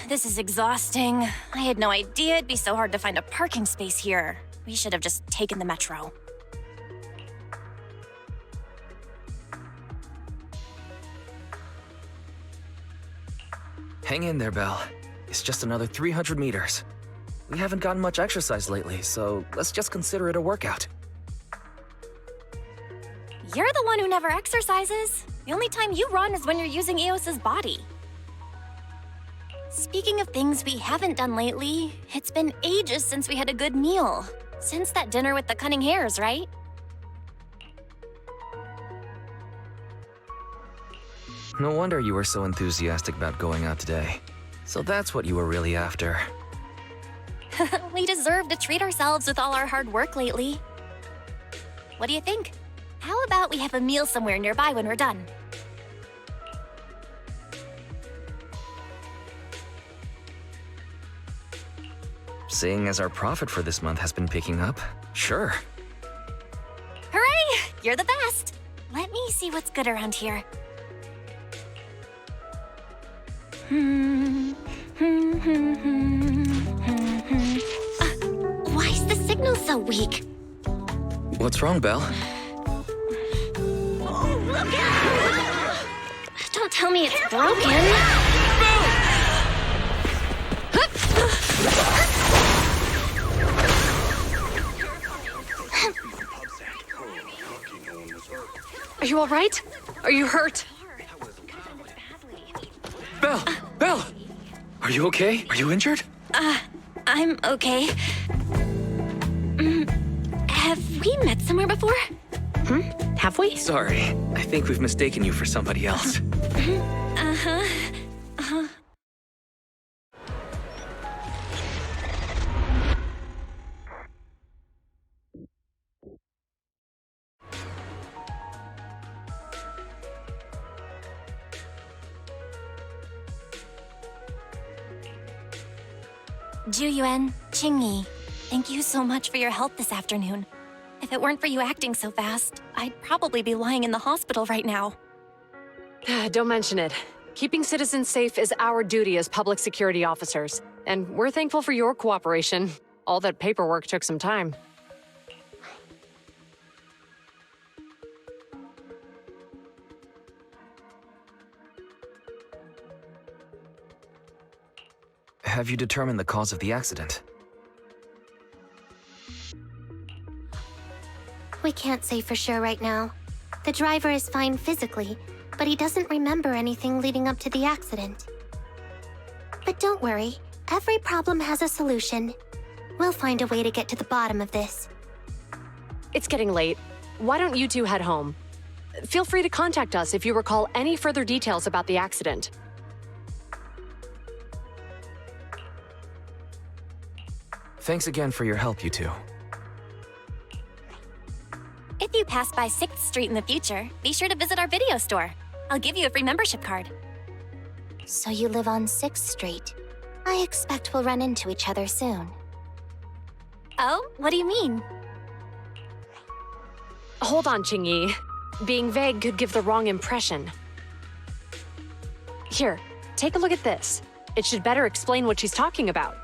This is exhausting. I had no idea it'd be so hard to find a parking space here. We should have just taken the metro. Hang in there, Belle. It's just another 300 meters. We haven't gotten much exercise lately, so let's just consider it a workout. You're the one who never exercises. The only time you run is when you're using Eos's body. Speaking of things we haven't done lately, it's been ages since we had a good meal. Since that dinner with the cunning hares, right? No wonder you were so enthusiastic about going out today. So that's what you were really after. We deserve to treat ourselves with all our hard work lately. What do you think? How about we have a meal somewhere nearby when we're done? Seeing as our profit for this month has been picking up, sure. Hooray! You're the best! Let me see what's good around here. Why is the signal so weak? What's wrong, Belle? Don't tell me it's broken. Are you all right? Are you hurt? Belle! Belle! Are you okay? Are you injured? I'm okay. Have we met somewhere before? Have we? Sorry, I think we've mistaken you for somebody else. Juyuan, Qingyi, thank you so much for your help this afternoon. If it weren't for you acting so fast, I'd probably be lying in the hospital right now. Don't mention it. Keeping citizens safe is our duty as public security officers, and we're thankful for your cooperation. All that paperwork took some time. Have you determined the cause of the accident? We can't say for sure right now. The driver is fine physically, but he doesn't remember anything leading up to the accident. But don't worry, every problem has a solution. We'll find a way to get to the bottom of this. It's getting late. Why don't you two head home? Feel free to contact us if you recall any further details about the accident. Thanks again for your help, you two. If you pass by 6th Street in the future, be sure to visit our video store. I'll give you a free membership card. So you live on 6th Street. I expect we'll run into each other soon. Oh, what do you mean? Hold on, Qingyi. Being vague could give the wrong impression. Here, take a look at this. It should better explain what she's talking about.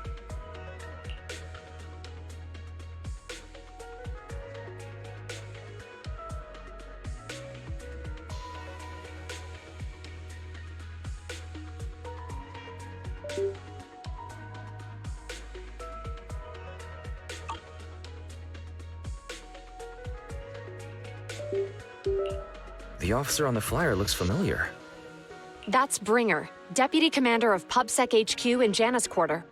The officer on the flyer looks familiar. That's Bringer, Deputy Commander of PubSec HQ in Janus Quarter.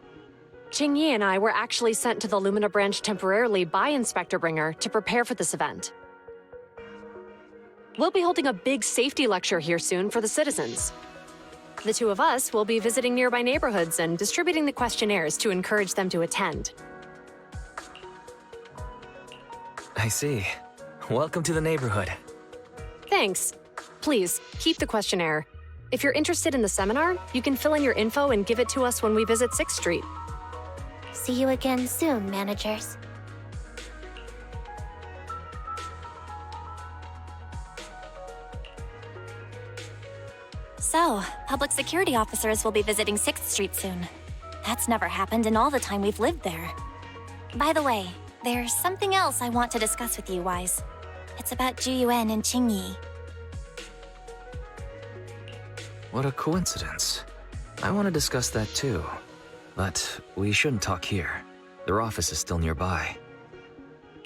Qingyi and I were actually sent to the Lumina branch temporarily by Inspector Bringer to prepare for this event. We'll be holding a big safety lecture here soon for the citizens. The two of us will be visiting nearby neighborhoods and distributing the questionnaires to encourage them to attend. I see. Welcome to the neighborhood. Thanks. Please, keep the questionnaire. If you're interested in the seminar, you can fill in your info and give it to us when we visit 6th Street. See you again soon, managers. So, public security officers will be visiting 6th Street soon. That's never happened in all the time we've lived there. By the way, there's something else I want to discuss with you, Wise. It's about Juyuan and Qingyi. What a coincidence. I want to discuss that too. But we shouldn't talk here. Their office is still nearby.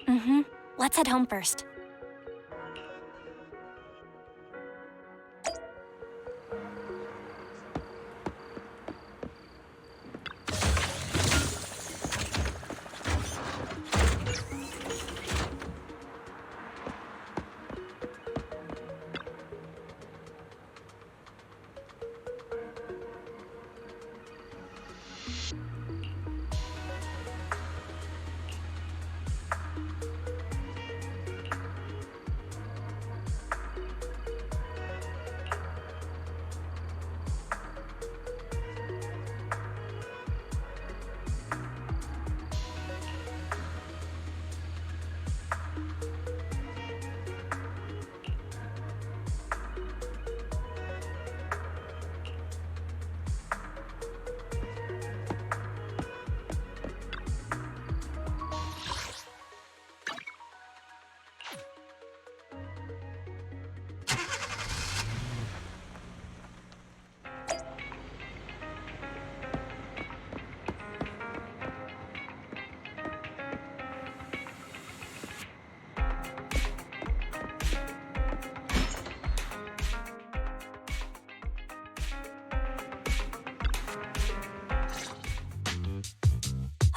Mm-hmm. Let's head home first.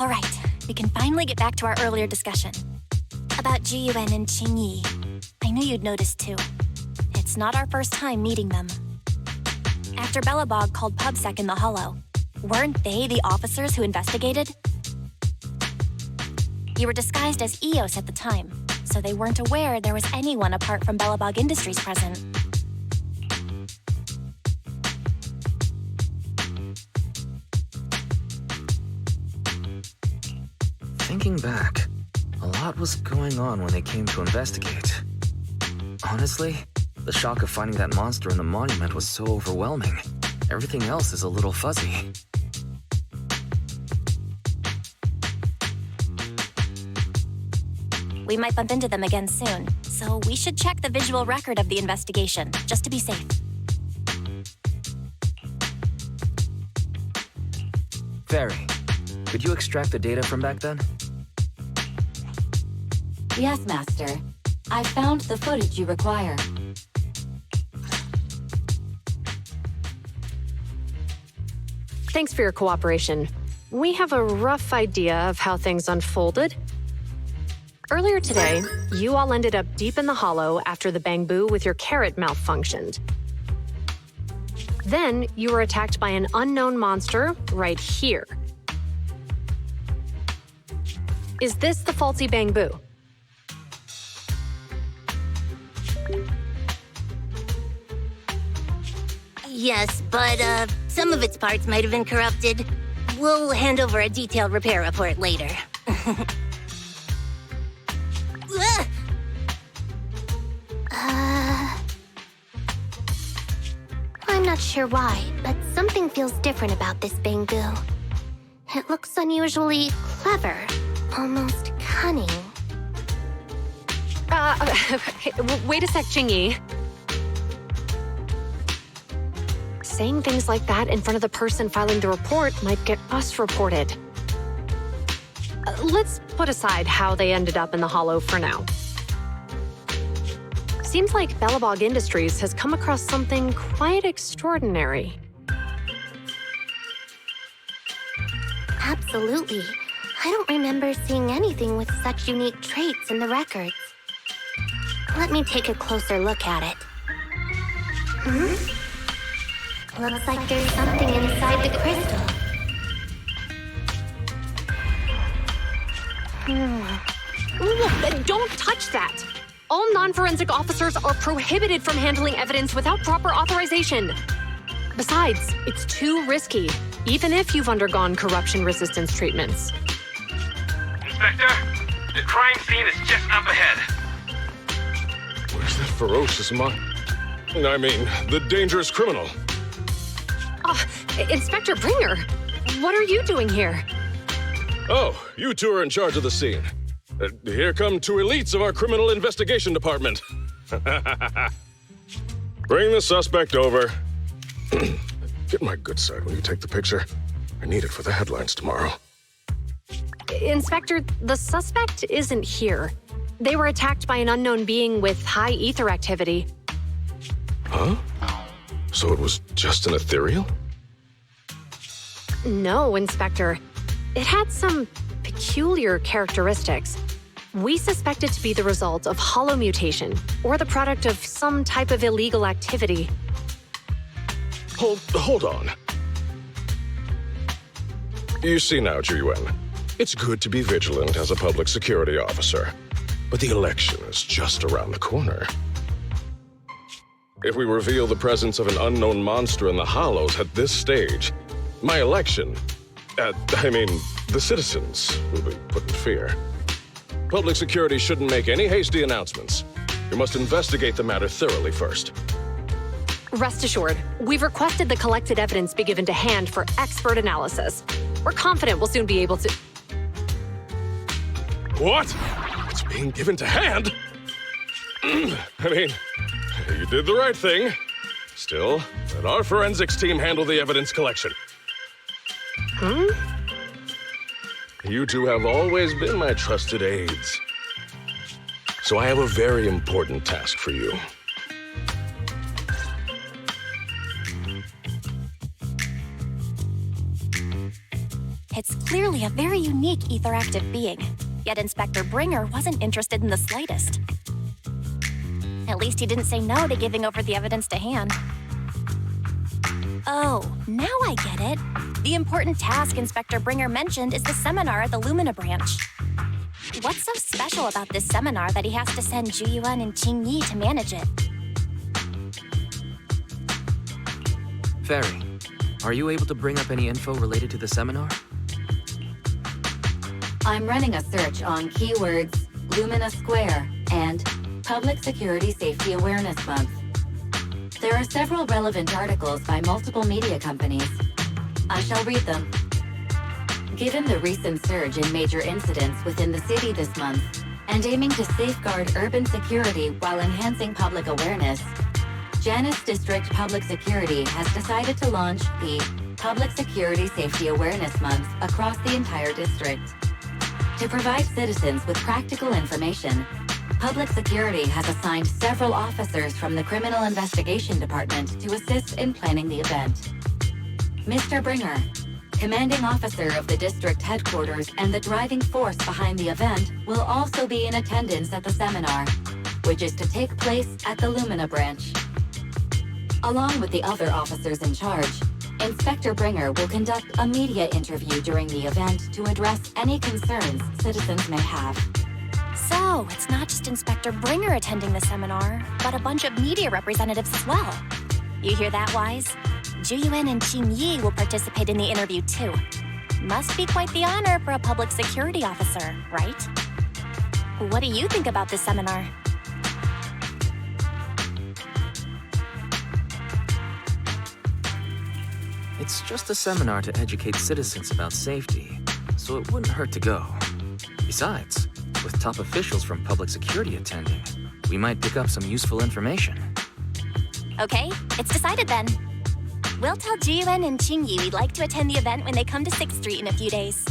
All right, we can finally get back to our earlier discussion. About Juyuan and Qingyi. I knew you'd noticed too. It's not our first time meeting them. After Belobog called PubSec in the Hollow, weren't they the officers who investigated? You were disguised as EOS at the time, so they weren't aware there was anyone apart from Belobog Industries present. Thinking back, a lot was going on when they came to investigate. Honestly, the shock of finding that monster in the monument was so overwhelming. Everything else is a little fuzzy. We might bump into them again soon, so we should check the visual record of the investigation, just to be safe. Fairy, could you extract the data from back then? Yes, Master. I found the footage you require. Thanks for your cooperation. We have a rough idea of how things unfolded. Earlier today, you all ended up deep in the hollow after the bamboo with your carrot malfunctioned. Then, you were attacked by an unknown monster right here. Is this the faulty bamboo? Yes, but some of its parts might have been corrupted. We'll hand over a detailed repair report later. I'm not sure why, but something feels different about this bamboo. It looks unusually clever, almost cunning. Wait a sec, Qingyi. Saying things like that in front of the person filing the report might get us reported. Let's put aside how they ended up in the hollow for now. Seems like Belobog Industries has come across something quite extraordinary. Absolutely. I don't remember seeing anything with such unique traits in the records. Let me take a closer look at it. Looks like there's something inside the crystal. Don't touch that! All non-forensic officers are prohibited from handling evidence without proper authorization. Besides, it's too risky, even if you've undergone corruption resistance treatments. Inspector, the crime scene is just up ahead. Where's that ferocious the dangerous criminal? Inspector Bringer, what are you doing here? Oh, you two are in charge of the scene. Here come two elites of our criminal investigation department. Bring the suspect over. Get my good side when you take the picture. I need it for the headlines tomorrow. Inspector, the suspect isn't here. They were attacked by an unknown being with high ether activity. Huh? So it was just an ethereal? No, Inspector. It had some peculiar characteristics. We suspect it to be the result of hollow mutation, or the product of some type of illegal activity. Hold on. You see now, Juyuan, it's good to be vigilant as a public security officer, but the election is just around the corner. If we reveal the presence of an unknown monster in the Hollows at this stage, my election, the citizens will be put in fear. Public security shouldn't make any hasty announcements. We must investigate the matter thoroughly first. Rest assured, we've requested the collected evidence be given to hand for expert analysis. We're confident we'll soon be able to... What? It's being given to hand? You did the right thing. Still, let our forensics team handle the evidence collection. You two have always been my trusted aides. So I have a very important task for you. It's clearly a very unique etheractive being, yet Inspector Bringer wasn't interested in the slightest. At least he didn't say no to giving over the evidence to hand. Oh, now I get it. The important task Inspector Bringer mentioned is the seminar at the Lumina branch. What's so special about this seminar that he has to send Juyuan and Qingyi to manage it? Fairy, are you able to bring up any info related to the seminar? I'm running a search on keywords Lumina Square and Public Security Safety Awareness Month. There are several relevant articles by multiple media companies. I shall read them. Given the recent surge in major incidents within the city this month, and aiming to safeguard urban security while enhancing public awareness, Janus District Public Security has decided to launch the Public Security Safety Awareness Month across the entire district. To provide citizens with practical information, Public Security has assigned several officers from the Criminal Investigation Department to assist in planning the event. Mr. Bringer, commanding officer of the district headquarters and the driving force behind the event, will also be in attendance at the seminar, which is to take place at the Lumina branch. Along with the other officers in charge, Inspector Bringer will conduct a media interview during the event to address any concerns citizens may have. So, it's not just Inspector Bringer attending the seminar, but a bunch of media representatives as well. You hear that, Wise? Juyuan and Qingyi will participate in the interview too. Must be quite the honor for a public security officer, right? What do you think about this seminar? It's just a seminar to educate citizens about safety, so it wouldn't hurt to go. Besides, with top officials from public security attending, we might pick up some useful information. Okay, it's decided then. We'll tell Jiyuan and Qingyi we'd like to attend the event when they come to 6th Street in a few days.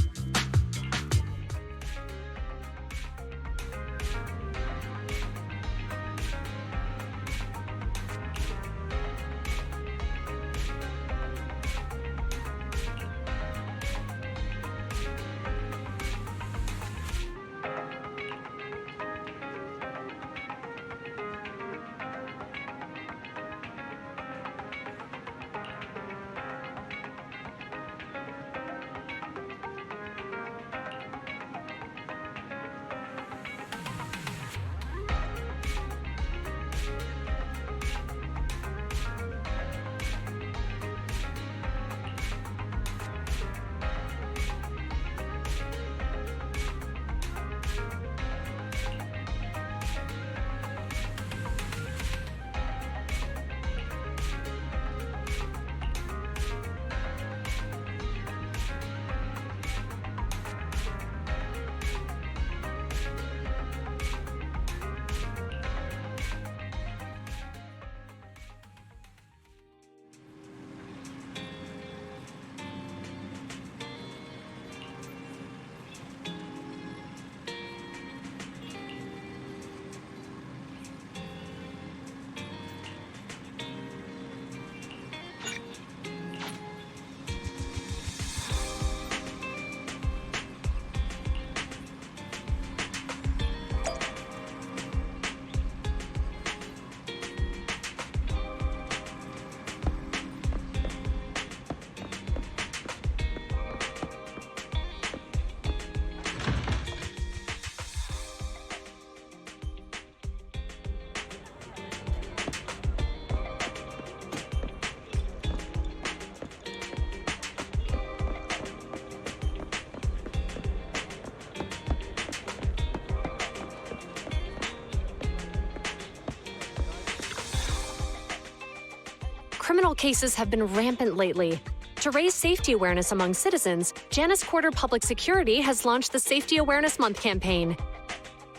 criminal cases have been rampant lately. To raise safety awareness among citizens, Janus Quarter Public Security has launched the Safety Awareness Month campaign.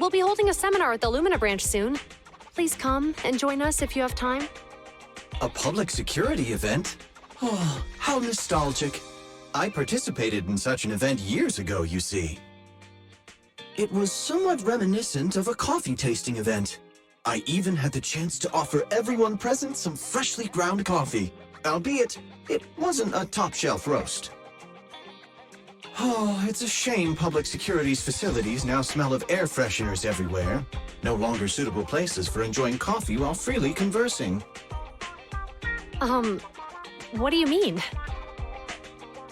We'll be holding a seminar at the Lumina branch soon. Please come and join us if you have time. A public security event? Oh, how nostalgic. I participated in such an event years ago, you see. It was somewhat reminiscent of a coffee tasting event. I even had the chance to offer everyone present some freshly ground coffee, albeit it wasn't a top-shelf roast. Oh, it's a shame public security's facilities now smell of air fresheners everywhere. No longer suitable places for enjoying coffee while freely conversing. What do you mean?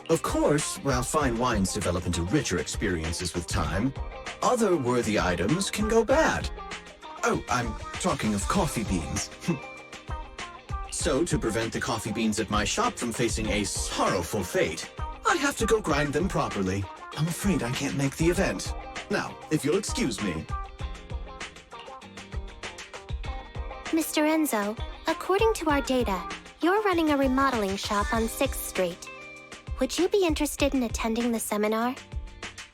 Of course, while fine wines develop into richer experiences with time, other worthy items can go bad. Oh, I'm talking of coffee beans. So, to prevent the coffee beans at my shop from facing a sorrowful fate, I have to go grind them properly. I'm afraid I can't make the event. Now, if you'll excuse me. Mr. Enzo, according to our data, you're running a remodeling shop on 6th Street. Would you be interested in attending the seminar?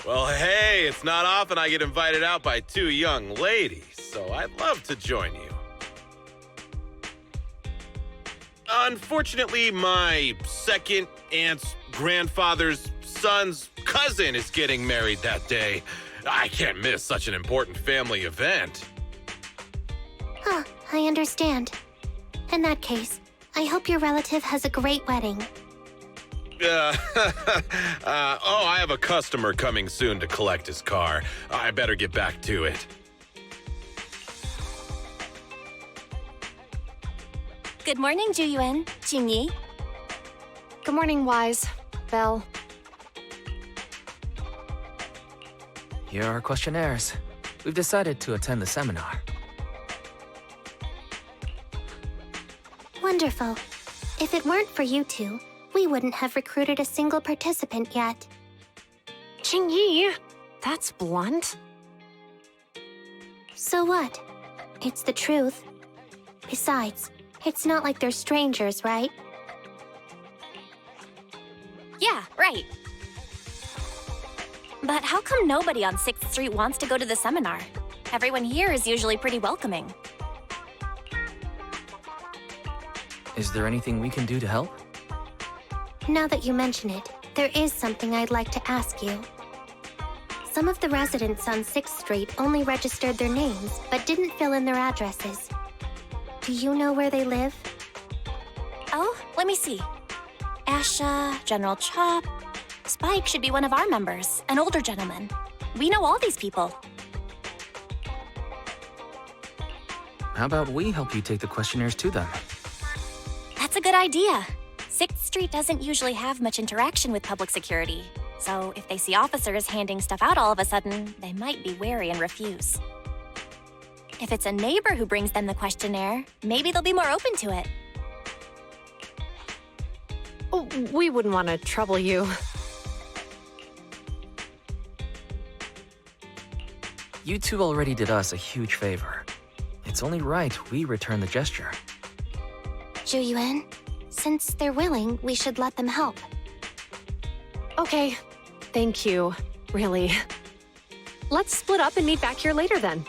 Well, hey, it's not often I get invited out by two young ladies, so I'd love to join you. Unfortunately, my second aunt's grandfather's son's cousin is getting married that day. I can't miss such an important family event. Huh, I understand. In that case, I hope your relative has a great wedding. I have a customer coming soon to collect his car. I better get back to it. Good morning, Juyuan, Jingyi. Good morning, Wise. Belle. Here are our questionnaires. We've decided to attend the seminar. Wonderful. If it weren't for you two, we wouldn't have recruited a single participant yet. Jingyi, that's blunt. So what? It's the truth. Besides, it's not like they're strangers, right? Yeah, right. But how come nobody on 6th Street wants to go to the seminar? Everyone here is usually pretty welcoming. Is there anything we can do to help? Now that you mention it, there is something I'd like to ask you. Some of the residents on 6th Street only registered their names, but didn't fill in their addresses. Do you know where they live? Oh, let me see. Asha, General Chop. Spike should be one of our members, an older gentleman. We know all these people. How about we help you take the questionnaires to them? That's a good idea. 6th Street doesn't usually have much interaction with public security, so if they see officers handing stuff out all of a sudden, they might be wary and refuse. If it's a neighbor who brings them the questionnaire, maybe they'll be more open to it. Oh, we wouldn't want to trouble you. You two already did us a huge favor. It's only right we return the gesture. Juyuan, since they're willing, we should let them help. Okay, thank you, really. Let's split up and meet back here later then.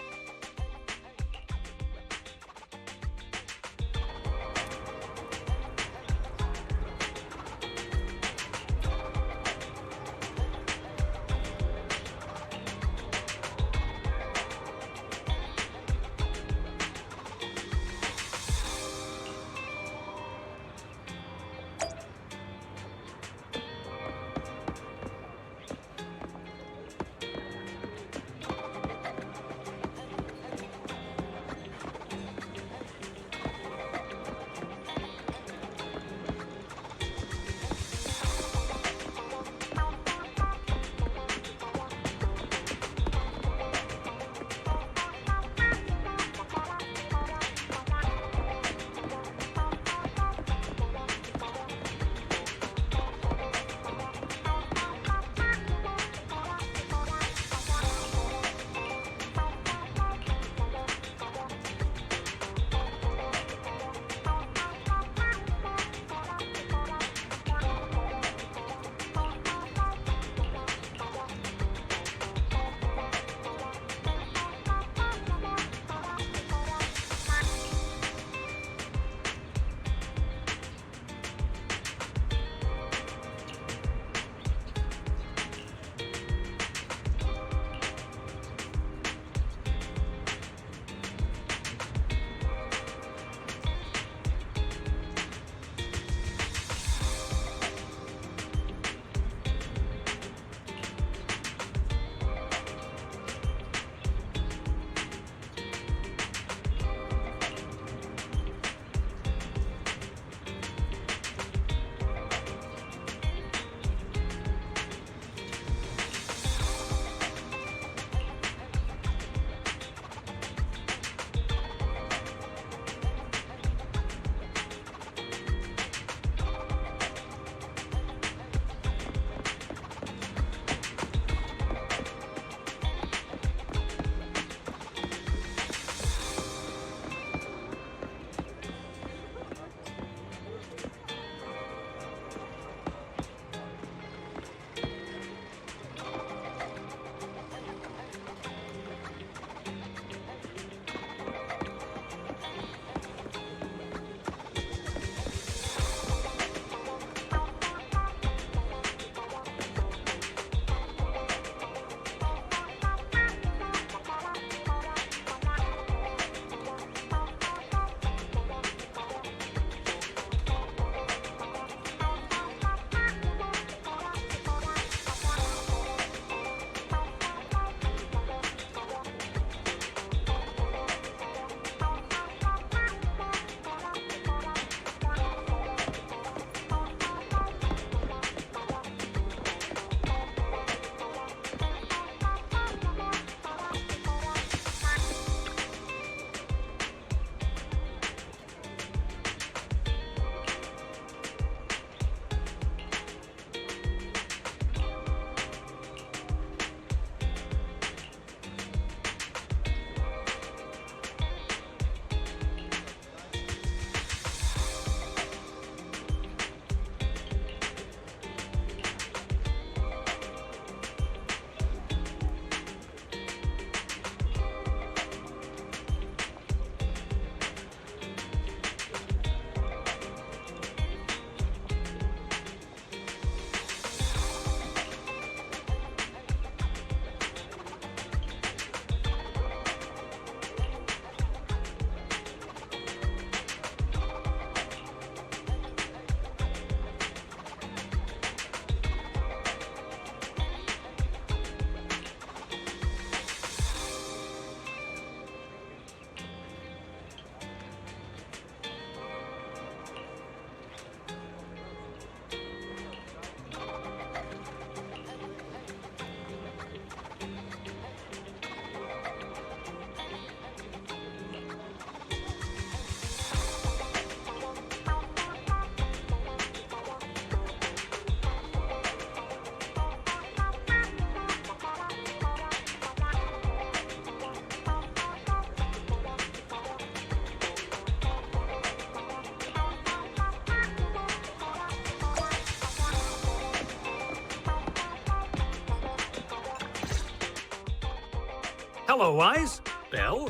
Hello, Wise. Belle?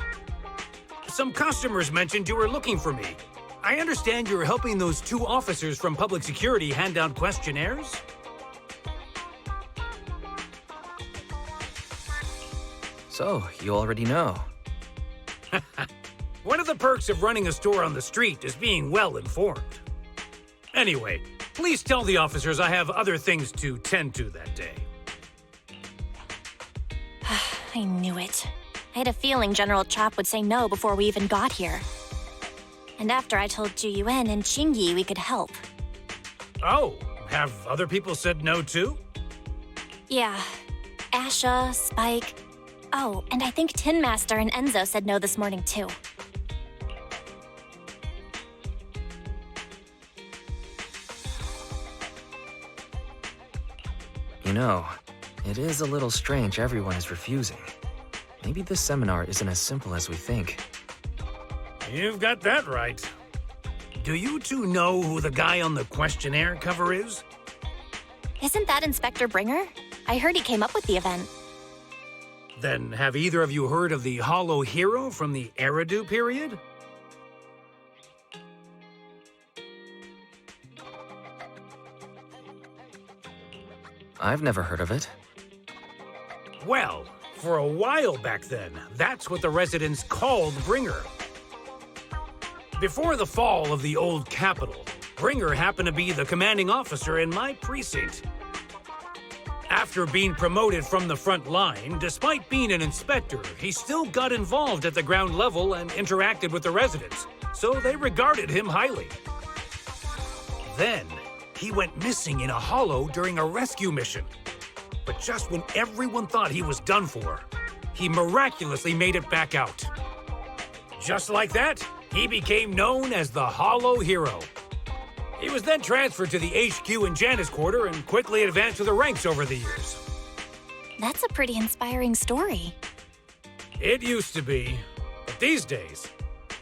Some customers mentioned you were looking for me. I understand you're helping those 2 officers from public security hand out questionnaires? So, you already know. One of the perks of running a store on the street is being well informed. Anyway, please tell the officers I have other things to tend to that day. I knew it. I had a feeling General Chop would say no before we even got here. And after I told Juyuan and Qingyi we could help. Oh, have other people said no too? Yeah. Asha, Spike. Oh, and I think Tin Master and Enzo said no this morning too. You know, it is a little strange everyone is refusing. Maybe this seminar isn't as simple as we think. You've got that right. Do you 2 know who the guy on the questionnaire cover is? Isn't that Inspector Bringer? I heard he came up with the event. Then have either of you heard of the Hollow Hero from the Eridu period? I've never heard of it. Well, for a while back then, that's what the residents called Bringer. Before the fall of the old capital, Bringer happened to be the commanding officer in my precinct. After being promoted from the front line, despite being an inspector, he still got involved at the ground level and interacted with the residents, so they regarded him highly. Then, he went missing in a hollow during a rescue mission. But just when everyone thought he was done for, he miraculously made it back out. Just like that, he became known as the Hollow Hero. He was then transferred to the HQ in Janus Quarter and quickly advanced to the ranks over the years. That's a pretty inspiring story. It used to be, but these days,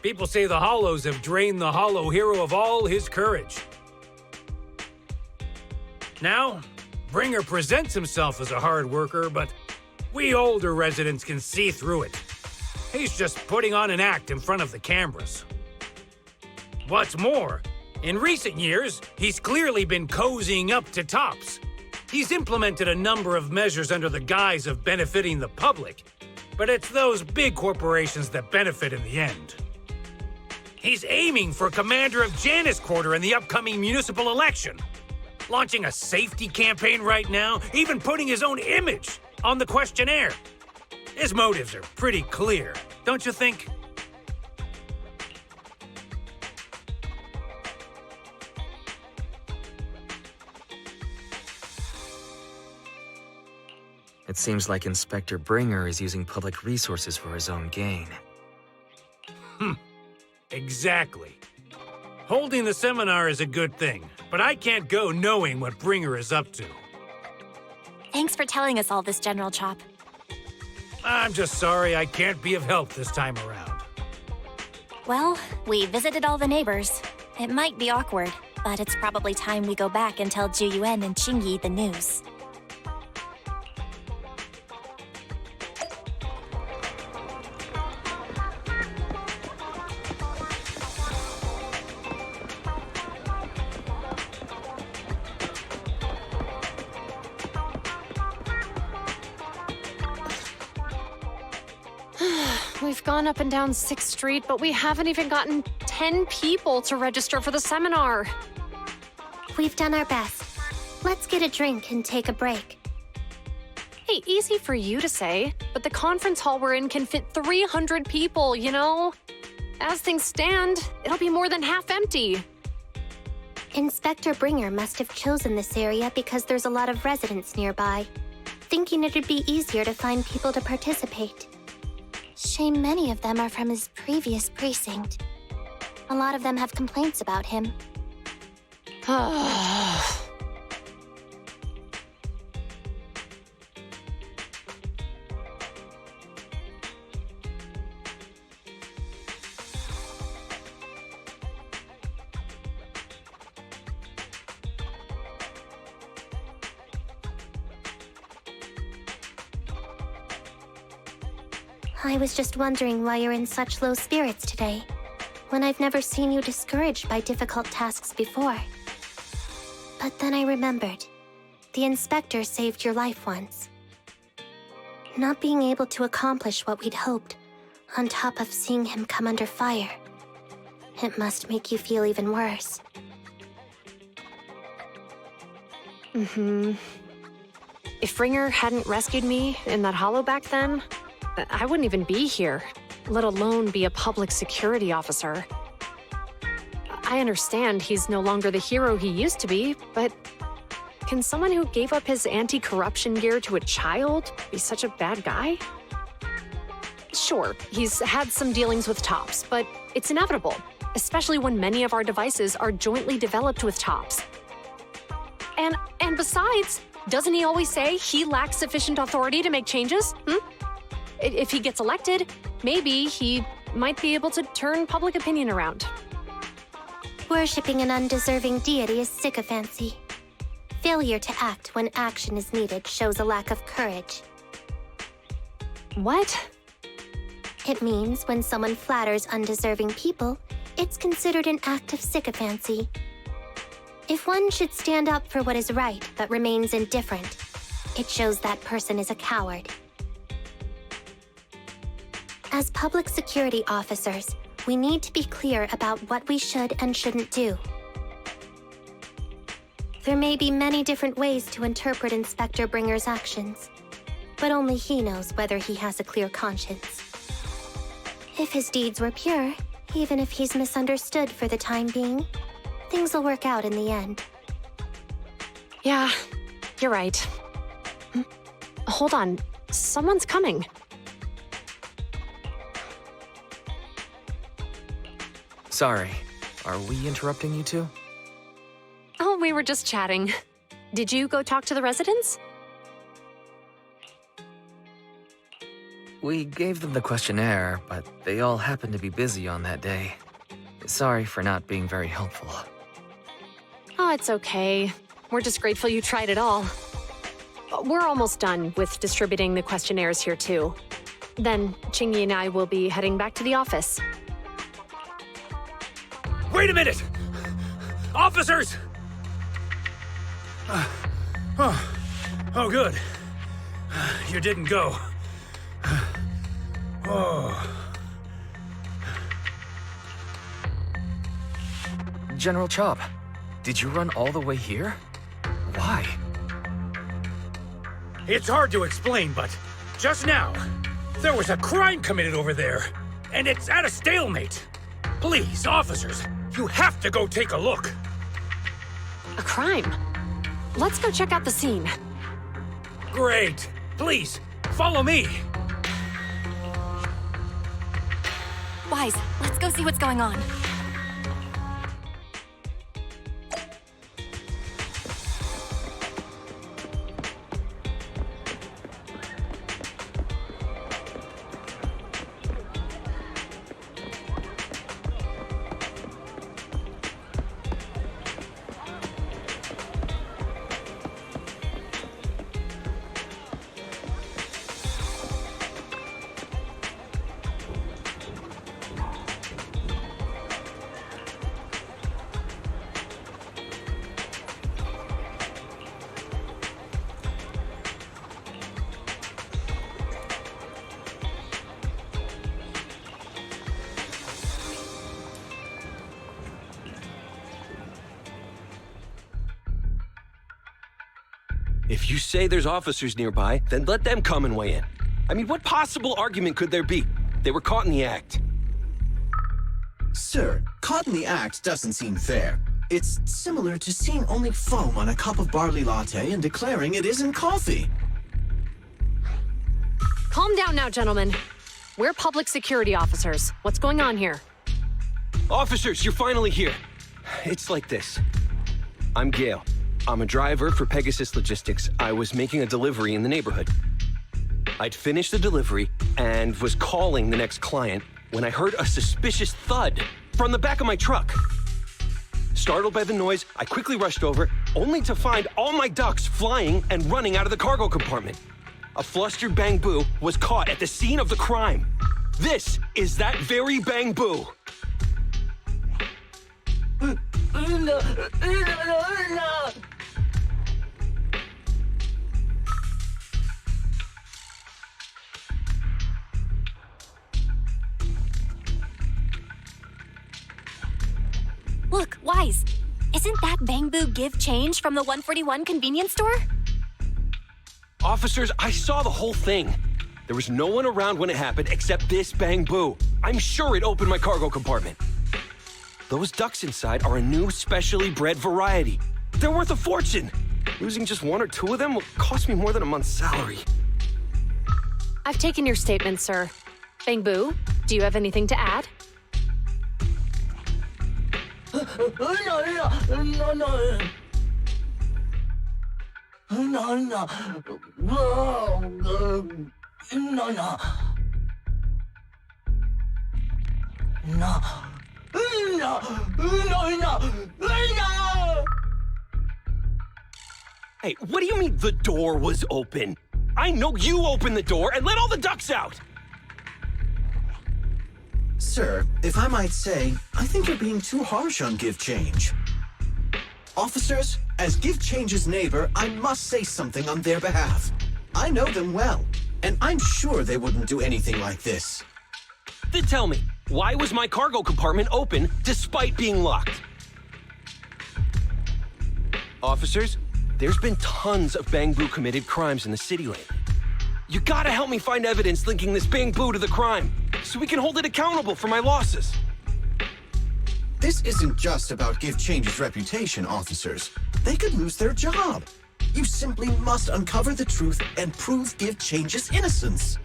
people say the Hollows have drained the Hollow Hero of all his courage. Now, Bringer presents himself as a hard worker, but we older residents can see through it. He's just putting on an act in front of the cameras. What's more, in recent years, he's clearly been cozying up to Tops. He's implemented a number of measures under the guise of benefiting the public, but it's those big corporations that benefit in the end. He's aiming for commander of Janus Quarter in the upcoming municipal election, launching a safety campaign right now, even putting his own image on the questionnaire. His motives are pretty clear, don't you think? It seems like Inspector Bringer is using public resources for his own gain. Exactly. Holding the seminar is a good thing, but I can't go knowing what Bringer is up to. Thanks for telling us all this, General Chop. I'm just sorry I can't be of help this time around. Well, we visited all the neighbors. It might be awkward, but it's probably time we go back and tell Juyuan and Qingyi the news. We've gone up and down 6th Street, but we haven't even gotten 10 people to register for the seminar. We've done our best. Let's get a drink and take a break. Hey, easy for you to say, but the conference hall we're in can fit 300 people, you know? As things stand, it'll be more than half empty. Inspector Bringer must have chosen this area because there's a lot of residents nearby, thinking it'd be easier to find people to participate. Shame many of them are from his previous precinct. A lot of them have complaints about him. I was just wondering why you're in such low spirits today, when I've never seen you discouraged by difficult tasks before. But then I remembered. The inspector saved your life once. Not being able to accomplish what we'd hoped, on top of seeing him come under fire. It must make you feel even worse. If Ringer hadn't rescued me in that hollow back then, I wouldn't even be here, let alone be a public security officer. I understand he's no longer the hero he used to be, but can someone who gave up his anti-corruption gear to a child be such a bad guy? Sure, he's had some dealings with Tops, but it's inevitable, especially when many of our devices are jointly developed with Tops. And besides, doesn't he always say he lacks sufficient authority to make changes? If he gets elected, maybe he might be able to turn public opinion around. Worshipping an undeserving deity is sycophancy. Failure to act when action is needed shows a lack of courage. What? It means when someone flatters undeserving people, it's considered an act of sycophancy. If one should stand up for what is right but remains indifferent, it shows that person is a coward. As public security officers, we need to be clear about what we should and shouldn't do. There may be many different ways to interpret Inspector Bringer's actions, but only he knows whether he has a clear conscience. If his deeds were pure, even if he's misunderstood for the time being, things will work out in the end. Yeah, you're right. Hold on, someone's coming. Sorry, are we interrupting you two? Oh, we were just chatting. Did you go talk to the residents? We gave them the questionnaire, but they all happened to be busy on that day. Sorry for not being very helpful. Oh, it's okay. We're just grateful you tried it all. We're almost done with distributing the questionnaires here, too. Then, Chingy and I will be heading back to the office. Wait a minute! Officers! Oh, good. You didn't go. General Chop, did you run all the way here? Why? It's hard to explain, but just now, there was a crime committed over there, and it's at a stalemate. Please, officers, you have to go take a look. A crime? Let's go check out the scene. Great. Please, follow me. Wise, let's go see what's going on. If you say there's officers nearby, then let them come and weigh in. I mean, what possible argument could there be? They were caught in the act. Sir, caught in the act doesn't seem fair. It's similar to seeing only foam on a cup of barley latte and declaring it isn't coffee. Calm down now, gentlemen. We're public security officers. What's going on here? Officers, you're finally here. It's like this. I'm Gale. I'm a driver for Pegasus Logistics. I was making a delivery in the neighborhood. I'd finished the delivery and was calling the next client when I heard a suspicious thud from the back of my truck. Startled by the noise, I quickly rushed over, only to find all my ducks flying and running out of the cargo compartment. a flustered Bang-Boo was caught at the scene of the crime. This is that very Bang-Boo. Look, Wise. Isn't that Bang-Boo Give Change from the 141 convenience store? Officers, I saw the whole thing. There was no one around when it happened except this Bang-Boo. I'm sure it opened my cargo compartment. Those ducks inside are a new specially bred variety. They're worth a fortune. Losing just one or two of them will cost me more than a month's salary. I've taken your statement, sir. Bang-Boo, do you have anything to add? Hey, what do you mean the door was open? I know you opened the door and let all the ducks out! Sir, if I might say, I think you're being too harsh on Give Change. Officers, as Give Change's neighbor, I must say something on their behalf. I know them well, and I'm sure they wouldn't do anything like this. Then tell me, why was my cargo compartment open despite being locked? Officers, there's been tons of Bang-Boo committed crimes in the city lately. You gotta help me find evidence linking this Bang-Boo to the crime, so we can hold it accountable for my losses. This isn't just about Give Change's reputation, officers. They could lose their job. You simply must uncover the truth and prove Give Change's innocence.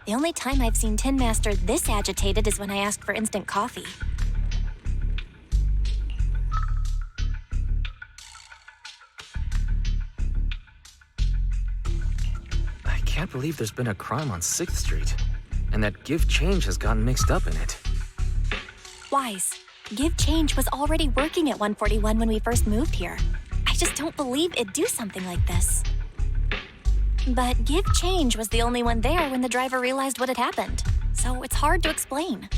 The only time I've seen Tin Master this agitated is when I asked for instant coffee. I can't believe there's been a crime on 6th Street, and that Give Change has gotten mixed up in it. Wise, Give Change was already working at 141 when we first moved here. I just don't believe it'd do something like this. But Give Change was the only one there when the driver realized what had happened, so it's hard to explain.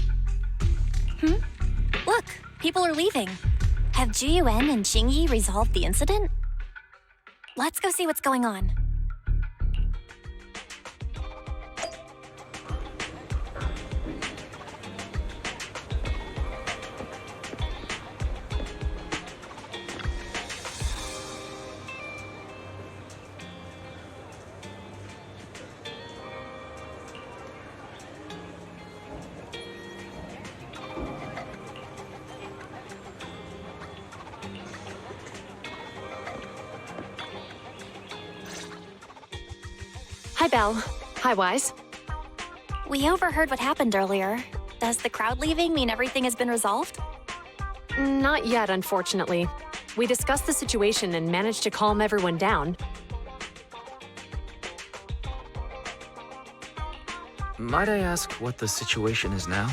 Look, people are leaving. Have Jiyuan and Qingyi resolved the incident? Let's go see what's going on. Hi, Belle. Hi, Wise. We overheard what happened earlier. Does the crowd leaving mean everything has been resolved? Not yet, unfortunately. We discussed the situation and managed to calm everyone down. Might I ask what the situation is now?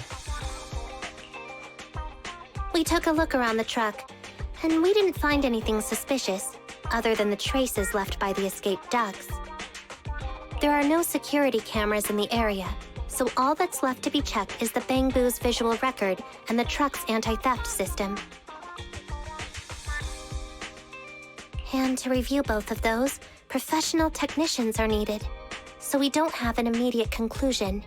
We took a look around the truck, and we didn't find anything suspicious, other than the traces left by the escaped ducks. There are no security cameras in the area, so all that's left to be checked is the Bang-Boo's visual record and the truck's anti-theft system. And to review both of those, professional technicians are needed, so we don't have an immediate conclusion.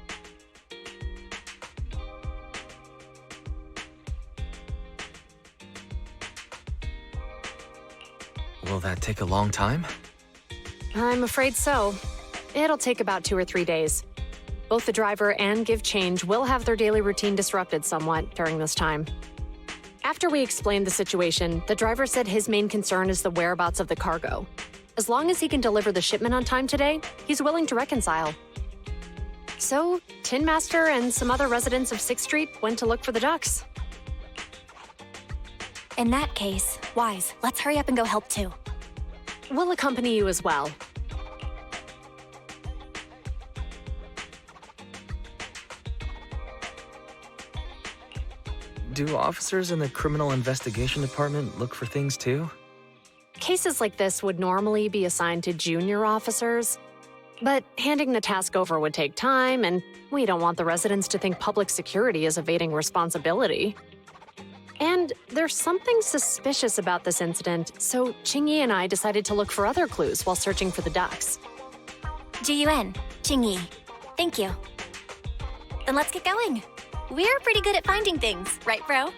Will that take a long time? I'm afraid so. It'll take about 2 or 3 days. Both the driver and Give Change will have their daily routine disrupted somewhat during this time. After we explained the situation, the driver said his main concern is the whereabouts of the cargo. As long as he can deliver the shipment on time today, he's willing to reconcile. So, Tin Master and some other residents of 6th Street went to look for the ducks. In that case, Wise, let's hurry up and go help too. We'll accompany you as well. Do officers in the criminal investigation department look for things too? Cases like this would normally be assigned to junior officers, but handing the task over would take time, and we don't want the residents to think public security is evading responsibility. And there's something suspicious about this incident, so Qingyi and I decided to look for other clues while searching for the ducks. GUN, Qingyi. Thank you. Then let's get going. We're pretty good at finding things, right, bro?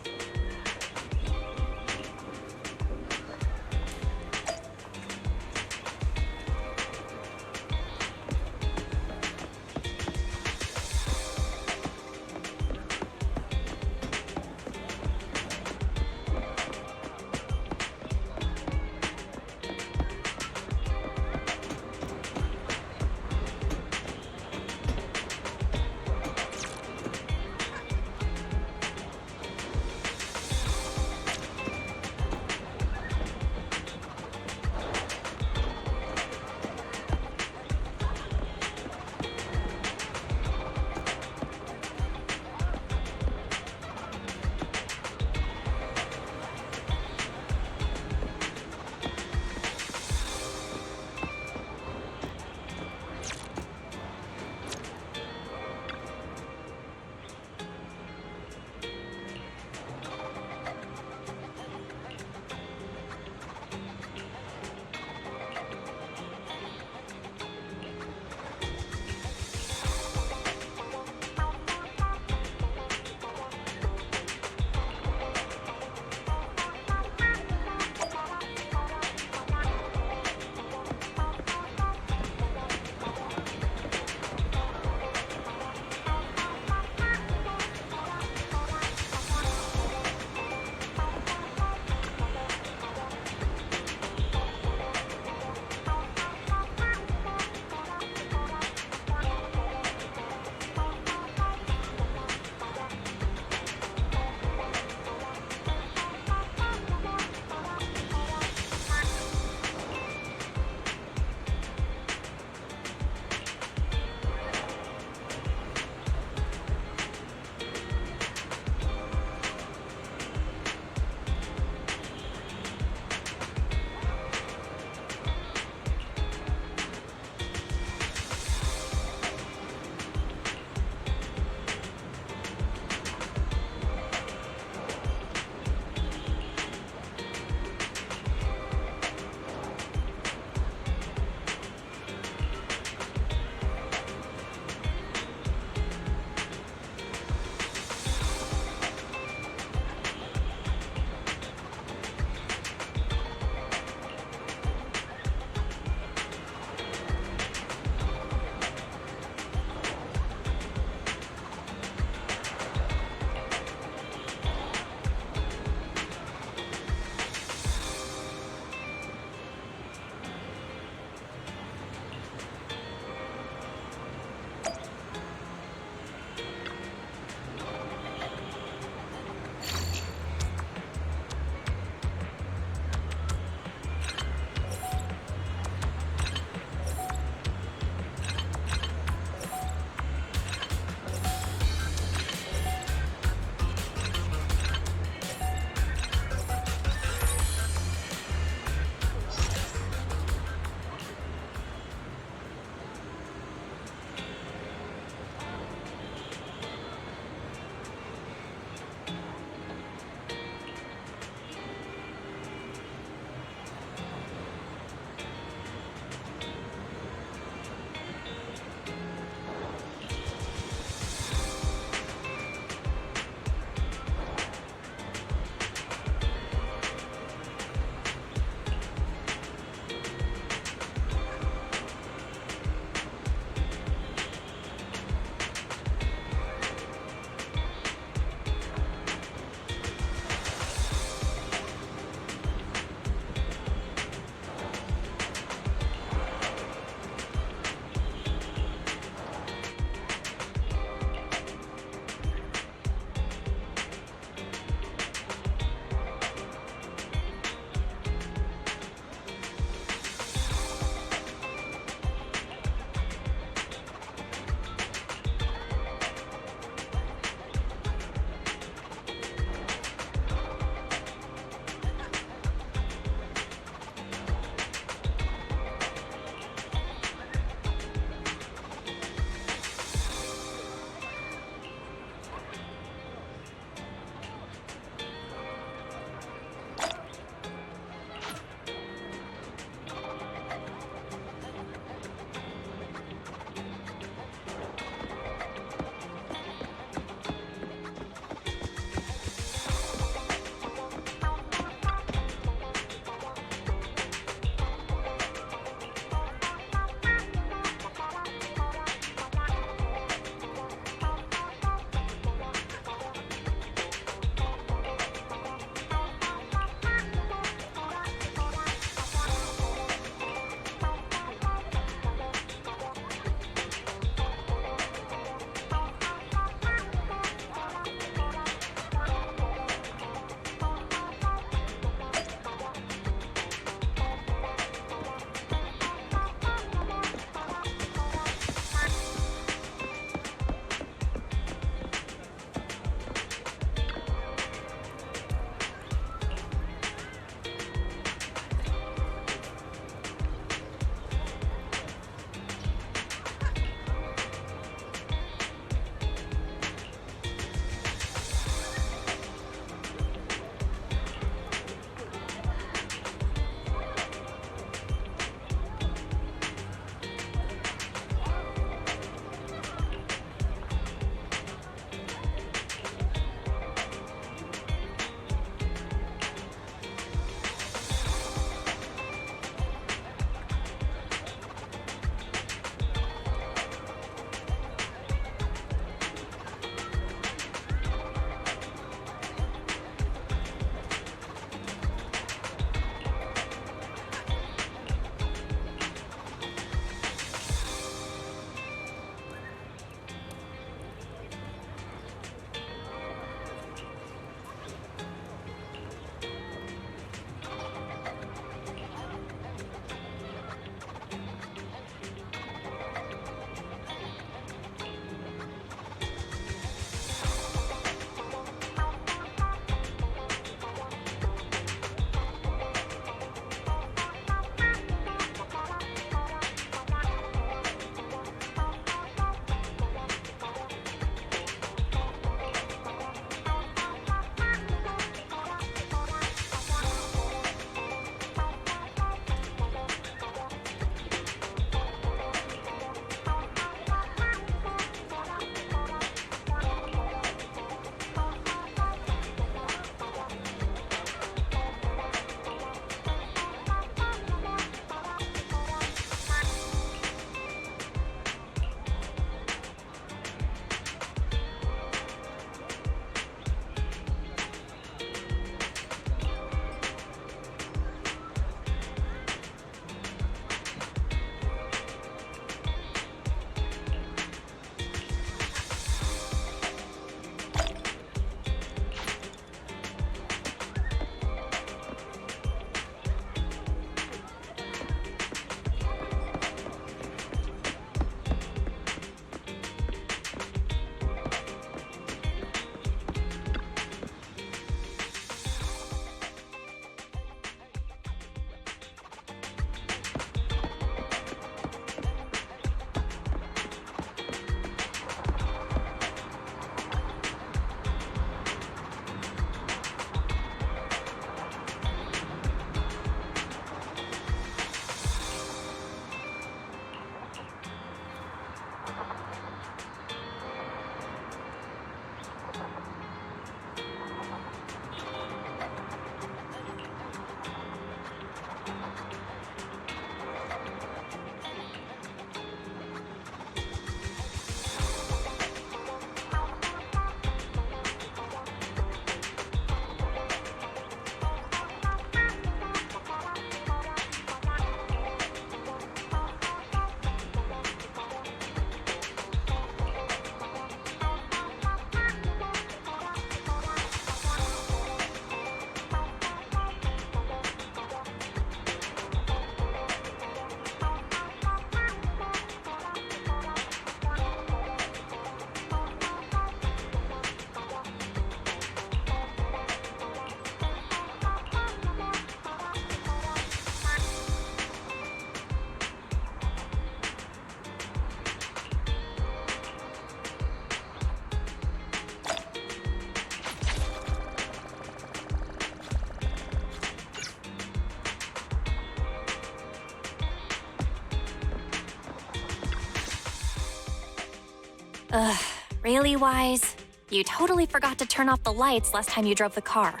Ugh, really, Wise? You totally forgot to turn off the lights last time you drove the car.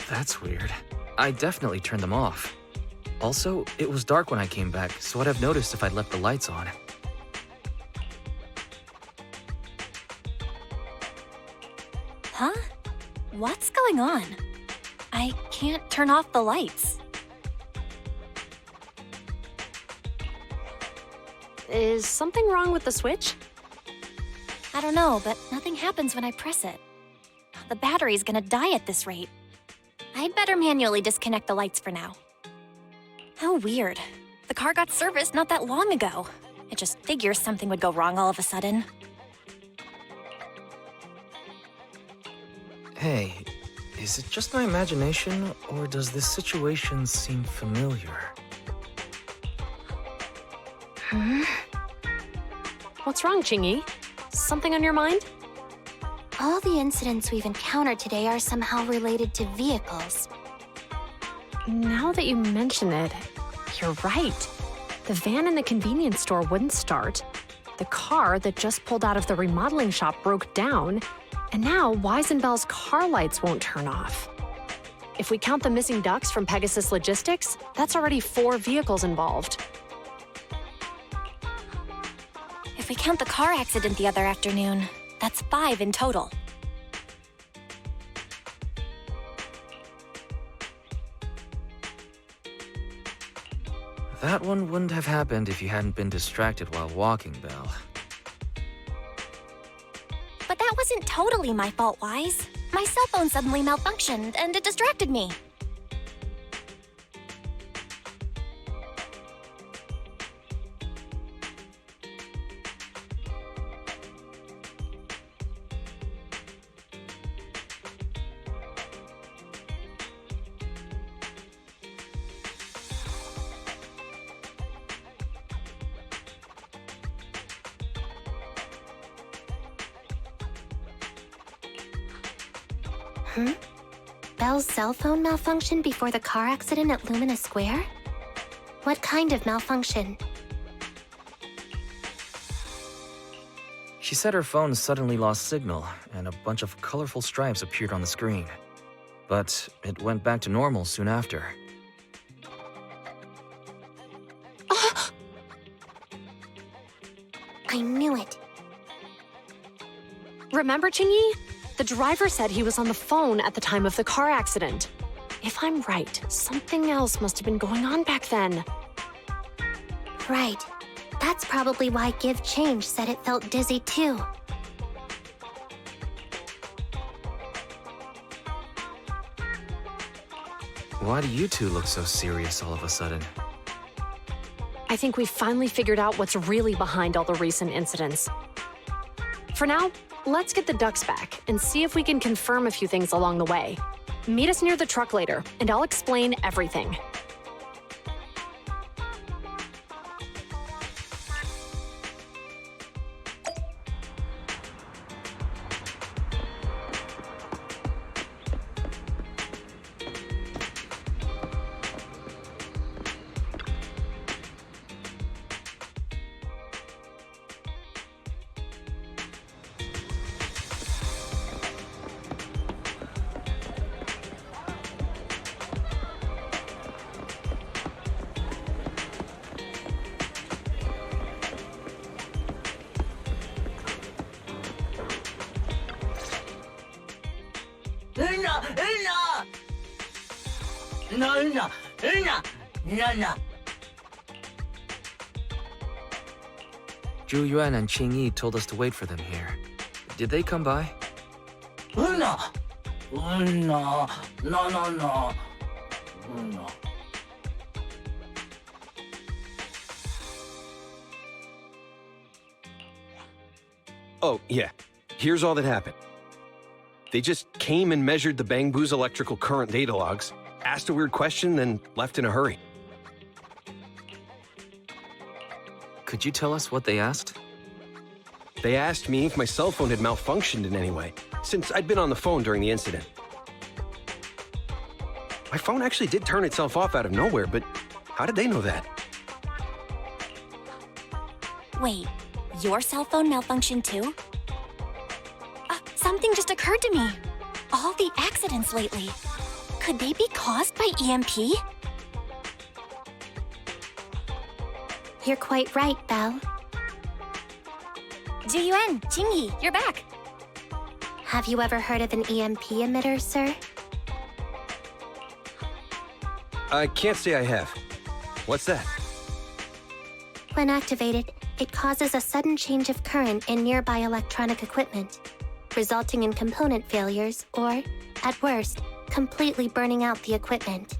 That's weird. I definitely turned them off. Also, it was dark when I came back, so I'd have noticed if I'd left the lights on. Huh? What's going on? I can't turn off the lights. Is something wrong with the switch? I don't know, but nothing happens when I press it. The battery's gonna die at this rate. I'd better manually disconnect the lights for now. How weird. The car got serviced not that long ago. I just figure something would go wrong all of a sudden. Hey, is it just my imagination, or does this situation seem familiar? What's wrong, Qingyi? Something on your mind? All the incidents we've encountered today are somehow related to vehicles. Now that you mention it, you're right. The van in the convenience store wouldn't start. The car that just pulled out of the remodeling shop broke down. And now Wise and Bell's car lights won't turn off. If we count the missing ducks from Pegasus Logistics, that's already 4 vehicles involved. If we count the car accident the other afternoon, that's 5 in total. That one wouldn't have happened if you hadn't been distracted while walking, Belle. But that wasn't totally my fault, Wise. My cell phone suddenly malfunctioned, and it distracted me. Belle's cell phone malfunctioned before the car accident at Lumina Square? What kind of malfunction? She said her phone suddenly lost signal, and a bunch of colorful stripes appeared on the screen. But it went back to normal soon after. I knew it. Remember, Qingyi? The driver said he was on the phone at the time of the car accident. If I'm right, something else must have been going on back then. Right. That's probably why Give Change said it felt dizzy too. Why do you two look so serious all of a sudden? I think we finally figured out what's really behind all the recent incidents. For now, let's get the ducks back and see if we can confirm a few things along the way. Meet us near the truck later, and I'll explain everything. Zhu Yuan and Qingyi told us to wait for them here. Did they come by? Oh, yeah. Here's all that happened. They just came and measured the Bangbu's electrical current data logs, asked a weird question, then left in a hurry. Could you tell us what they asked? They asked me if my cell phone had malfunctioned in any way, since I'd been on the phone during the incident. My phone actually did turn itself off out of nowhere, but how did they know that? Wait, your cell phone malfunctioned too? Something just occurred to me. All the accidents lately, could they be caused by EMP? You're quite right, Belle. Jiyuan, Jingyi, you're back. Have you ever heard of an EMP emitter, sir? I can't say I have. What's that? When activated, it causes a sudden change of current in nearby electronic equipment, resulting in component failures or, at worst, completely burning out the equipment.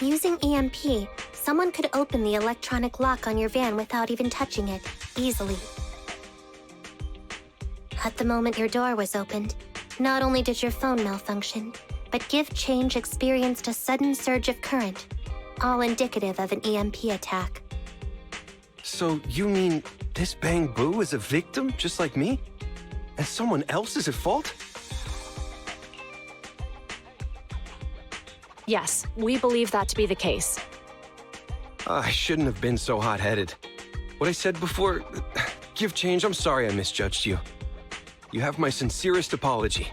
Using EMP, someone could open the electronic lock on your van without even touching it, easily. At the moment your door was opened, not only did your phone malfunction, but Give Change experienced a sudden surge of current, all indicative of an EMP attack. So you mean this Bang Boo is a victim just like me? And someone else is at fault? Yes, we believe that to be the case. I shouldn't have been so hot-headed. What I said before, Give Change, I'm sorry I misjudged you. You have my sincerest apology.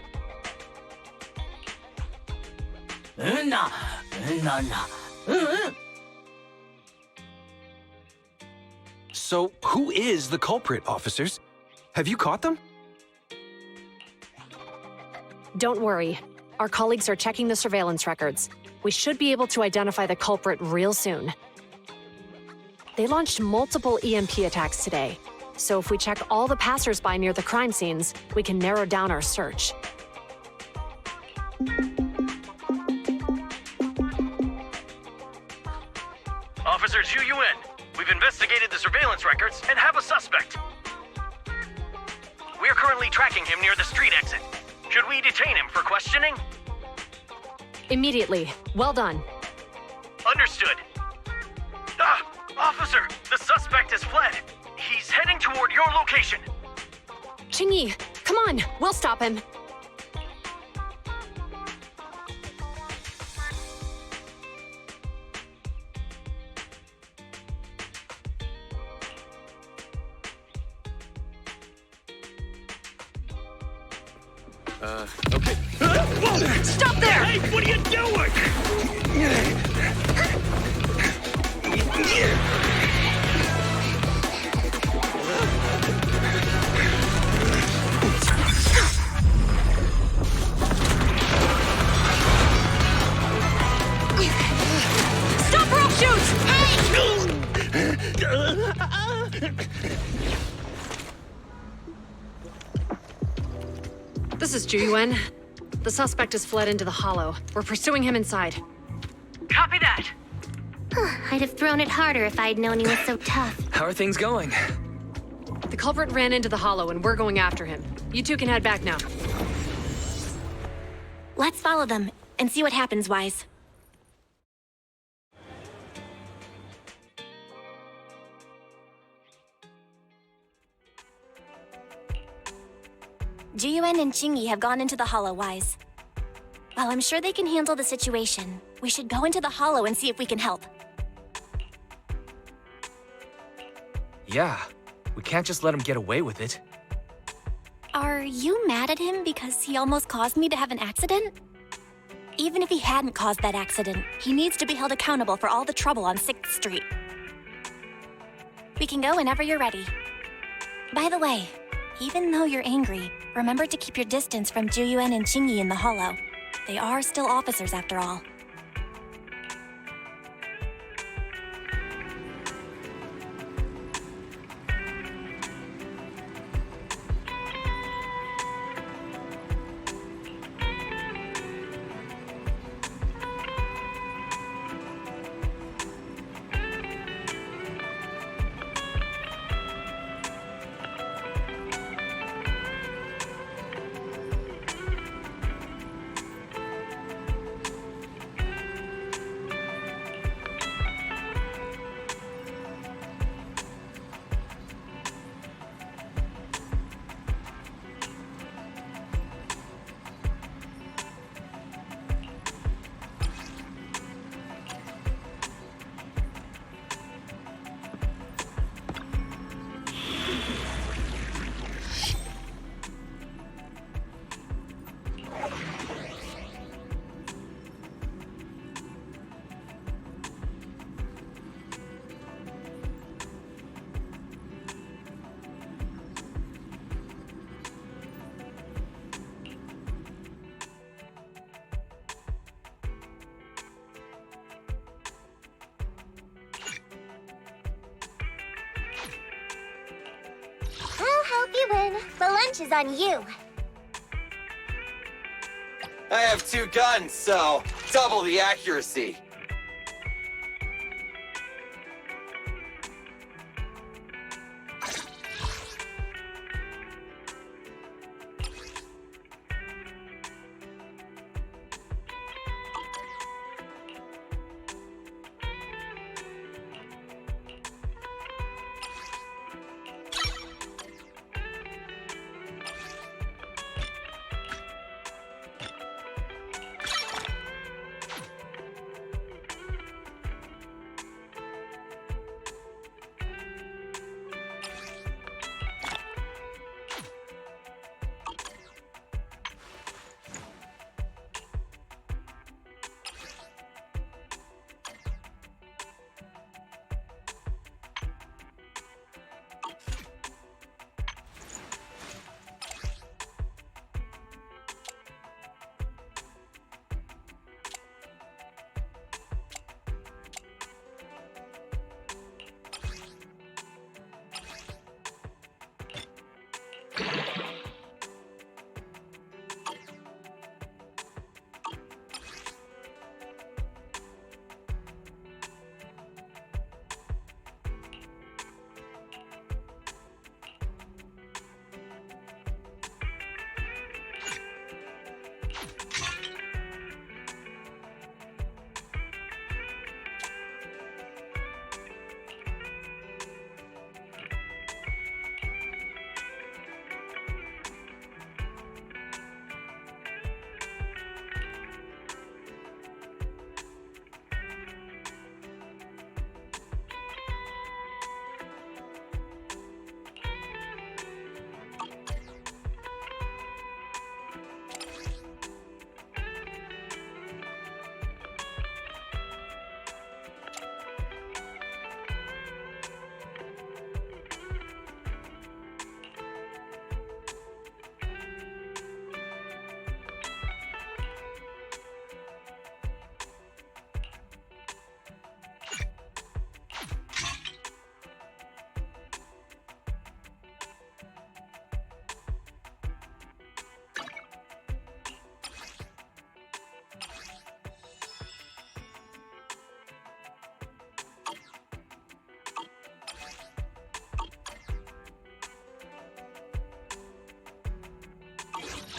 So, who is the culprit, officers? Have you caught them? Don't worry. Our colleagues are checking the surveillance records. We should be able to identify the culprit real soon. They launched multiple EMP attacks today, so if we check all the passers-by near the crime scenes, we can narrow down our search. Officer Zhu Yuan, we've investigated the surveillance records and have a suspect. We're currently tracking him near the street exit. Should we detain him for questioning? Immediately. Well done. Understood. Officer, the suspect has fled. He's heading toward your location. Qingyi, come on, we'll stop him. Okay. Stop there! Hey, what are you doing? Stop or I'll shoot! This is Jiyuan. The suspect has fled into the hollow. We're pursuing him inside. Copy that. I'd have thrown it harder if I'd known he was so tough. How are things going? The culprit ran into the hollow and we're going after him. You two can head back now. Let's follow them and see what happens, Wise. Jiyuan and Qingyi have gone into the hollow, Wise. While I'm sure they can handle the situation, we should go into the hollow and see if we can help. Yeah, we can't just let him get away with it. Are you mad at him because he almost caused me to have an accident? Even if he hadn't caused that accident, he needs to be held accountable for all the trouble on 6th Street. We can go whenever you're ready. By the way, even though you're angry, remember to keep your distance from Jiyuan and Qingyi in the hollow. They are still officers after all. lunch is on you. I have 2 guns, so double the accuracy.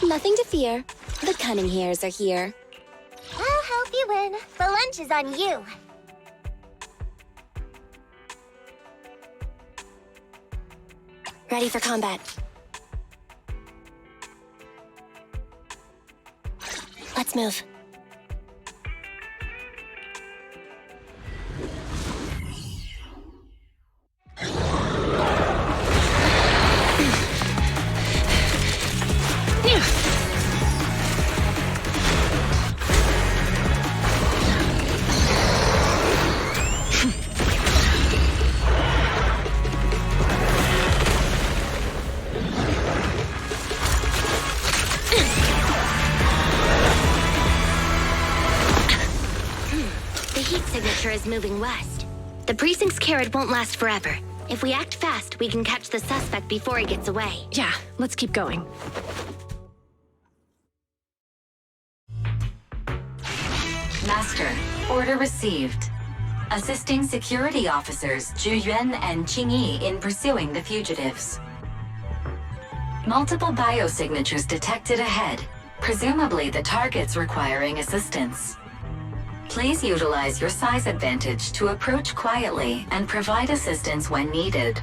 Nothing to fear. The cunning hairs are here. I'll help you win. The lunch is on you. Ready for combat. Let's move. Is moving west. The precinct's carrot won't last forever. If we act fast, we can catch the suspect before he gets away. Yeah, let's keep going. Master, order received. Assisting security officers Zhu Yuan and Qingyi in pursuing the fugitives. Multiple biosignatures detected ahead, presumably the targets requiring assistance. Please utilize your size advantage to approach quietly and provide assistance when needed.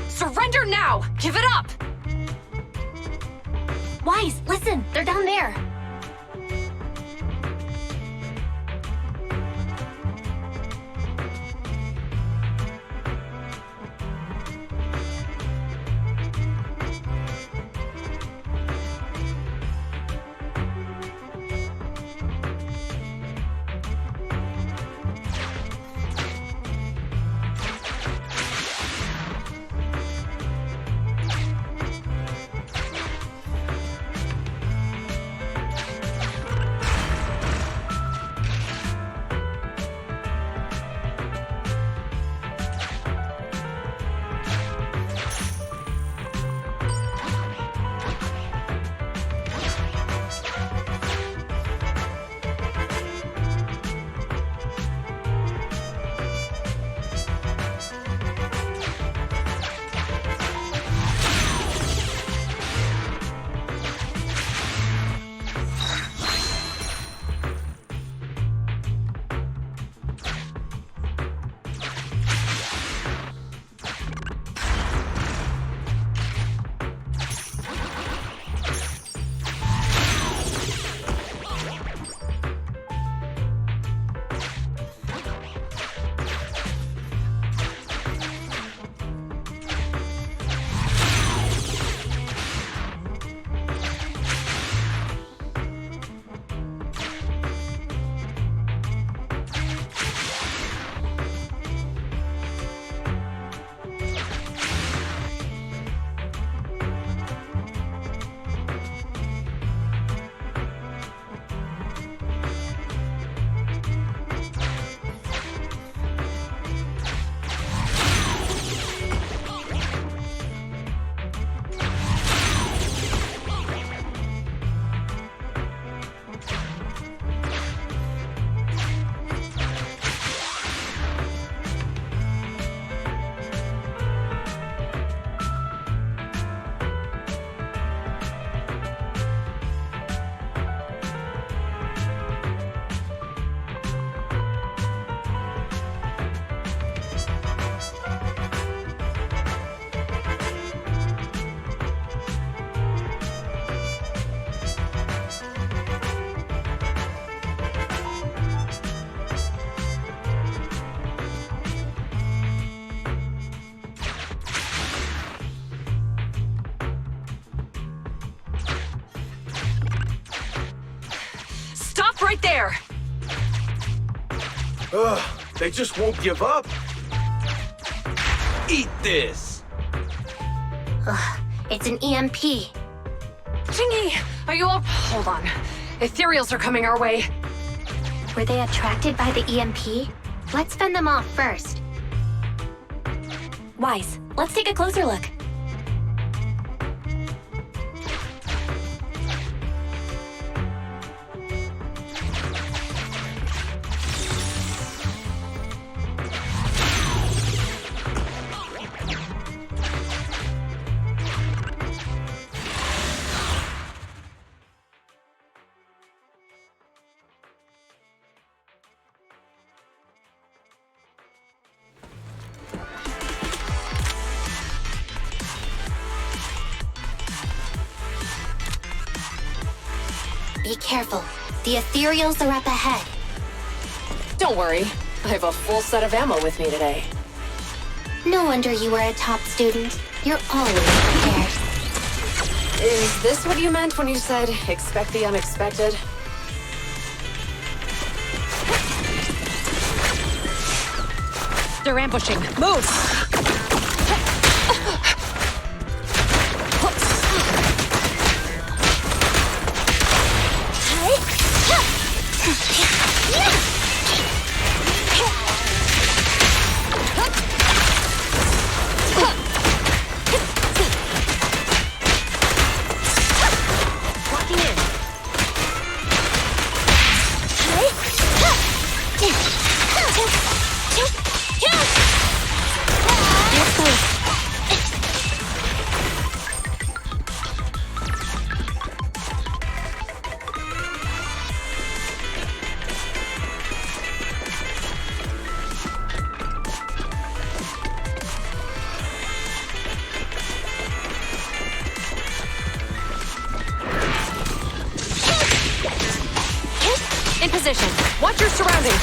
Surrender now! Give it up! Wise, listen! They're down there! right there! Ugh, they just won't give up. Eat this! Ugh, it's an EMP. Chingy, are you all... Hold on. Ethereals are coming our way. Were they attracted by the EMP? Let's fend them off first. Wise, let's take a closer look. Be careful. The Ethereals are up ahead. Don't worry. I have a full set of ammo with me today. No wonder you were a top student. You're always prepared. Is this what you meant when you said, expect the unexpected? They're ambushing. Move! In position. Watch your surroundings.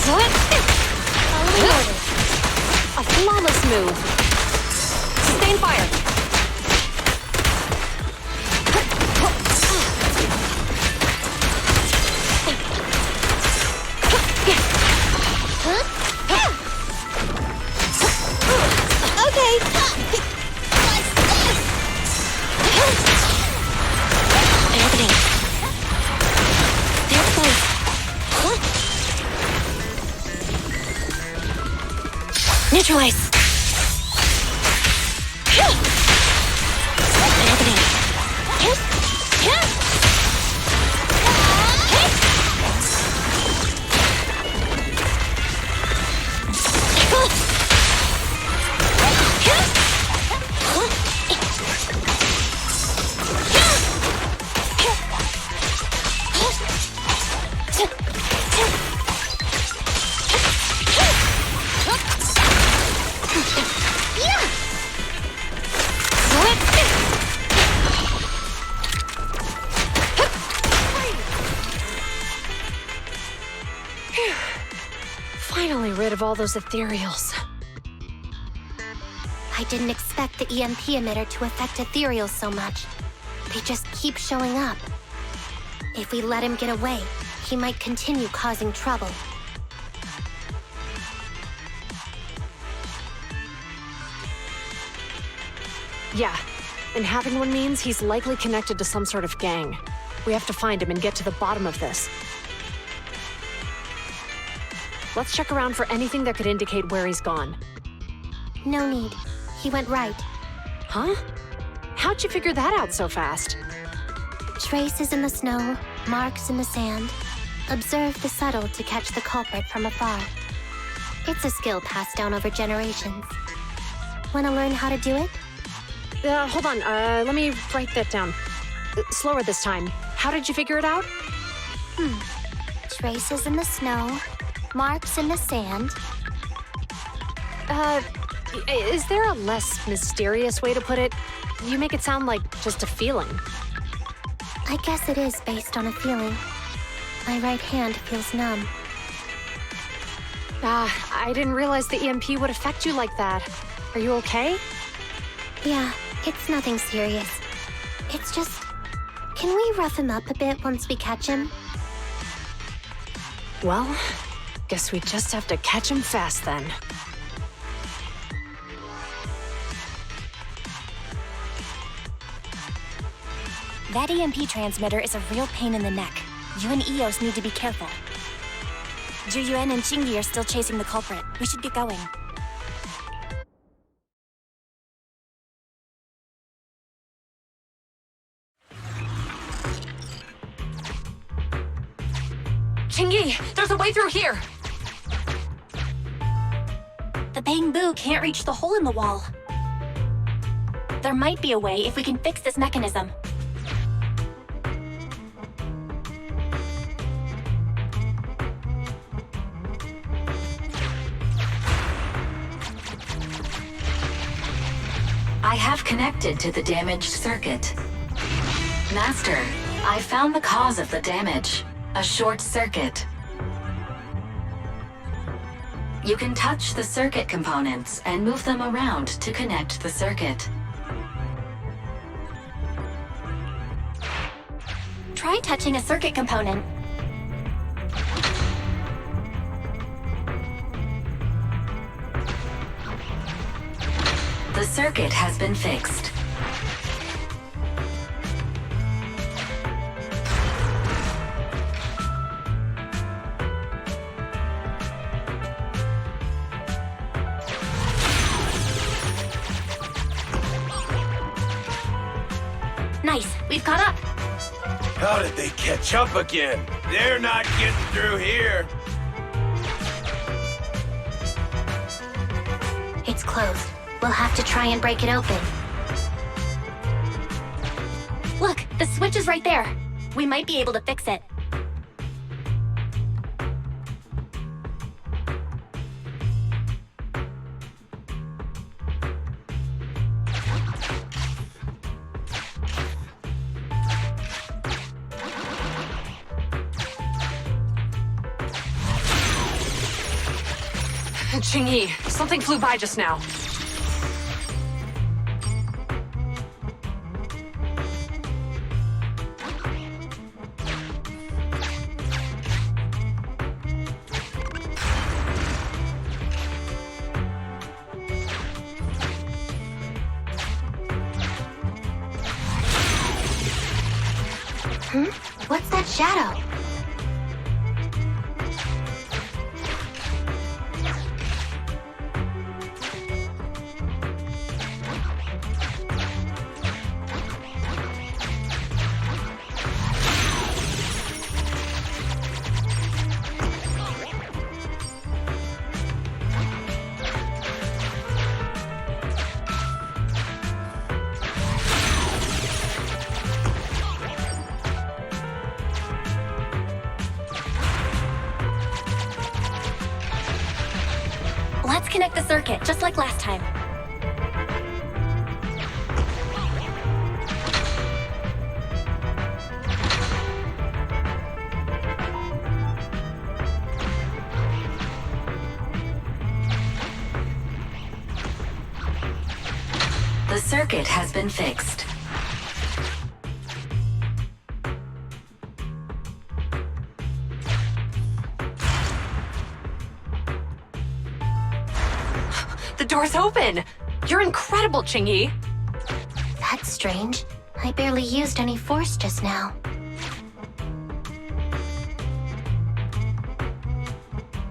Following orders. A flawless move. Sustain fire. Okay. Everything. They're close. Neutralize. Everything. Finally rid of all those ethereals. I didn't expect the EMP emitter to affect Ethereals so much. They just keep showing up. If we let him get away, he might continue causing trouble. Yeah, and having one means he's likely connected to some sort of gang. We have to find him and get to the bottom of this. Let's check around for anything that could indicate where he's gone. No need. He went right. Huh? How'd you figure that out so fast? Traces in the snow, marks in the sand. Observe the subtle to catch the culprit from afar. It's a skill passed down over generations. Want to learn how to do it? Hold on, let me write that down. Slower this time. How did you figure it out? Traces in the snow, marks in the sand. Is there a less mysterious way to put it? You make it sound like just a feeling. I guess it is based on a feeling. My right hand feels numb. I didn't realize the EMP would affect you like that. Are you okay? Yeah, it's nothing serious. It's just... Can we rough him up a bit once we catch him? Well, guess we just have to catch him fast then. That EMP transmitter is a real pain in the neck. You and Eos need to be careful. Juyuan and Qingyi are still chasing the culprit. We should get going. Qingyi, there's a way through here! The bamboo can't reach the hole in the wall. There might be a way if we can fix this mechanism. I have connected to the damaged circuit. Master, I found the cause of the damage. A short circuit. You can touch the circuit components and move them around to connect the circuit. Try touching a circuit component. The circuit has been fixed. Nice, we've caught up. How did they catch up again? They're not getting through here. It's closed. We'll have to try and break it open. Look, the switch is right there. We might be able to fix it. Qingyi, something flew by just now. What's that shadow? Let's connect the circuit, just like last time. The circuit has been fixed. The door's open! You're incredible, Qingyi! That's strange. I barely used any force just now.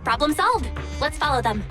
Problem solved. Let's follow them.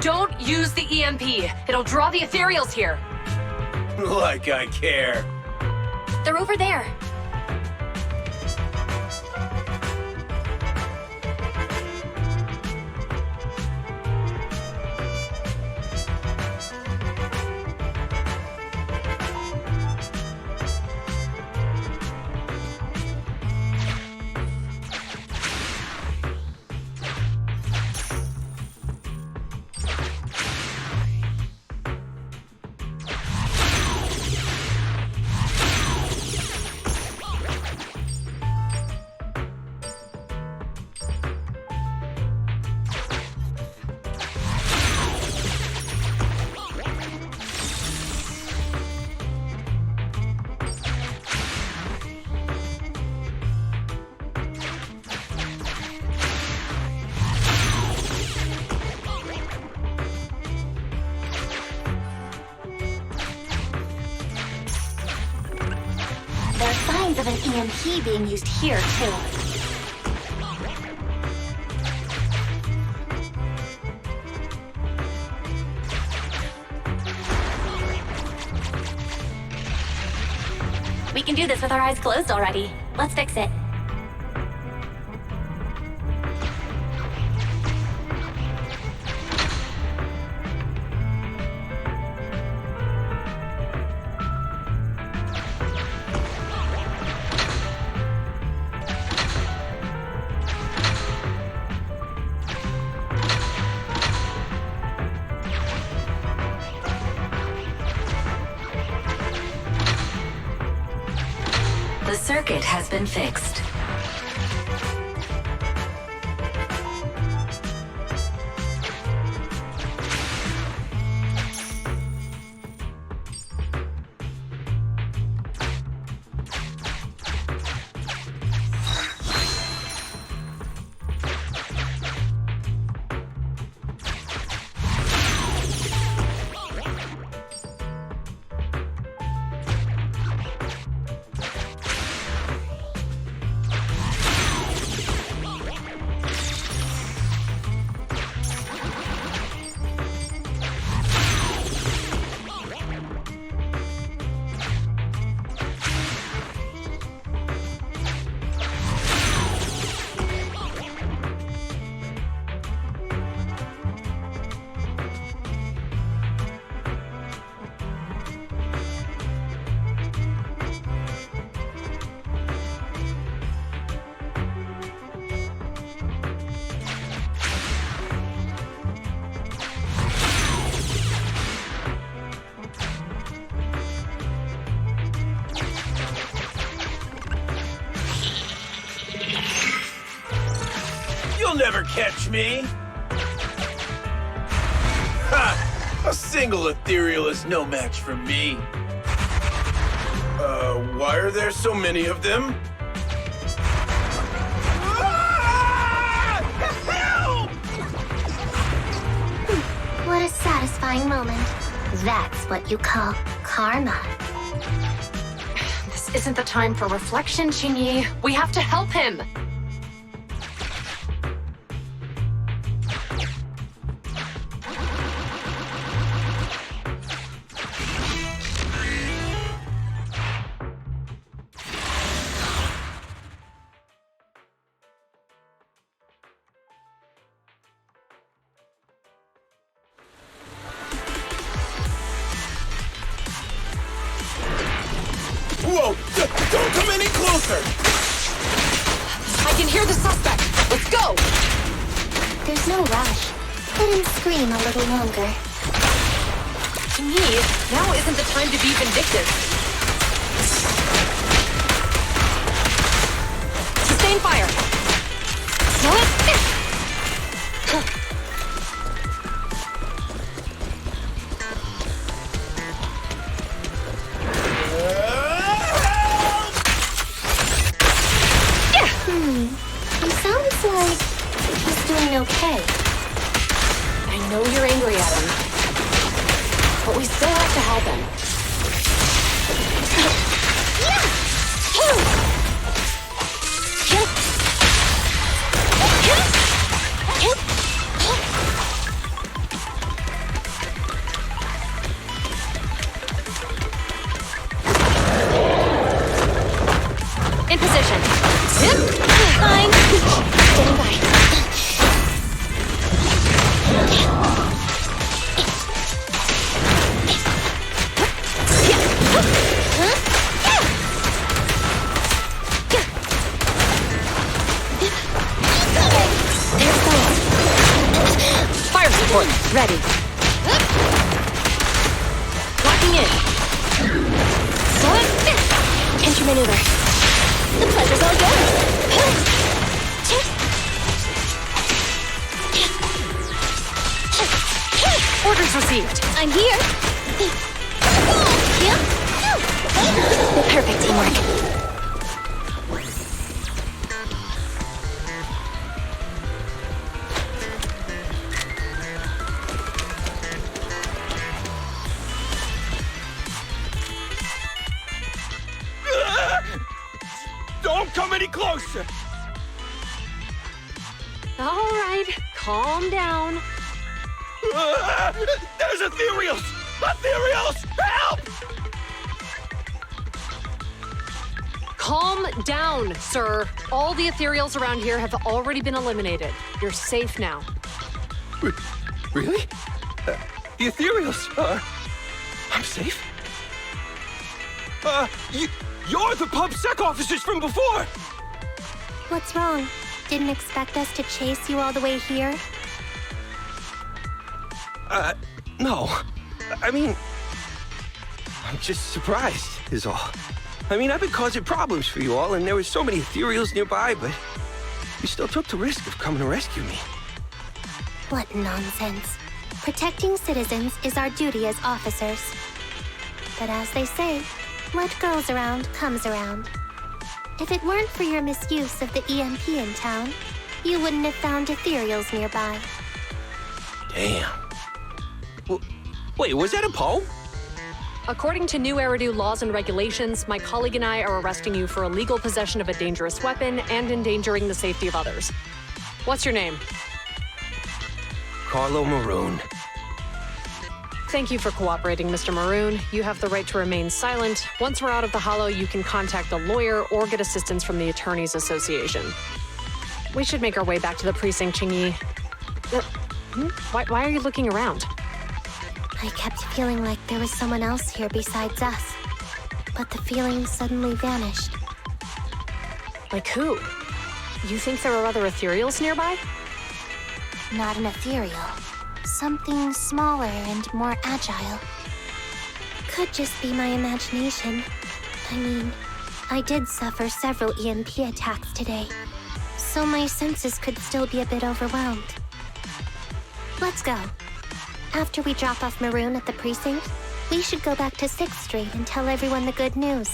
Don't use the EMP. It'll draw the ethereals here. Like I care. They're over there. of an EMP being used here, too. We can do this with our eyes closed already. Let's fix it. The circuit has been fixed. You'll never catch me! Ha! A single ethereal is no match for me. Why are there so many of them? Help! What a satisfying moment. That's what you call karma. This isn't the time for reflection, Xingyi. We have to help him. Whoa! Don't come any closer! I can hear the suspect. Let's go! There's no rush. Let him scream a little longer. To me, now isn't the time to be vindictive. Sustain fire! He sounds like he's doing okay. I know you're angry at him, but we still have to help him. In position. Fine. Stand by. Fire support, ready. Locking in. Entry maneuver. The pleasure's all yours. Orders received. I'm here. Perfect teamwork. Don't come any closer! All right, calm down. There's ethereals! Ethereals! Help! Calm down, sir. All the ethereals around here have already been eliminated. You're safe now. Really? The ethereals are... I'm safe? You're the PubSec officers from before! What's wrong? Didn't expect us to chase you all the way here? No. I mean... I'm just surprised, is all. I mean, I've been causing problems for you all, and there were so many ethereals nearby, but you still took the risk of coming to rescue me. What nonsense. Protecting citizens is our duty as officers. But as they say, what goes around comes around. If it weren't for your misuse of the EMP in town, you wouldn't have found ethereals nearby. Damn. Wait, was that a poem? According to new Eridu laws and regulations, my colleague and I are arresting you for illegal possession of a dangerous weapon and endangering the safety of others. What's your name? Carlo Maroon. Thank you for cooperating, Mr. Maroon. You have the right to remain silent. Once we're out of the hollow, you can contact a lawyer or get assistance from the Attorneys Association. We should make our way back to the precinct, Qingyi. Why are you looking around? I kept feeling like there was someone else here besides us. But the feeling suddenly vanished. Like who? You think there are other ethereals nearby? Not an ethereal. Something smaller and more agile. Could just be my imagination. I mean, I did suffer several EMP attacks today, so my senses could still be a bit overwhelmed. Let's go. After we drop off Maroon at the precinct, we should go back to 6th Street and tell everyone the good news.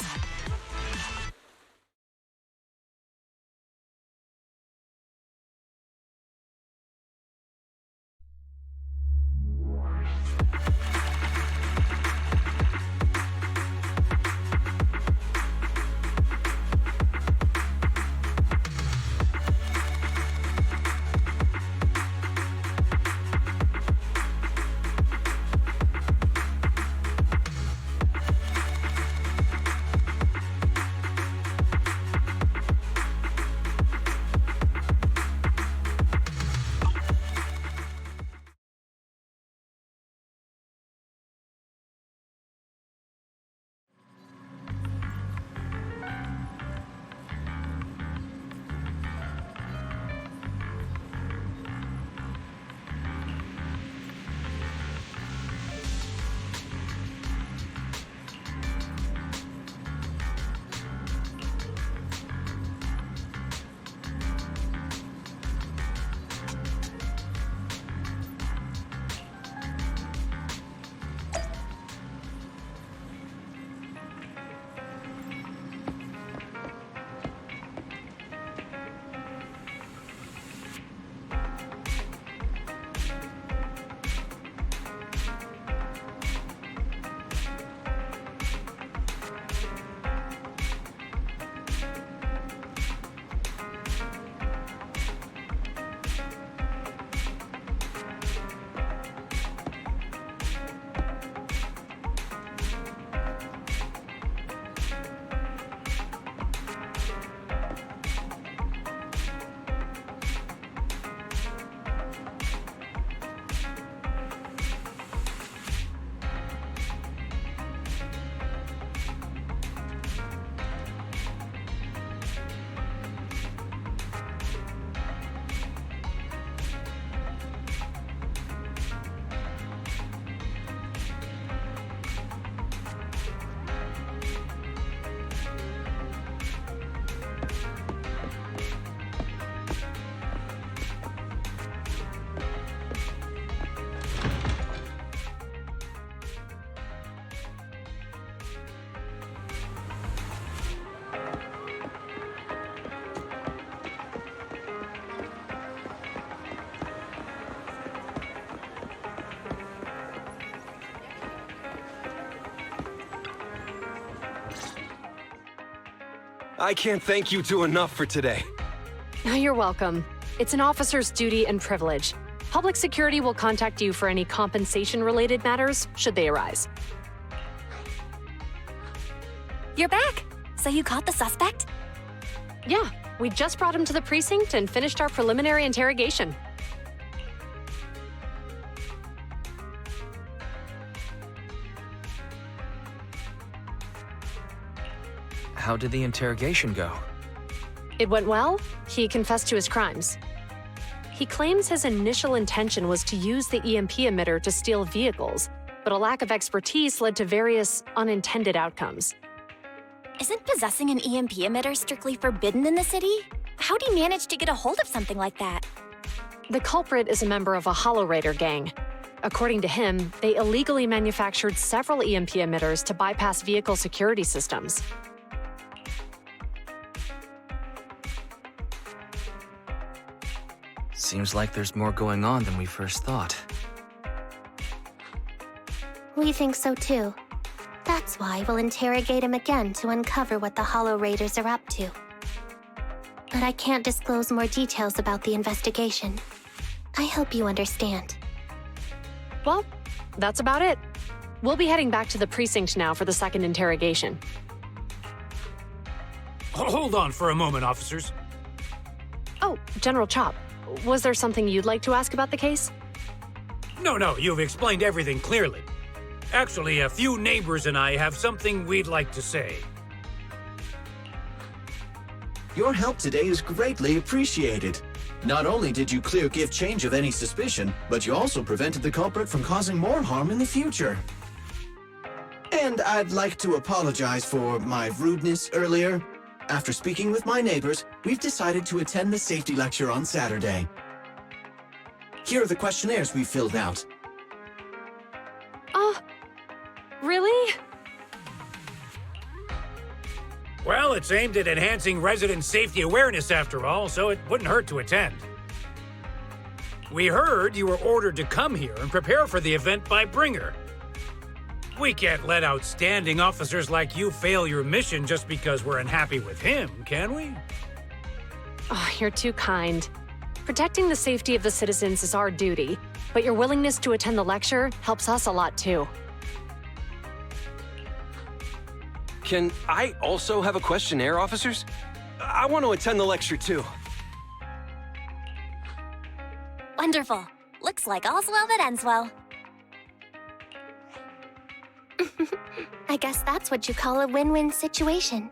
I can't thank you two enough for today. You're welcome. It's an officer's duty and privilege. Public security will contact you for any compensation-related matters, should they arise. You're back! So you caught the suspect? Yeah, we just brought him to the precinct and finished our preliminary interrogation. How did the interrogation go? It went well. He confessed to his crimes. He claims his initial intention was to use the EMP emitter to steal vehicles, but a lack of expertise led to various unintended outcomes. Isn't possessing an EMP emitter strictly forbidden in the city? How'd he manage to get a hold of something like that? The culprit is a member of a Hollow Raider gang. According to him, they illegally manufactured several EMP emitters to bypass vehicle security systems. Seems like there's more going on than we first thought. We think so too. That's why we'll interrogate him again to uncover what the Hollow Raiders are up to. But I can't disclose more details about the investigation. I hope you understand. Well, that's about it. We'll be heading back to the precinct now for the second interrogation. Hold on for a moment, officers. Oh, General Chop, was there something you'd like to ask about the case? No, you've explained everything clearly. Actually, a few neighbors and I have something we'd like to say. Your help today is greatly appreciated. Not only did you clear Give Change of any suspicion, but you also prevented the culprit from causing more harm in the future. And I'd like to apologize for my rudeness earlier. After speaking with my neighbors, we've decided to attend the safety lecture on Saturday. Here are the questionnaires we filled out. Really? Well, it's aimed at enhancing resident safety awareness after all, so it wouldn't hurt to attend. We heard you were ordered to come here and prepare for the event by Bringer. We can't let outstanding officers like you fail your mission just because we're unhappy with him, can we? Oh, you're too kind. Protecting the safety of the citizens is our duty, but your willingness to attend the lecture helps us a lot too. Can I also have a questionnaire, officers? I want to attend the lecture too. Wonderful. Looks like all's well that ends well. I guess that's what you call a win-win situation.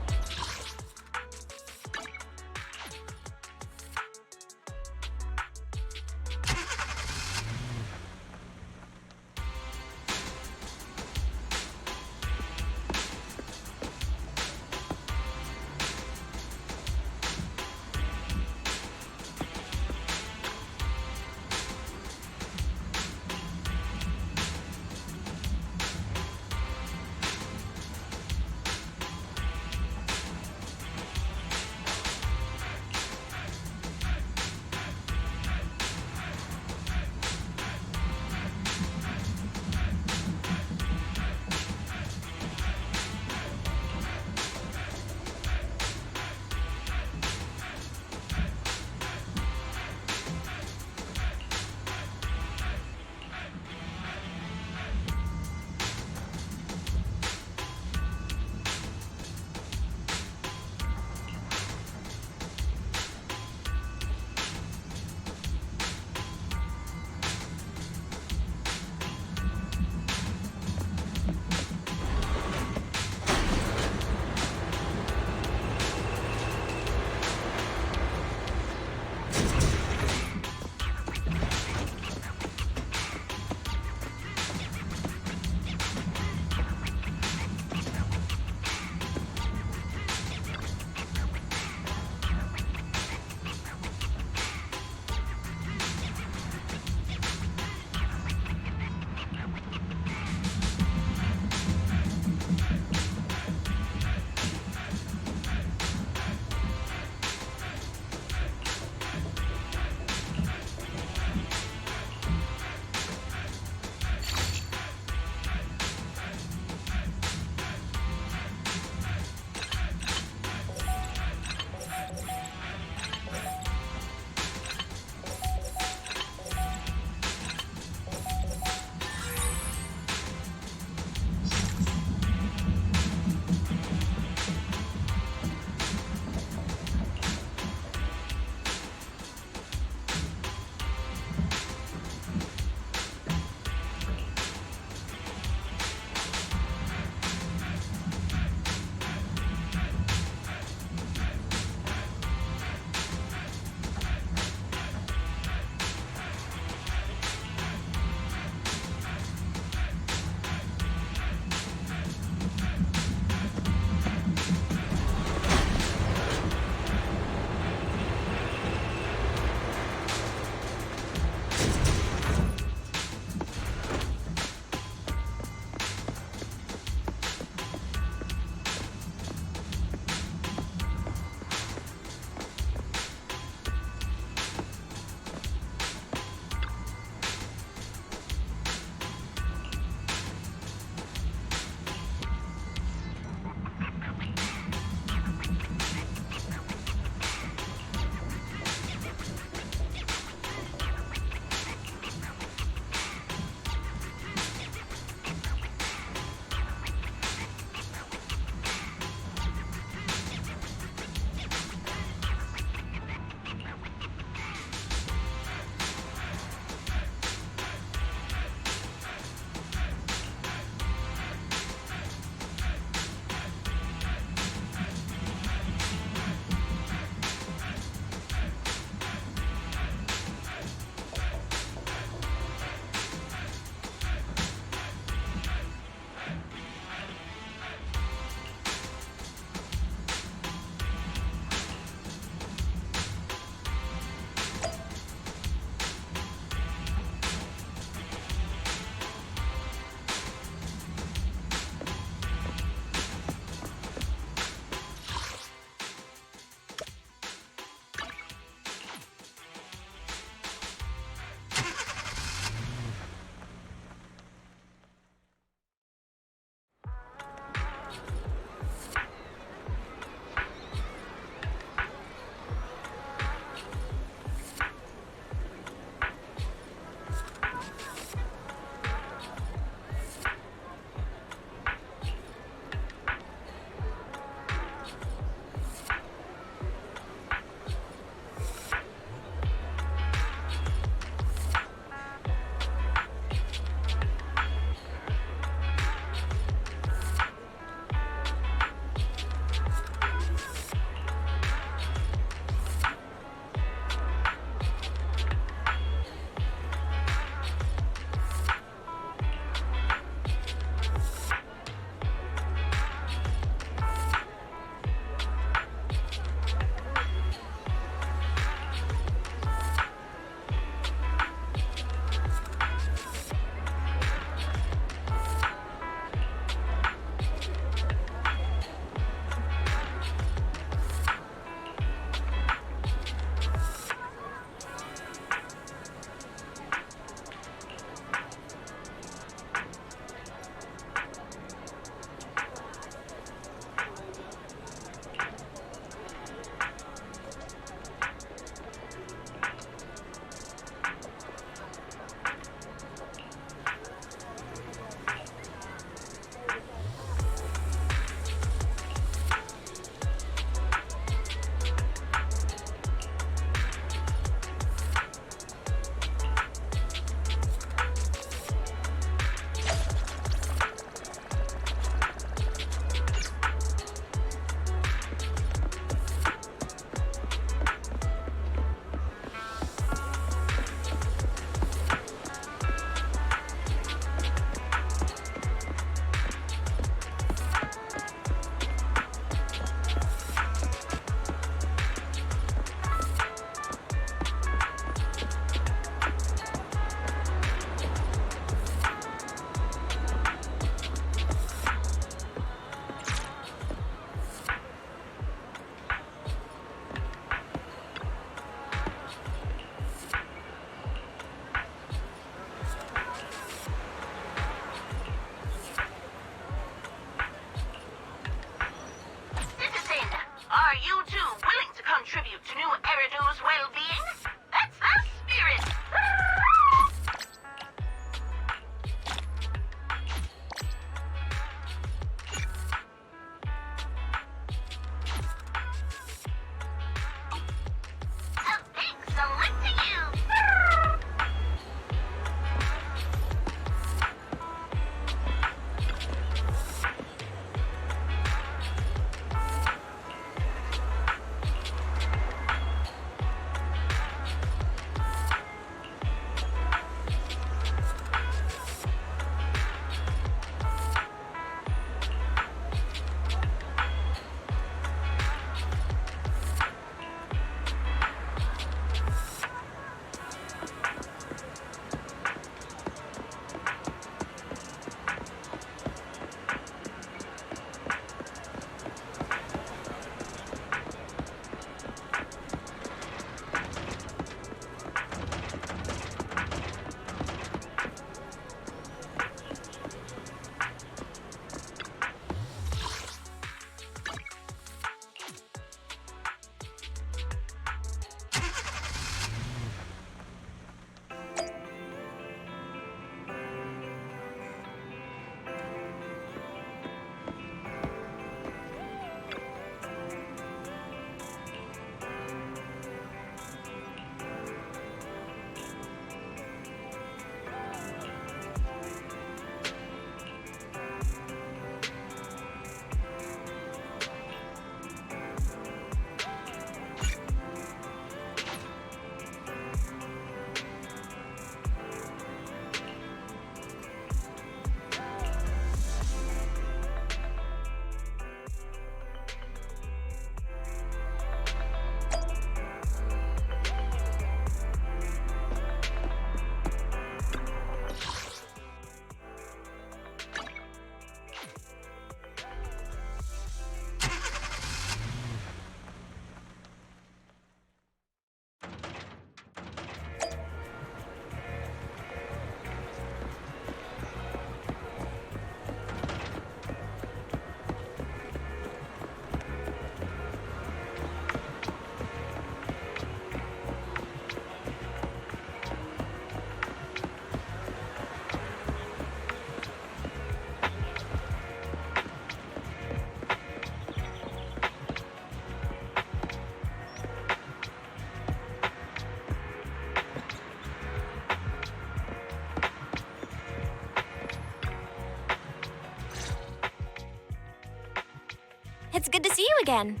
again.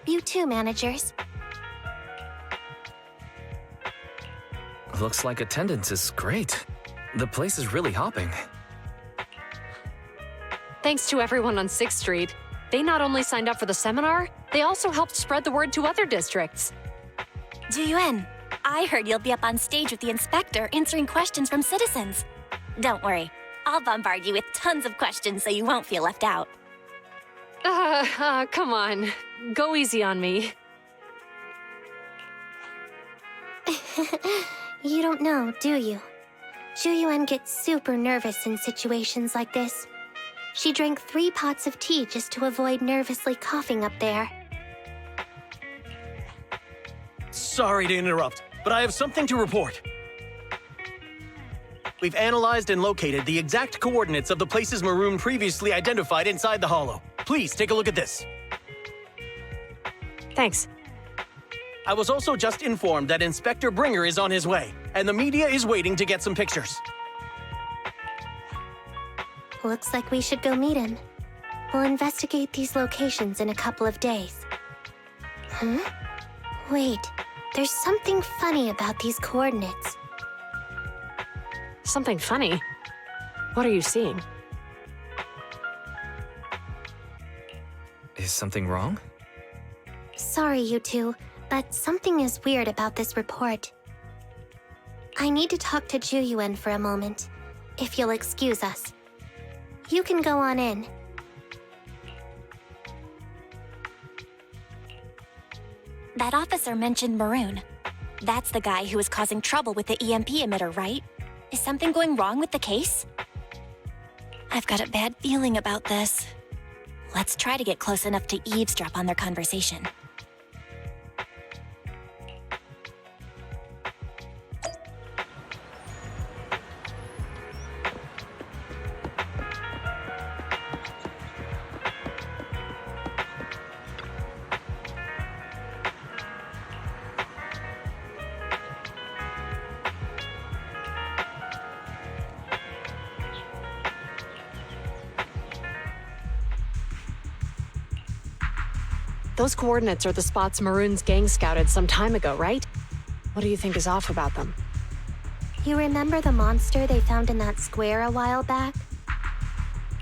You too, managers. Looks like attendance is great. The place is really hopping. Thanks to everyone on 6th Street. They not only signed up for the seminar, they also helped spread the word to other districts. Juyuan, I heard you'll be up on stage with the inspector answering questions from citizens. Don't worry, I'll bombard you with tons of questions so you won't feel left out. Come on. Go easy on me. You don't know, do you? Juyuan gets super nervous in situations like this. She drank 3 pots of tea just to avoid nervously coughing up there. Sorry to interrupt, but I have something to report. We've analyzed and located the exact coordinates of the places Maroon previously identified inside the Hollow. Please take a look at this. Thanks. I was also just informed that Inspector Bringer is on his way, and the media is waiting to get some pictures. Looks like we should go meet him. We'll investigate these locations in a couple of days. Huh? Wait, there's something funny about these coordinates. Something funny? What are you seeing? Is something wrong? Sorry, you two, but something is weird about this report. I need to talk to Juyuan for a moment, if you'll excuse us. You can go on in. That officer mentioned Maroon. That's the guy who was causing trouble with the EMP emitter, right? Is something going wrong with the case? I've got a bad feeling about this. Let's try to get close enough to eavesdrop on their conversation. Those coordinates are the spots Maroon's gang scouted some time ago, right? What do you think is off about them? You remember the monster they found in that square a while back?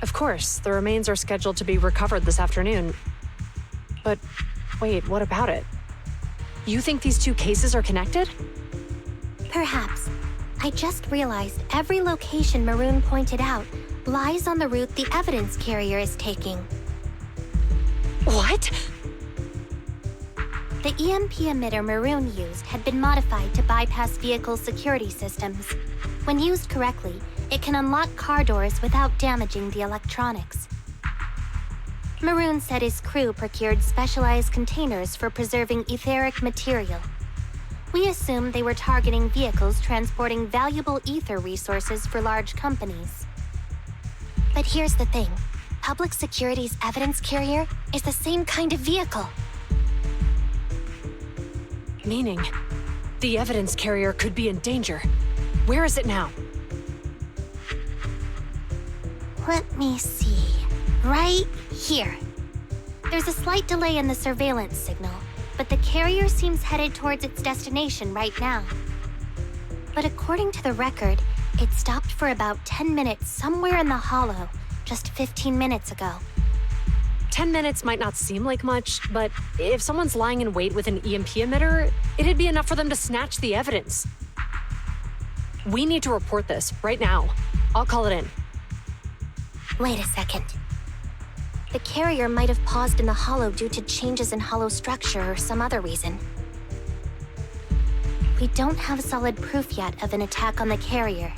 Of course, the remains are scheduled to be recovered this afternoon. But wait, what about it? You think these 2 cases are connected? Perhaps. I just realized every location Maroon pointed out lies on the route the evidence carrier is taking. What? The EMP emitter Maroon used had been modified to bypass vehicle security systems. When used correctly, it can unlock car doors without damaging the electronics. Maroon said his crew procured specialized containers for preserving etheric material. We assumed they were targeting vehicles transporting valuable ether resources for large companies. But here's the thing. Public Security's evidence carrier is the same kind of vehicle. Meaning, the evidence carrier could be in danger. Where is it now? Let me see. Right here. There's a slight delay in the surveillance signal, but the carrier seems headed towards its destination right now. But according to the record, it stopped for about 10 minutes somewhere in the Hollow, just 15 minutes ago. 10 minutes might not seem like much, but if someone's lying in wait with an EMP emitter, it'd be enough for them to snatch the evidence. We need to report this right now. I'll call it in. Wait a second. The carrier might have paused in the Hollow due to changes in Hollow structure or some other reason. We don't have solid proof yet of an attack on the carrier.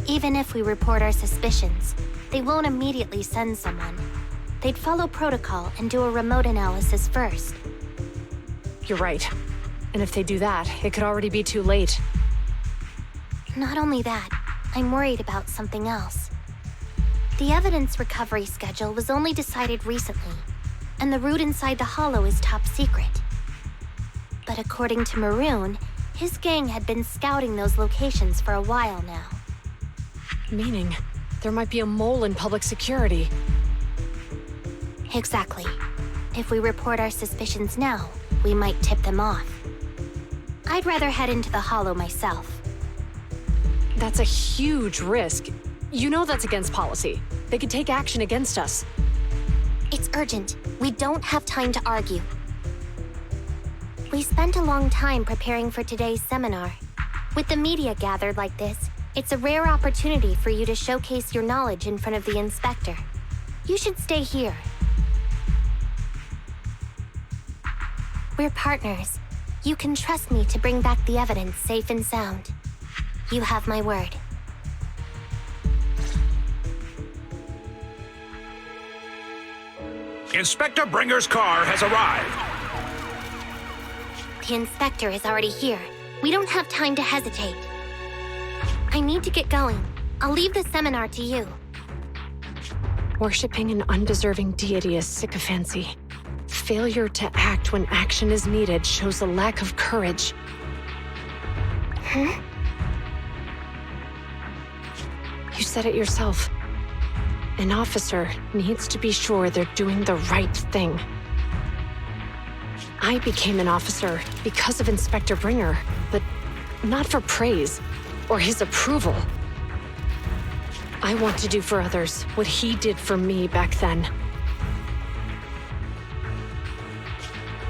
Even if we report our suspicions, they won't immediately send someone. They'd follow protocol and do a remote analysis first. You're right. And if they do that, it could already be too late. Not only that, I'm worried about something else. The evidence recovery schedule was only decided recently, and the route inside the Hollow is top secret. But according to Maroon, his gang had been scouting those locations for a while now. Meaning, there might be a mole in public security. Exactly. If we report our suspicions now, we might tip them off. I'd rather head into the Hollow myself. That's a huge risk. You know that's against policy. They could take action against us. It's urgent. We don't have time to argue. We spent a long time preparing for today's seminar. With the media gathered like this, it's a rare opportunity for you to showcase your knowledge in front of the inspector. You should stay here. We're partners. You can trust me to bring back the evidence safe and sound. You have my word. Inspector Bringer's car has arrived. The inspector is already here. We don't have time to hesitate. I need to get going. I'll leave the seminar to you. Worshipping an undeserving deity is sycophancy. Failure to act when action is needed shows a lack of courage. Huh? You said it yourself. An officer needs to be sure they're doing the right thing. I became an officer because of Inspector Bringer, but not for praise or his approval. I want to do for others what he did for me back then.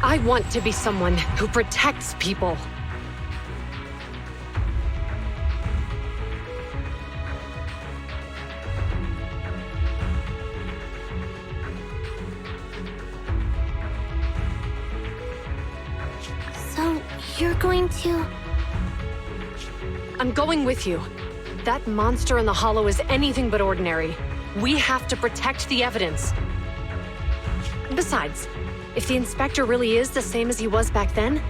I want to be someone who protects people. So, you're going to... I'm going with you. That monster in the Hollow is anything but ordinary. We have to protect the evidence. Besides, if the inspector really is the same as he was back then,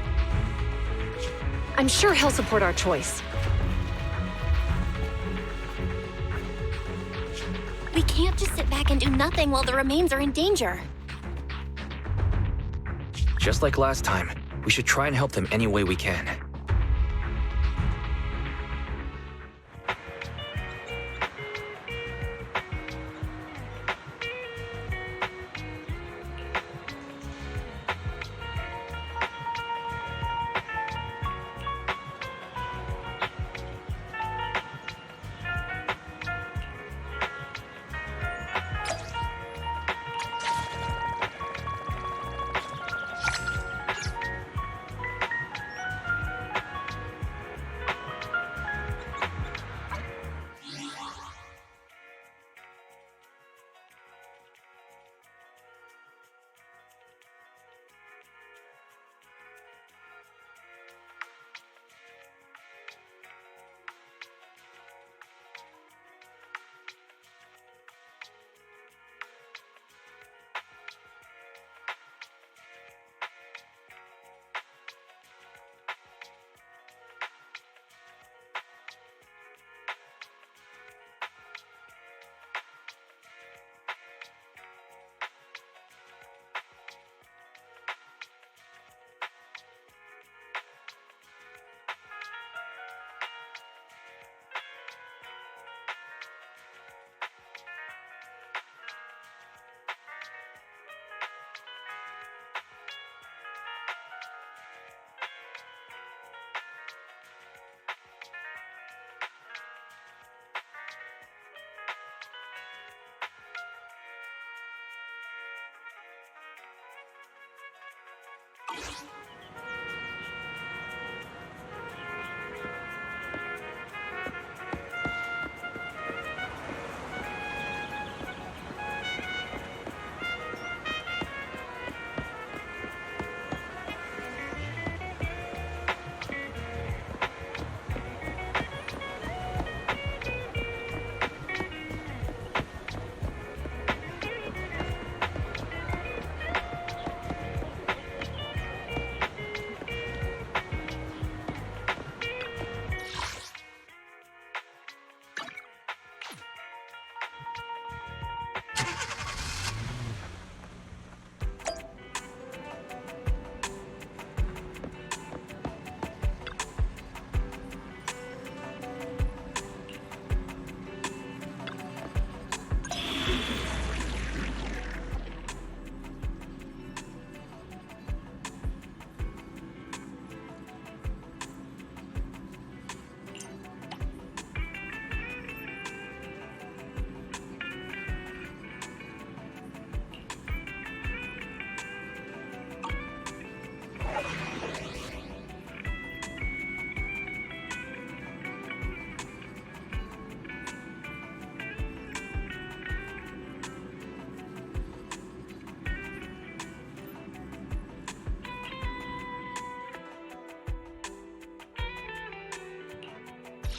I'm sure he'll support our choice. We can't just sit back and do nothing while the remains are in danger. Just like last time, we should try and help them any way we can.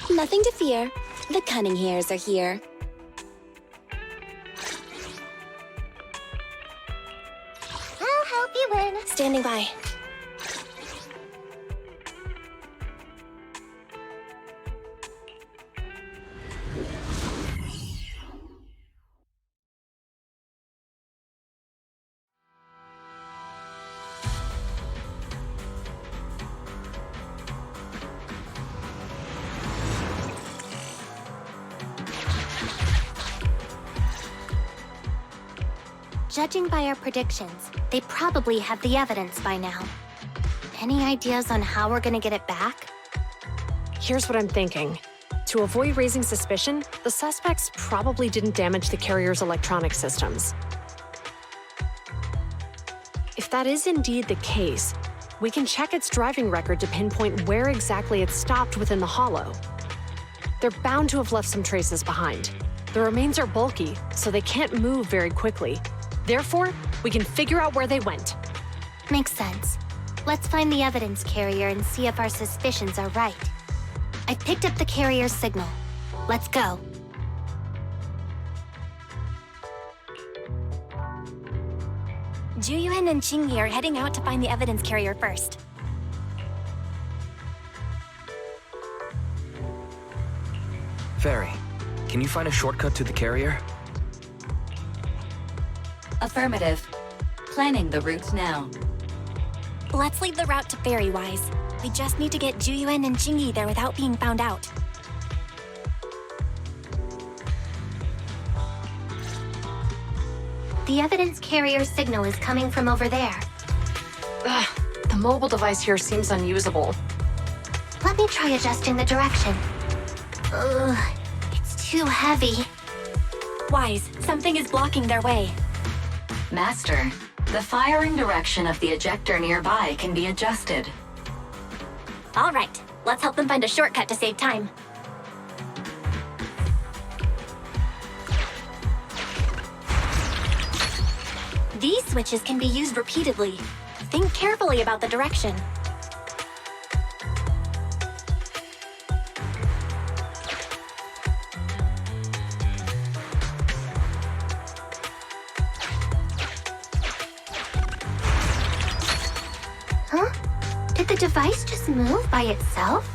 Nothing to fear. The cunning hairs are here. I'll help you win. Standing by. Judging by our predictions, they probably have the evidence by now. Any ideas on how we're gonna get it back? Here's what I'm thinking. To avoid raising suspicion, the suspects probably didn't damage the carrier's electronic systems. If that is indeed the case, we can check its driving record to pinpoint where exactly it stopped within the hollow. They're bound to have left some traces behind. The remains are bulky, so they can't move very quickly. Therefore, we can figure out where they went. Makes sense. Let's find the evidence carrier and see if our suspicions are right. I picked up the carrier's signal. Let's go. Juyuan and Qingyi are heading out to find the evidence carrier first. Fairy, can you find a shortcut to the carrier? Affirmative. Planning the route now. Let's leave the route to Fairy-wise. We just need to get Juyuan and Qingyi there without being found out. The evidence carrier signal is coming from over there. Ugh, the mobile device here seems unusable. Let me try adjusting the direction. Ugh, it's too heavy. Wise, something is blocking their way. Master, the firing direction of the ejector nearby can be adjusted. All right, let's help them find a shortcut to save time. These switches can be used repeatedly. Think carefully about the direction. Huh? Did the device just move by itself?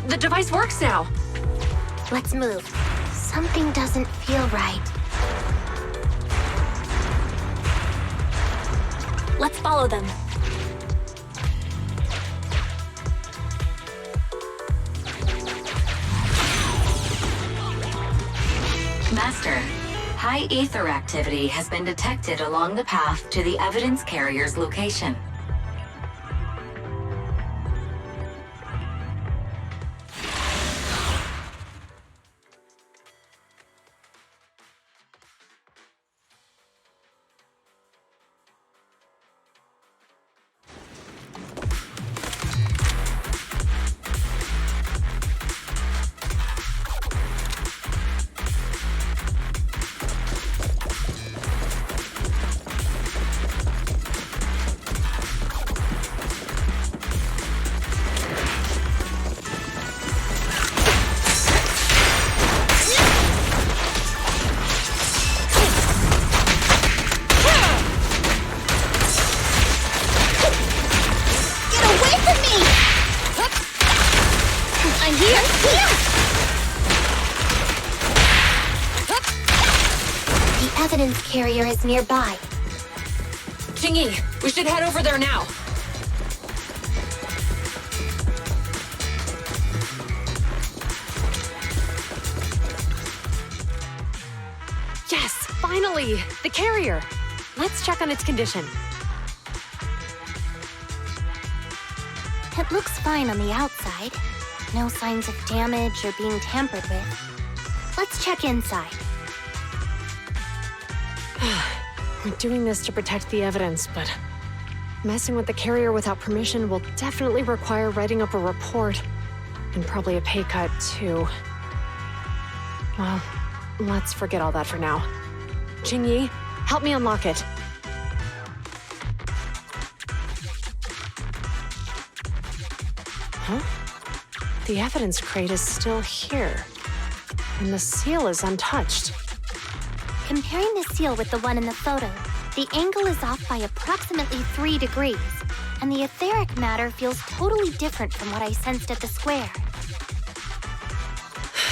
The device works now. Let's move. Something doesn't feel right. Let's follow them. Master, high ether activity has been detected along the path to the evidence carrier's location. Evidence carrier is nearby. Qingyi, we should head over there now. Yes, finally! The carrier! Let's check on its condition. It looks fine on the outside. No signs of damage or being tampered with. Let's check inside. We're doing this to protect the evidence, but messing with the carrier without permission will definitely require writing up a report. And probably a pay cut, too. Well, let's forget all that for now. Jingyi, help me unlock it. Huh? The evidence crate is still here. And the seal is untouched. Comparing the seal with the one in the photo, the angle is off by approximately 3 degrees, and the etheric matter feels totally different from what I sensed at the square.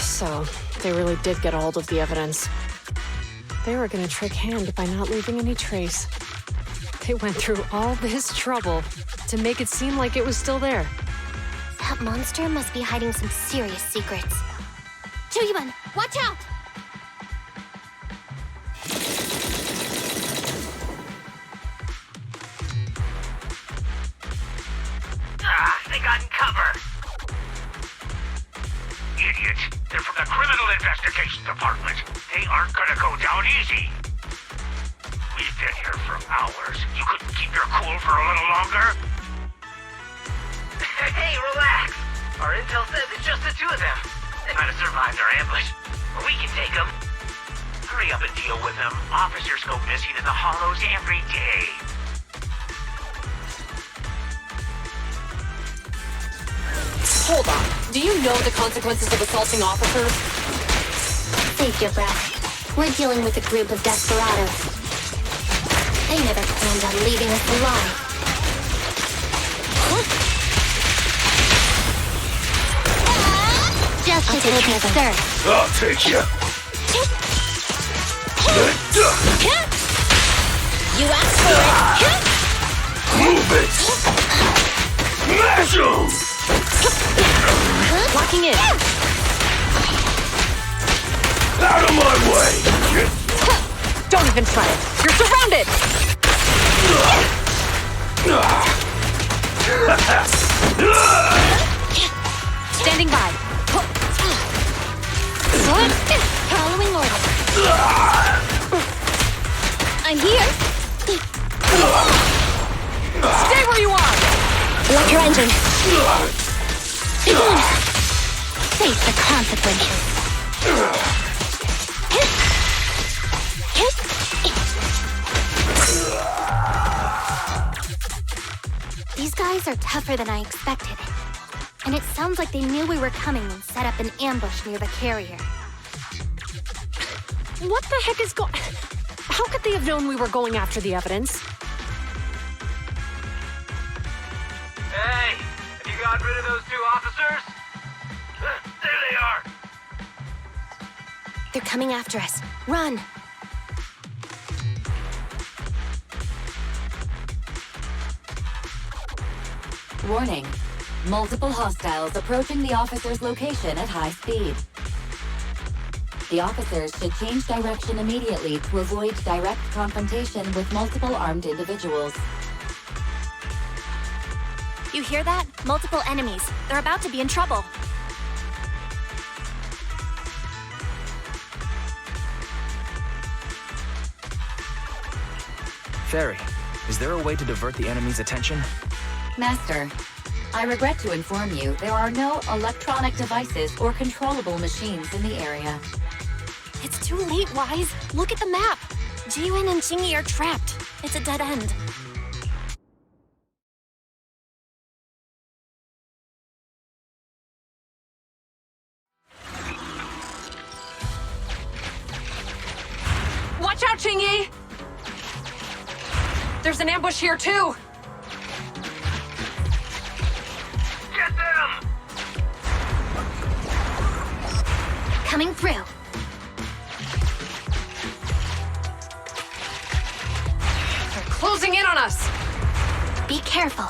So, they really did get a hold of the evidence. They were gonna trick Hand by not leaving any trace. They went through all this trouble to make it seem like it was still there. That monster must be hiding some serious secrets. Chuyuan, watch out! They got in cover. Idiots. They're from the Criminal Investigation Department. They aren't gonna go down easy. We've been here for hours. You couldn't keep your cool for a little longer? Hey, relax. Our intel says it's just the two of them. They might have survived our ambush. But we can take them. Hurry up and deal with them. Officers go missing in the hollows every day. Hold on. Do you know the consequences of assaulting officers? Save your breath. We're dealing with a group of desperados. They never planned on leaving us alive. Just as it deserves. I'll take you. You asked for it. Move it. Smash 'em. Locking in. Out of my way. Don't even try it. You're surrounded. Standing by. Following orders. I'm here. Stay where you are. Lock your engine. Begin. Face the consequences. These guys are tougher than I expected. And it sounds like they knew we were coming and set up an ambush near the carrier. What the heck is going... How could they have known we were going after the evidence? Hey, have you gotten rid of those two officers? There they are. They're coming after us. Run! Warning. Multiple hostiles approaching the officer's location at high speed. The officers should change direction immediately to avoid direct confrontation with multiple armed individuals. You hear that? Multiple enemies. They're about to be in trouble. Fairy, is there a way to divert the enemy's attention? Master, I regret to inform you there are no electronic devices or controllable machines in the area. It's too late, Wise. Look at the map. Ji-Yun and Jingyi are trapped. It's a dead end. Watch out, Jingyi! There's an ambush here, too! Get them! Coming through. They're closing in on us! Be careful.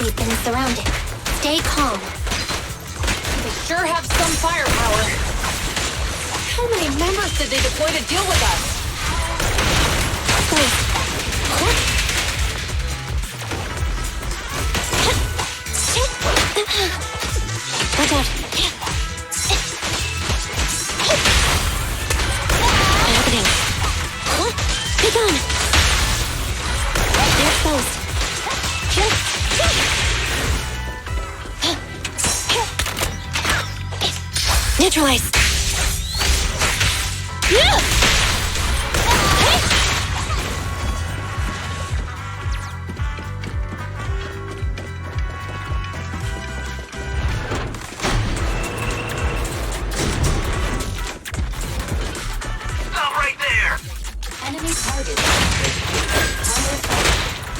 We've been surrounded. Stay calm. sure have some firepower. How many members did they deploy to deal with us? Watch out. Happening. Be gone. They're exposed. Neutralize. Stop right there! Enemy target.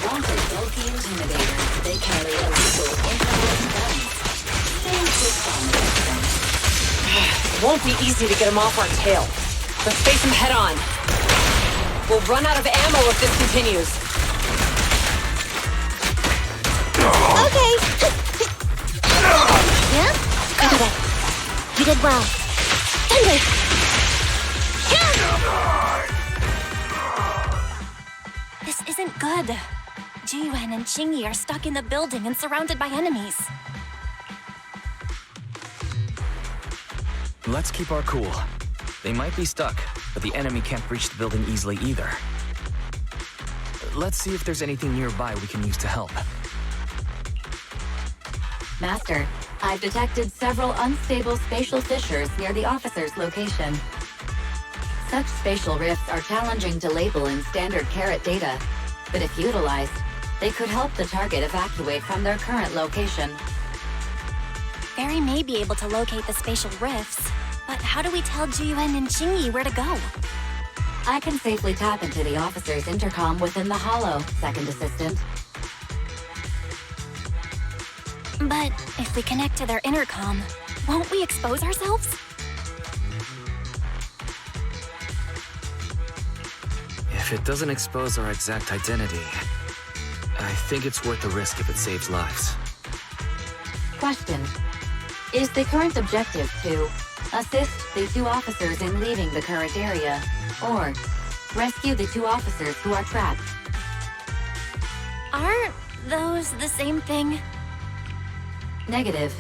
Wanted bulky intimidators. They carry illegal infrared guns. Things with fun. Won't be easy to get them off our tail. Let's face them head on. We'll run out of ammo if this continues. Okay. Yeah? Copy that. You did well. Thunder! This isn't good. Jiyuan and Qingyi are stuck in the building and surrounded by enemies. Let's keep our cool. They might be stuck, but the enemy can't breach the building easily either. Let's see if there's anything nearby we can use to help. Master, I've detected several unstable spatial fissures near the officer's location. Such spatial rifts are challenging to label in standard carat data, but if utilized, they could help the target evacuate from their current location. Barry may be able to locate the spatial rifts, but how do we tell Jiyuan and Qingyi where to go? I can safely tap into the officer's intercom within the hollow, Second Assistant. But if we connect to their intercom, won't we expose ourselves? If it doesn't expose our exact identity, I think it's worth the risk if it saves lives. Question. Is the current objective to assist the two officers in leaving the current area, or rescue the two officers who are trapped? Aren't those the same thing? Negative.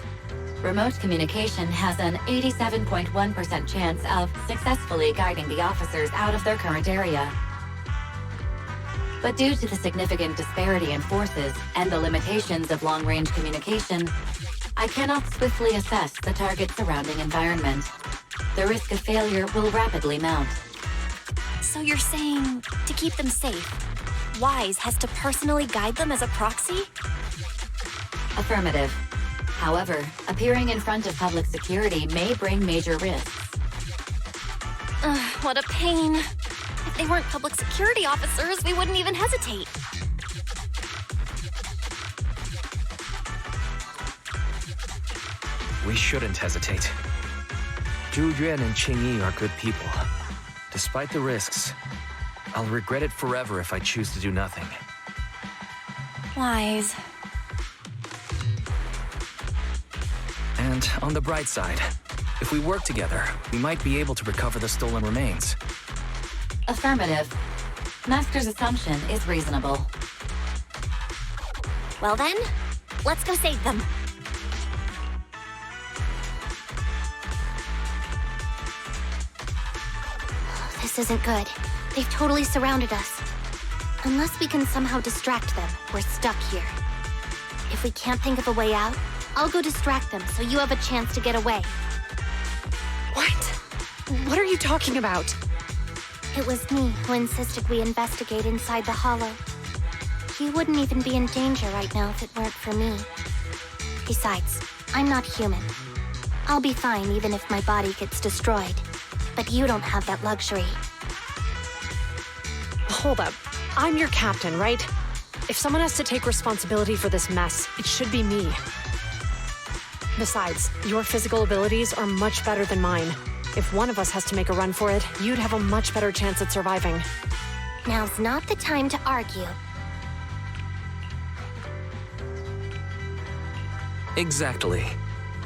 Remote communication has an 87.1% chance of successfully guiding the officers out of their current area. But due to the significant disparity in forces and the limitations of long-range communication, I cannot swiftly assess the target's surrounding environment. The risk of failure will rapidly mount. So you're saying, to keep them safe, Wise has to personally guide them as a proxy? Affirmative. However, appearing in front of public security may bring major risks. Ugh, what a pain. If they weren't public security officers, we wouldn't even hesitate. We shouldn't hesitate. Zhu Yuan and Qingyi are good people. Despite the risks, I'll regret it forever if I choose to do nothing. Wise. And on the bright side, if we work together, we might be able to recover the stolen remains. Affirmative. Master's assumption is reasonable. Well then, let's go save them. This isn't good. They've totally surrounded us. Unless we can somehow distract them, we're stuck here. If we can't think of a way out, I'll go distract them so you have a chance to get away. What? What are you talking about? It was me who insisted we investigate inside the hollow. You wouldn't even be in danger right now if it weren't for me. Besides, I'm not human. I'll be fine even if my body gets destroyed. But you don't have that luxury. Hold up. I'm your captain, right? If someone has to take responsibility for this mess, it should be me. Besides, your physical abilities are much better than mine. If one of us has to make a run for it, you'd have a much better chance at surviving. Now's not the time to argue. Exactly.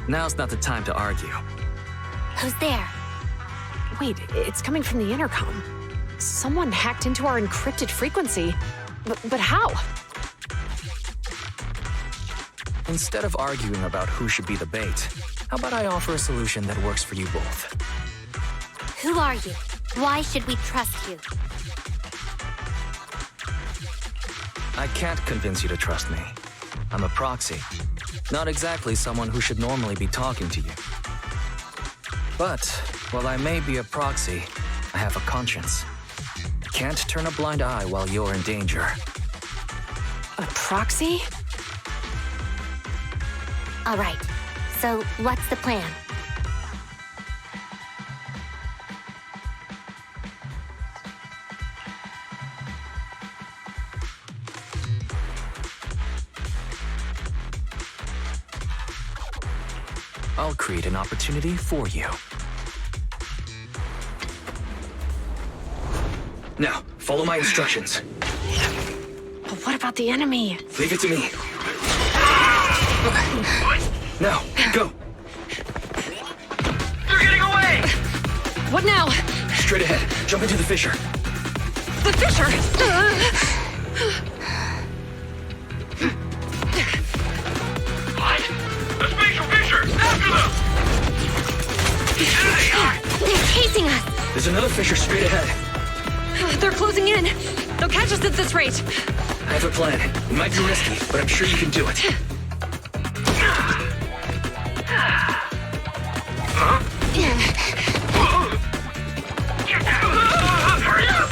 Now's not the time to argue. Who's there? Wait, it's coming from the intercom. Someone hacked into our encrypted frequency. But how? Instead of arguing about who should be the bait, how about I offer a solution that works for you both? Who are you? Why should we trust you? I can't convince you to trust me. I'm a proxy. Not exactly someone who should normally be talking to you. But, while I may be a proxy, I have a conscience. Can't turn a blind eye while you're in danger. A proxy? All right. So, what's the plan? I'll create an opportunity for you. Now, follow my instructions. But what about the enemy? Leave it to me. Now, go. They're getting away! What now? Straight ahead. Jump into the fissure. The fissure! What? A spatial fissure! After them! There they are! They're chasing us! There's another fissure straight ahead. They're closing in. They'll catch us at this rate. I have a plan. It might be risky, but I'm sure you can do it. Hurry up!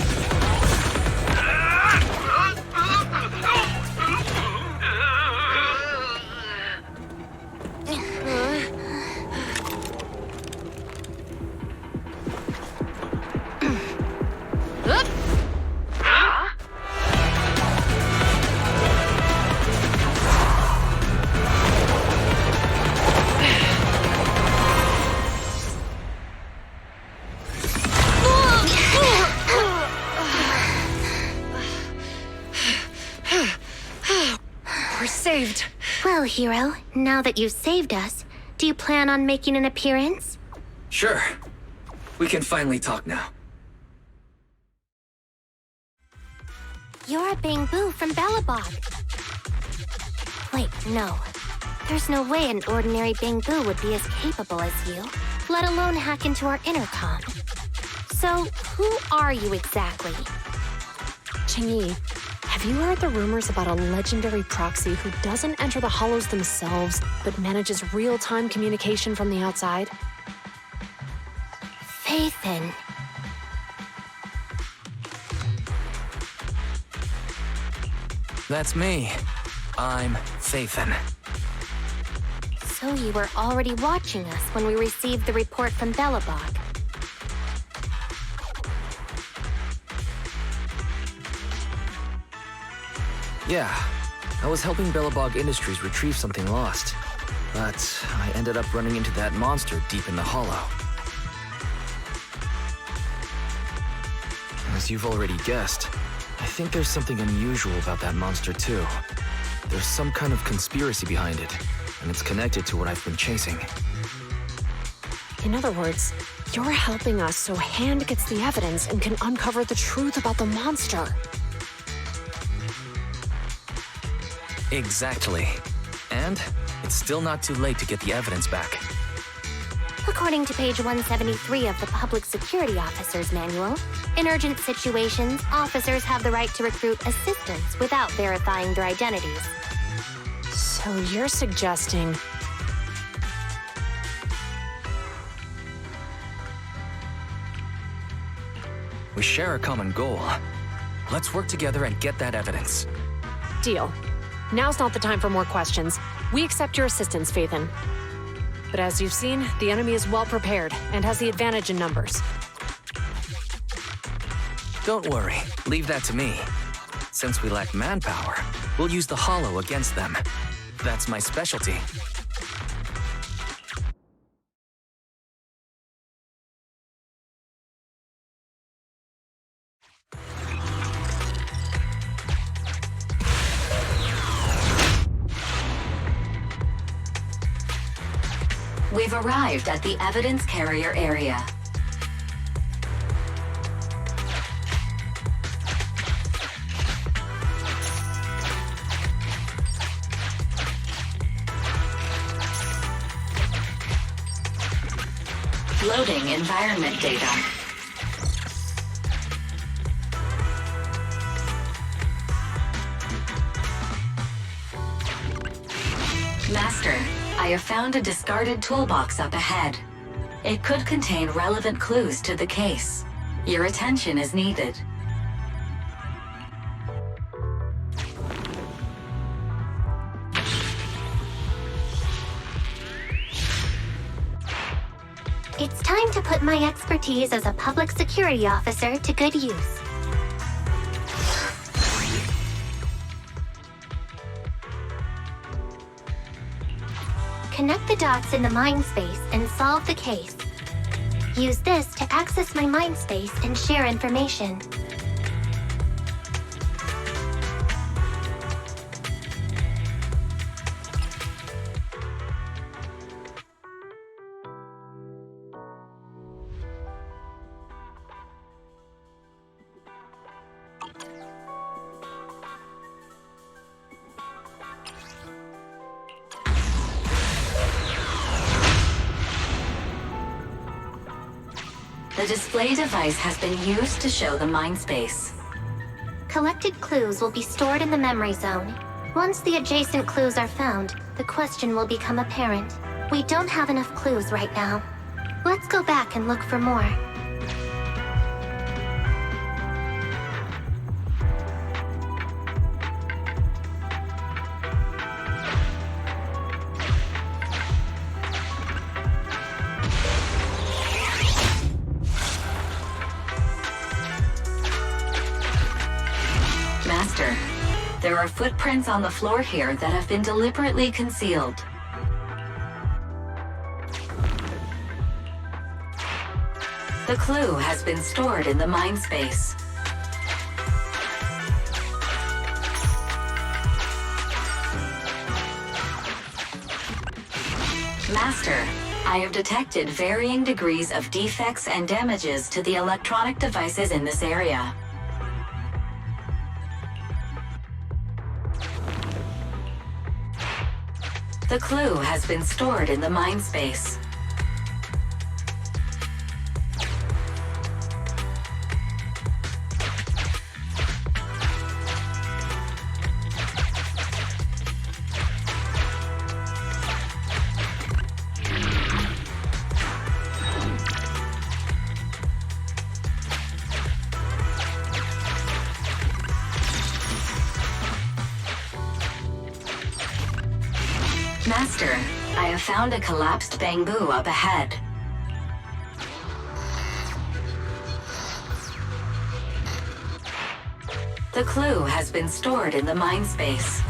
We're saved. Well, Hero, now that you've saved us, do you plan on making an appearance? Sure. We can finally talk now. You're a Bangbu from Belobog. Wait, no. There's no way an ordinary Bangbu would be as capable as you, let alone hack into our intercom. So, who are you exactly? Qingyi, have you heard the rumors about a legendary proxy who doesn't enter the hollows themselves, but manages real-time communication from the outside? Phaethon. That's me. I'm Phaethon. So you were already watching us when we received the report from Belobog. Yeah, I was helping Belobog Industries retrieve something lost. But I ended up running into that monster deep in the hollow. As you've already guessed, I think there's something unusual about that monster too. There's some kind of conspiracy behind it, and it's connected to what I've been chasing. In other words, you're helping us so Hand gets the evidence and can uncover the truth about the monster. Exactly. And it's still not too late to get the evidence back. According to page 173 of the Public Security Officer's Manual, in urgent situations, officers have the right to recruit assistants without verifying their identities. So you're suggesting... We share a common goal. Let's work together and get that evidence. Deal. Now's not the time for more questions. We accept your assistance, Phaethon. But as you've seen, the enemy is well prepared and has the advantage in numbers. Don't worry, leave that to me. Since we lack manpower, we'll use the hollow against them. That's my specialty. We've arrived at the evidence carrier area. Loading environment data. Master, I have found a discarded toolbox up ahead. It could contain relevant clues to the case. Your attention is needed. It's time to put my expertise as a public security officer to good use. Connect the dots in the mind space and solve the case. Use this to access my mind space and share information. The display device has been used to show the mind space. Collected clues will be stored in the memory zone. Once the adjacent clues are found, the question will become apparent. We don't have enough clues right now. Let's go back and look for more. Master, there are footprints on the floor here that have been deliberately concealed. The clue has been stored in the mind space. Master, I have detected varying degrees of defects and damages to the electronic devices in this area. The clue has been stored in the mind space. Master, I have found a collapsed bamboo up ahead. The clue has been stored in the mind space.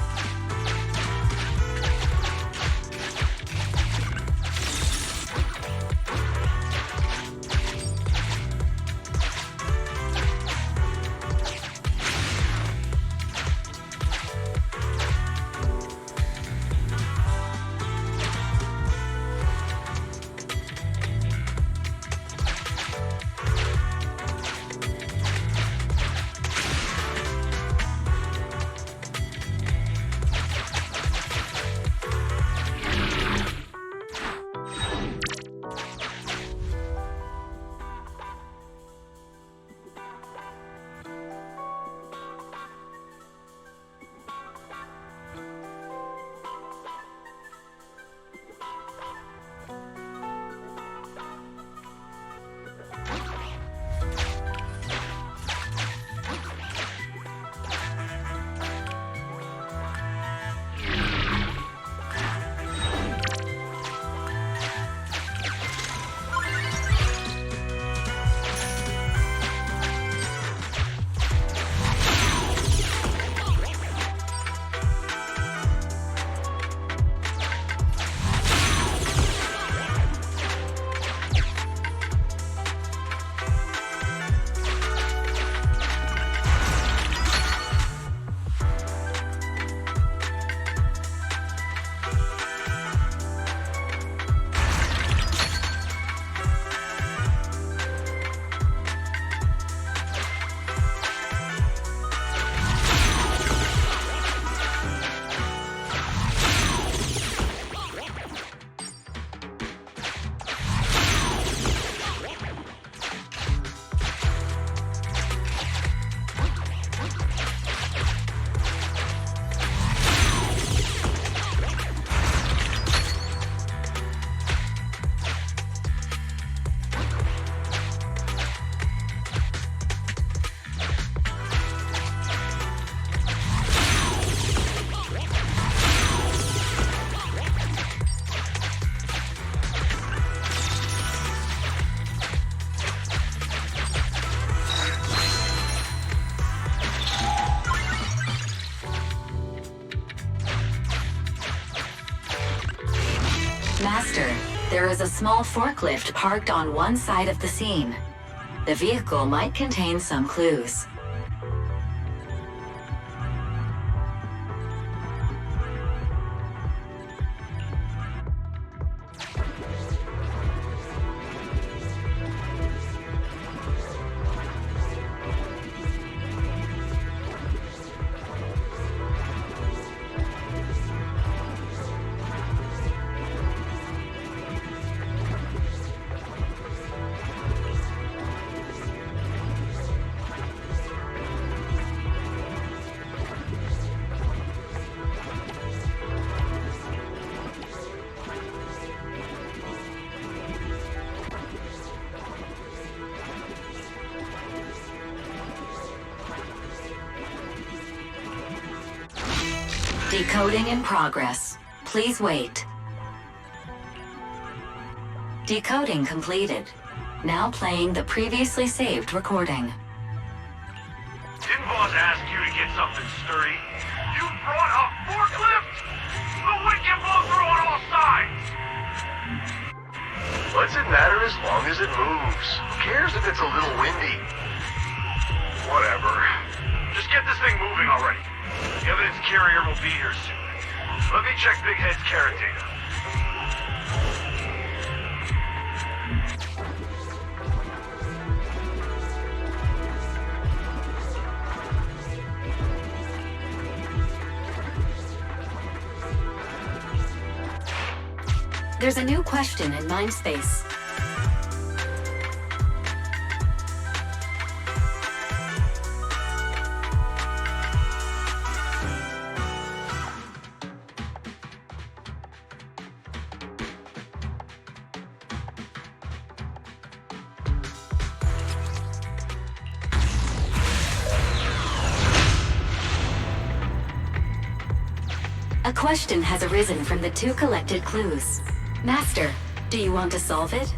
There is a small forklift parked on one side of the scene. The vehicle might contain some clues. Decoding in progress. Please wait. Decoding completed. Now playing the previously saved recording. Didn't boss ask you to get something sturdy? You brought a forklift? The wind can blow through on all sides! What's it matter as long as it moves? Who cares if it's a little windy? Whatever. Just get this thing moving already. The evidence carrier will be here soon. Let me check Big Head's carrot data. There's a new question in Mindspace. A question has arisen from the two collected clues. Master, do you want to solve it?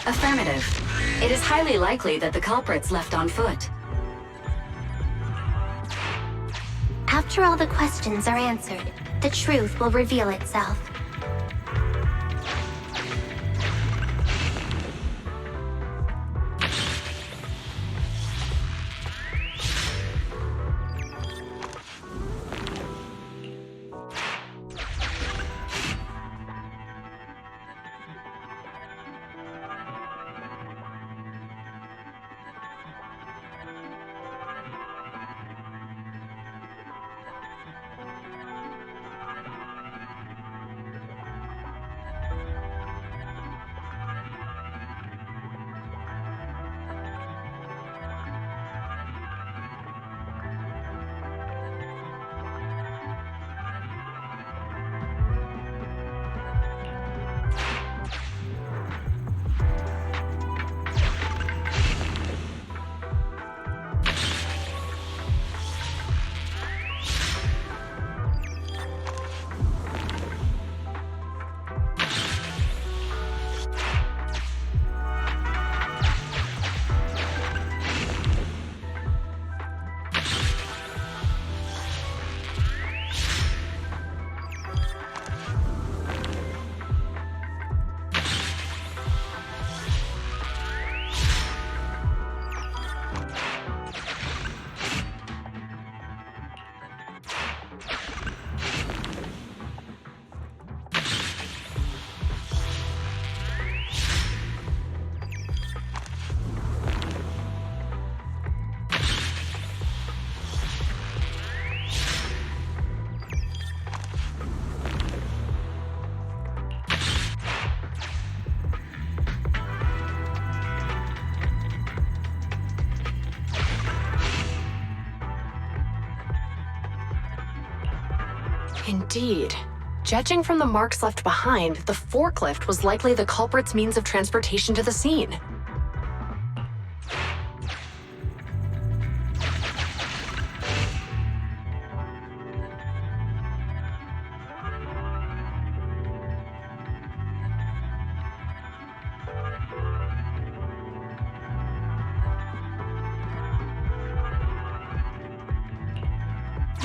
Affirmative. It is highly likely that the culprit's left on foot. After all the questions are answered, the truth will reveal itself. Indeed. Judging from the marks left behind, the forklift was likely the culprit's means of transportation to the scene.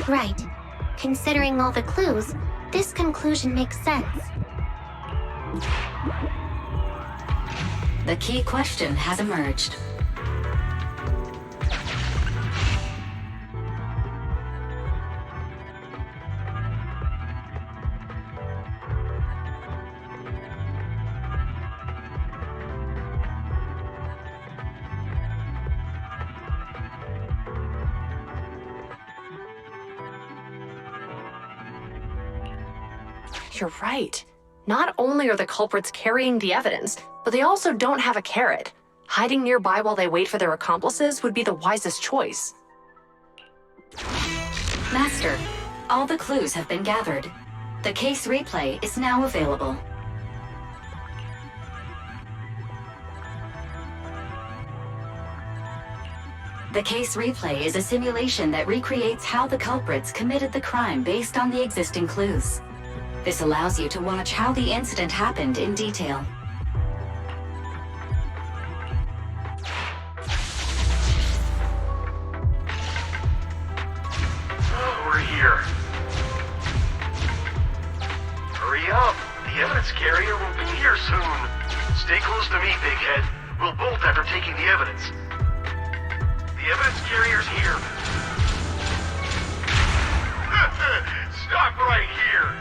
Right. Considering all the clues, this conclusion makes sense. The key question has emerged. You're right. Not only are the culprits carrying the evidence, but they also don't have a carrot. Hiding nearby while they wait for their accomplices would be the wisest choice. Master, all the clues have been gathered. The case replay is now available. The case replay is a simulation that recreates how the culprits committed the crime based on the existing clues. This allows you to watch how the incident happened in detail. We're here. Hurry up! The evidence carrier will be here soon. Stay close to me, Big Head. We'll bolt after taking the evidence. The evidence carrier's here. Stop right here!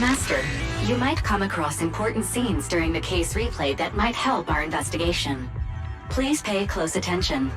Master, you might come across important scenes during the case replay that might help our investigation. Please pay close attention.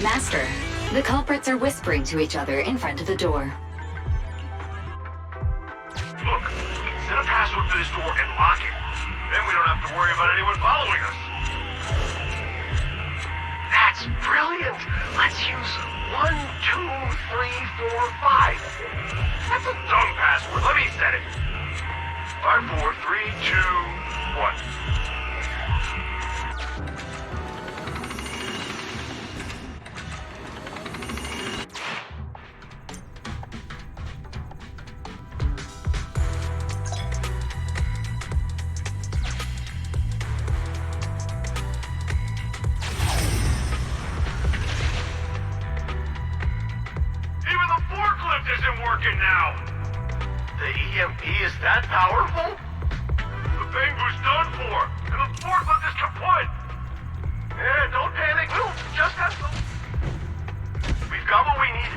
Master, the culprits are whispering to each other in front of the door. Look, set a password for this door and lock it. Then we don't have to worry about anyone following us. That's brilliant. Let's use 1, 2, 3, 4, 5. That's a dumb password. Let me set it. 5, 4, 3, 2, 1. working now. The EMP is that powerful? The Bangu's done for, and the forklift is kaput. Yeah, don't panic. We'll just have to... We've got what we needed.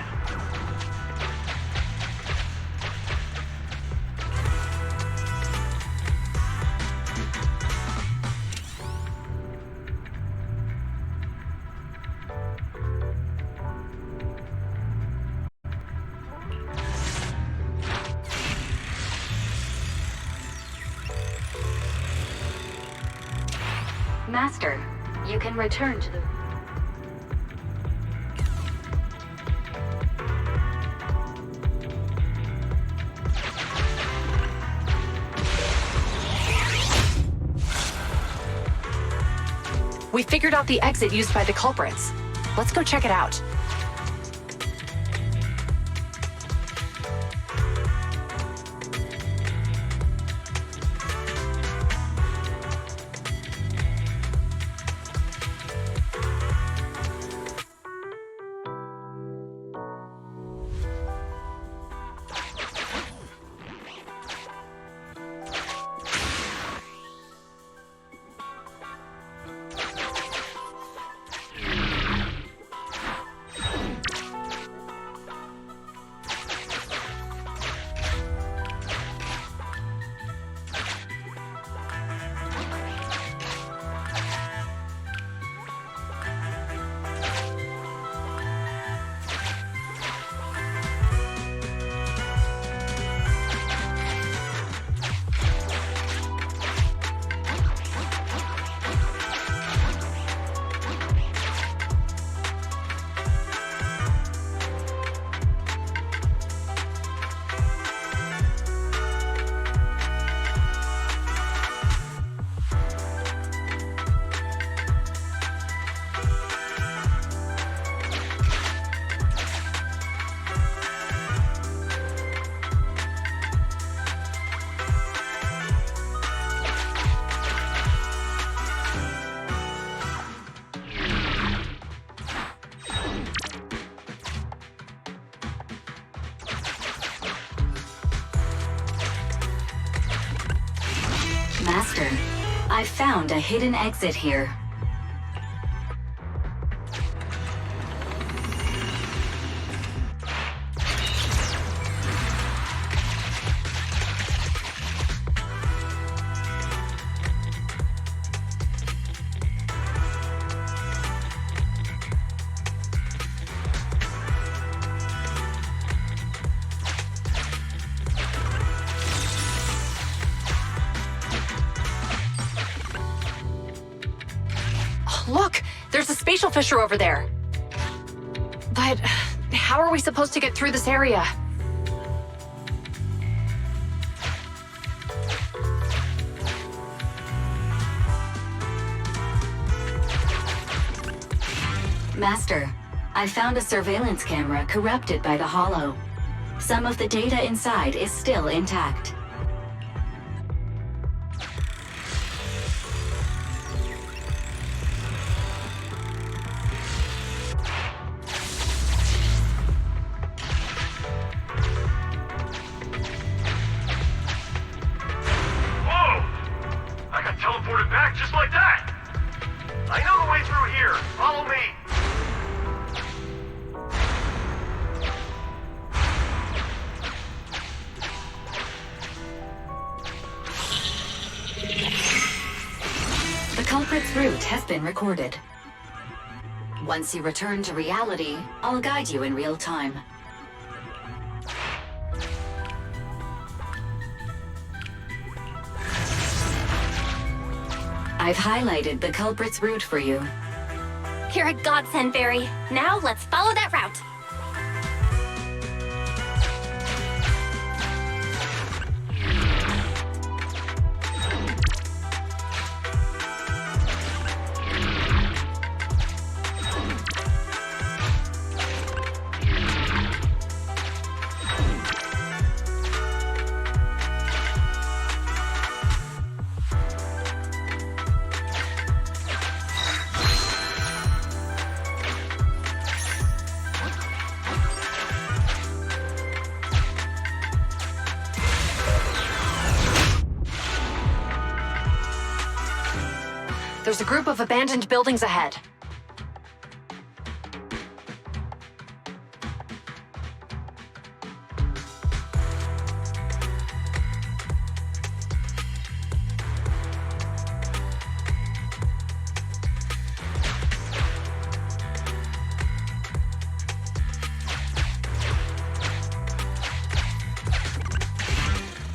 Master, you can return to the... We figured out the exit used by the culprits. Let's go check it out. Master, I found a hidden exit here. Look! There's a spatial fissure over there! But how are we supposed to get through this area? Master, I found a surveillance camera corrupted by the Hollow. Some of the data inside is still intact. Teleported back just like that! I know the way through here. Follow me. The culprit's route has been recorded. Once you return to reality, I'll guide you in real time. I've highlighted the culprit's route for you. You're a godsend, Barry. Now let's follow that route. There's a group of abandoned buildings ahead.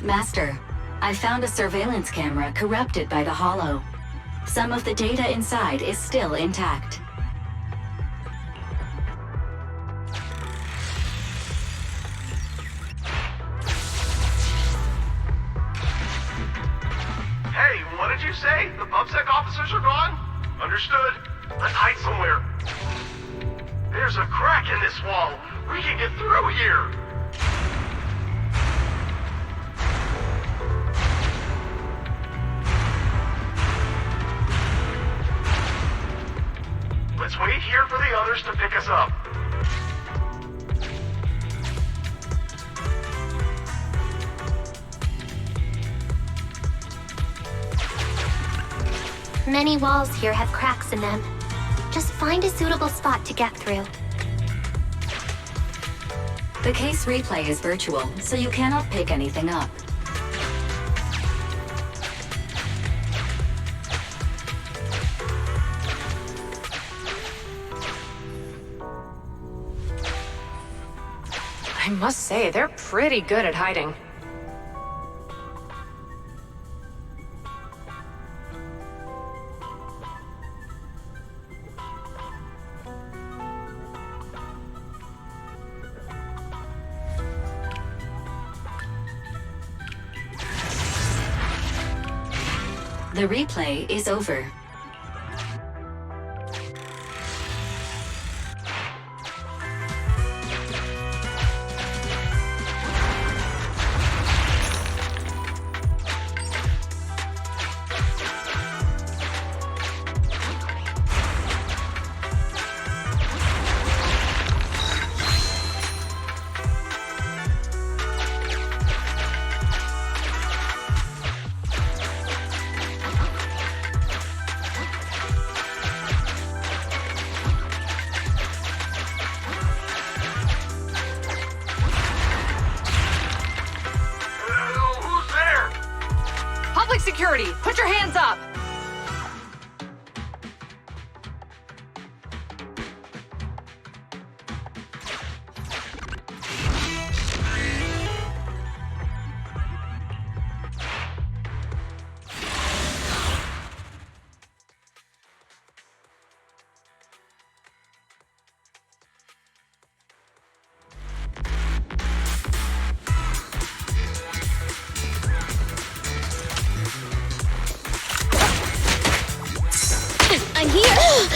Master, I found a surveillance camera corrupted by the Hollow. Some of the data inside is still intact. Hey, what did you say? The PubSec officers are gone? Understood. Let's hide somewhere. There's a crack in this wall. We can get through here. Let's wait here for the others to pick us up. Many walls here have cracks in them. Just find a suitable spot to get through. The case replay is virtual, so you cannot pick anything up. I must say, they're pretty good at hiding. The replay is over. Security, put your hands up! I'm here!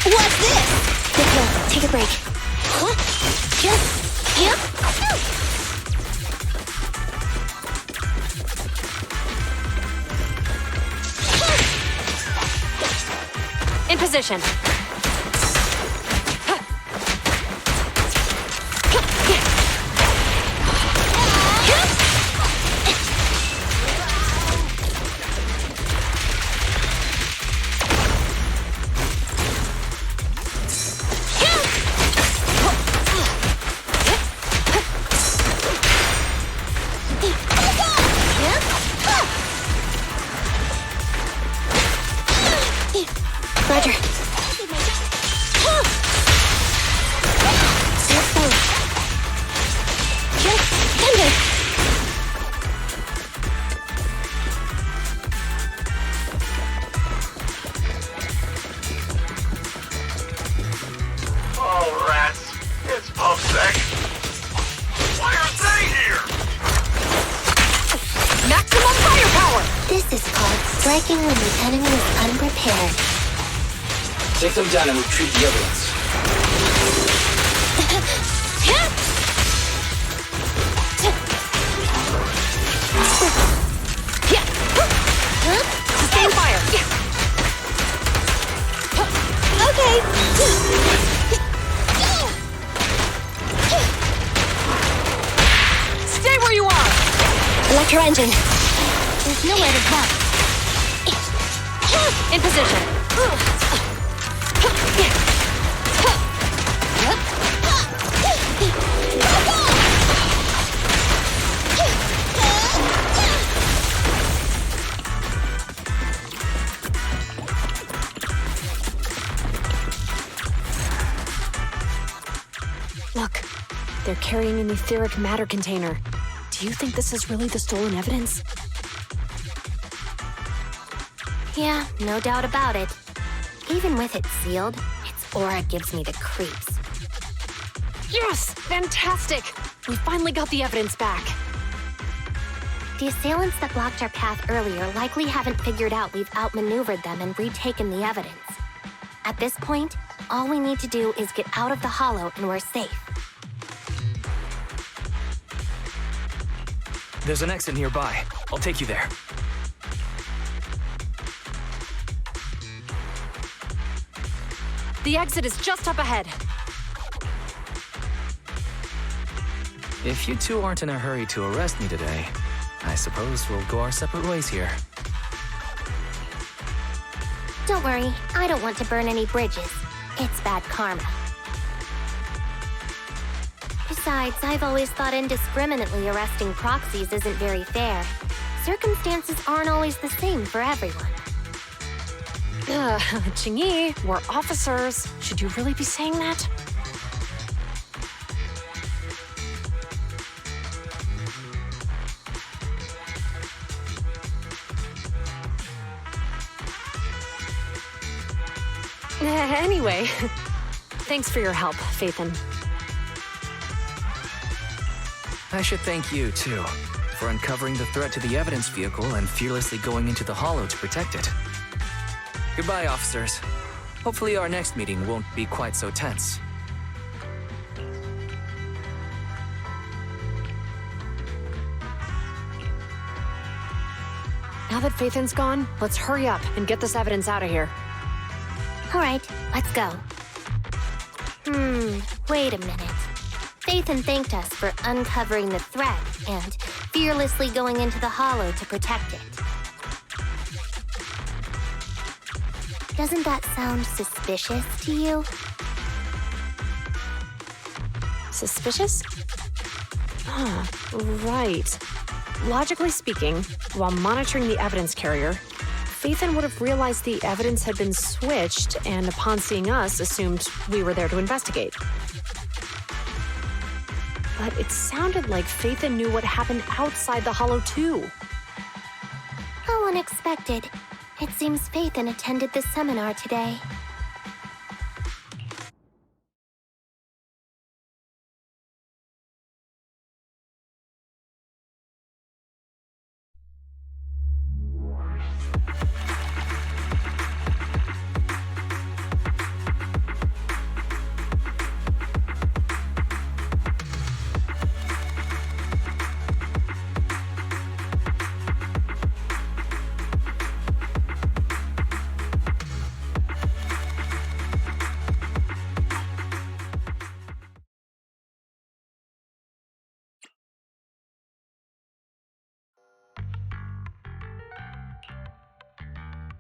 What's this? Nicola, take a break. Huh? Yep. In position. This is called striking when the enemy is unprepared. Take them down and retrieve the evidence. Sustain fire! Okay. Stay where you are! Electro engine. There's nowhere to run. In position. Look, they're carrying an etheric matter container. Do you think this is really the stolen evidence? Yeah, no doubt about it. Even with it sealed, its aura gives me the creeps. Yes! Fantastic! We finally got the evidence back. The assailants that blocked our path earlier likely haven't figured out we've outmaneuvered them and retaken the evidence. At this point, all we need to do is get out of the hollow and we're safe. There's an exit nearby. I'll take you there. The exit is just up ahead. If you two aren't in a hurry to arrest me today, I suppose we'll go our separate ways here. Don't worry, I don't want to burn any bridges. It's bad karma. Besides, I've always thought indiscriminately arresting proxies isn't very fair. Circumstances aren't always the same for everyone. Qingyi, we're officers. Should you really be saying that? Anyway, thanks for your help, Phaethon. I should thank you, too, for uncovering the threat to the evidence vehicle and fearlessly going into the hollow to protect it. Goodbye, officers. Hopefully our next meeting won't be quite so tense. Now that Phaethon's gone, let's hurry up and get this evidence out of here. All right, let's go. Wait a minute. Phaethon thanked us for uncovering the threat and fearlessly going into the hollow to protect it. Doesn't that sound suspicious to you? Suspicious? Right. Logically speaking, while monitoring the evidence carrier, Phaethon would have realized the evidence had been switched and upon seeing us, assumed we were there to investigate. But it sounded like Phaethon knew what happened outside the hollow too. How unexpected. It seems Phaethon attended this seminar today.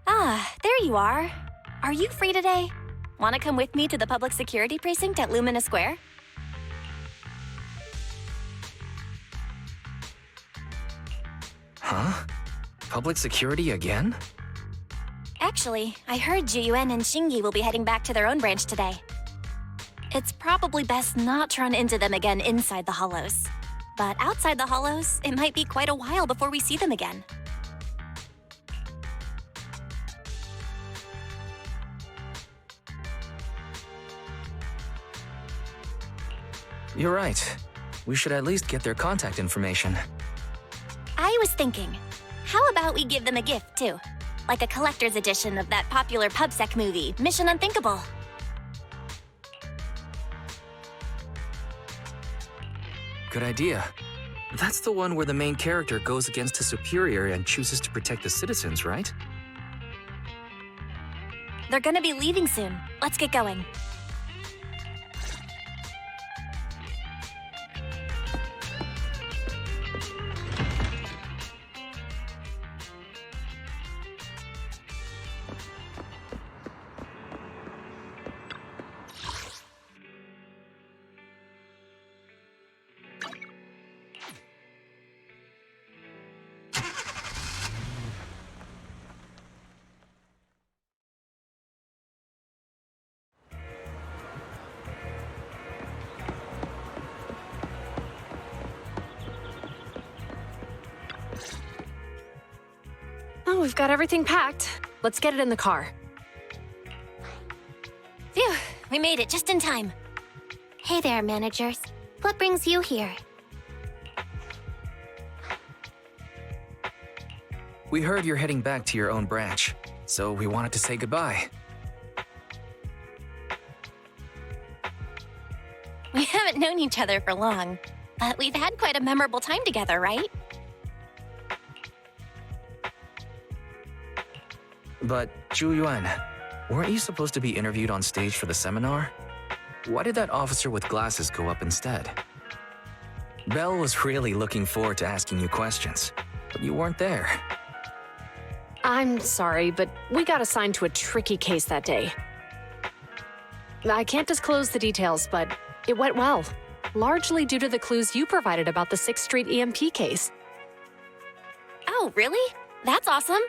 Ah, there you are. Are you free today? Want to come with me to the public security precinct at Lumina Square? Huh? Public security again? Actually, I heard Jiyuan and Xingyi will be heading back to their own branch today. It's probably best not to run into them again inside the hollows. But outside the hollows, it might be quite a while before we see them again. You're right. We should at least get their contact information. I was thinking, How about we give them a gift, too? Like a collector's edition of that popular PubSec movie, Mission Unthinkable. Good idea. That's the one where the main character goes against his superior and chooses to protect the citizens, right? They're gonna be leaving soon. Let's get going. Oh, we've got everything packed. Let's get it in the car. Phew, we made it just in time. Hey there, managers. What brings you here? We heard you're heading back to your own branch, so we wanted to say goodbye. We haven't known each other for long, but we've had quite a memorable time together, right? But, Zhu Yuan, weren't you supposed to be interviewed on stage for the seminar? Why did that officer with glasses go up instead? Belle was really looking forward to asking you questions, but you weren't there. I'm sorry, but we got assigned to a tricky case that day. I can't disclose the details, but it went well. Largely due to the clues you provided about the 6th Street EMP case. Oh, really? That's awesome.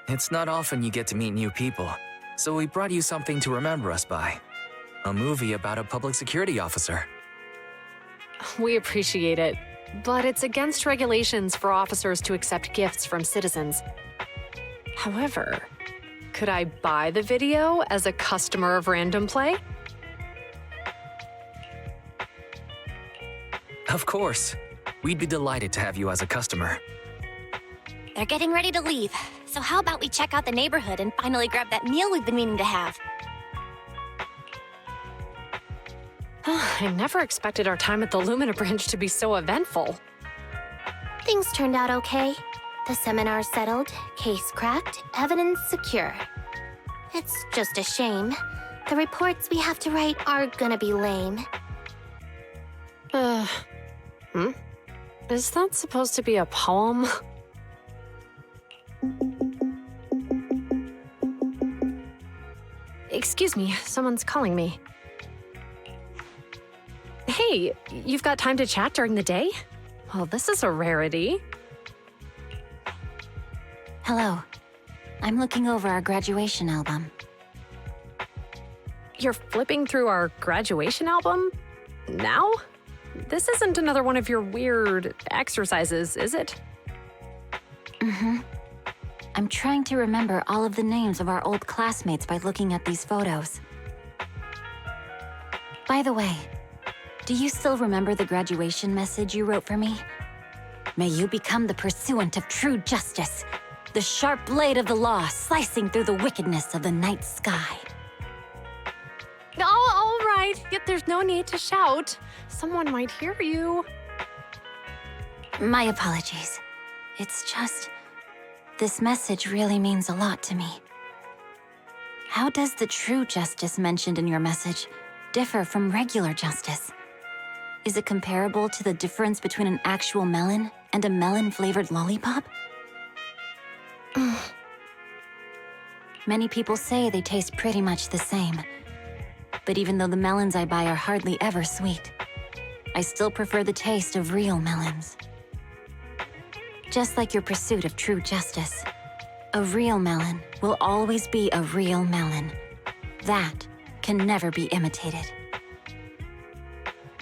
It's not often you get to meet new people, so we brought you something to remember us by. A movie about a public security officer. We appreciate it, but it's against regulations for officers to accept gifts from citizens. However, could I buy the video as a customer of Random Play? Of course. We'd be delighted to have you as a customer. They're getting ready to leave, so how about we check out the neighborhood and finally grab that meal we've been meaning to have? I never expected our time at the Lumina branch to be so eventful. Things turned out okay. The seminar settled, case cracked, evidence secure. It's just a shame. The reports we have to write are gonna be lame. Is that supposed to be a poem? Excuse me, someone's calling me. Hey, you've got time to chat during the day? Well, this is a rarity. Hello. I'm looking over our graduation album. You're flipping through our graduation album? Now? This isn't another one of your weird exercises, is it? Mm-hmm. I'm trying to remember all of the names of our old classmates by looking at these photos. By the way, do you still remember the graduation message you wrote for me? May you become the pursuant of true justice, the sharp blade of the law slicing through the wickedness of the night sky. Oh, all right. Yet there's no need to shout. Someone might hear you. My apologies. It's just... this message really means a lot to me. How does the true justice mentioned in your message differ from regular justice? Is it comparable to the difference between an actual melon and a melon-flavored lollipop? Many people say they taste pretty much the same. But even though the melons I buy are hardly ever sweet, I still prefer the taste of real melons. Just like your pursuit of true justice, a real melon will always be a real melon. That can never be imitated.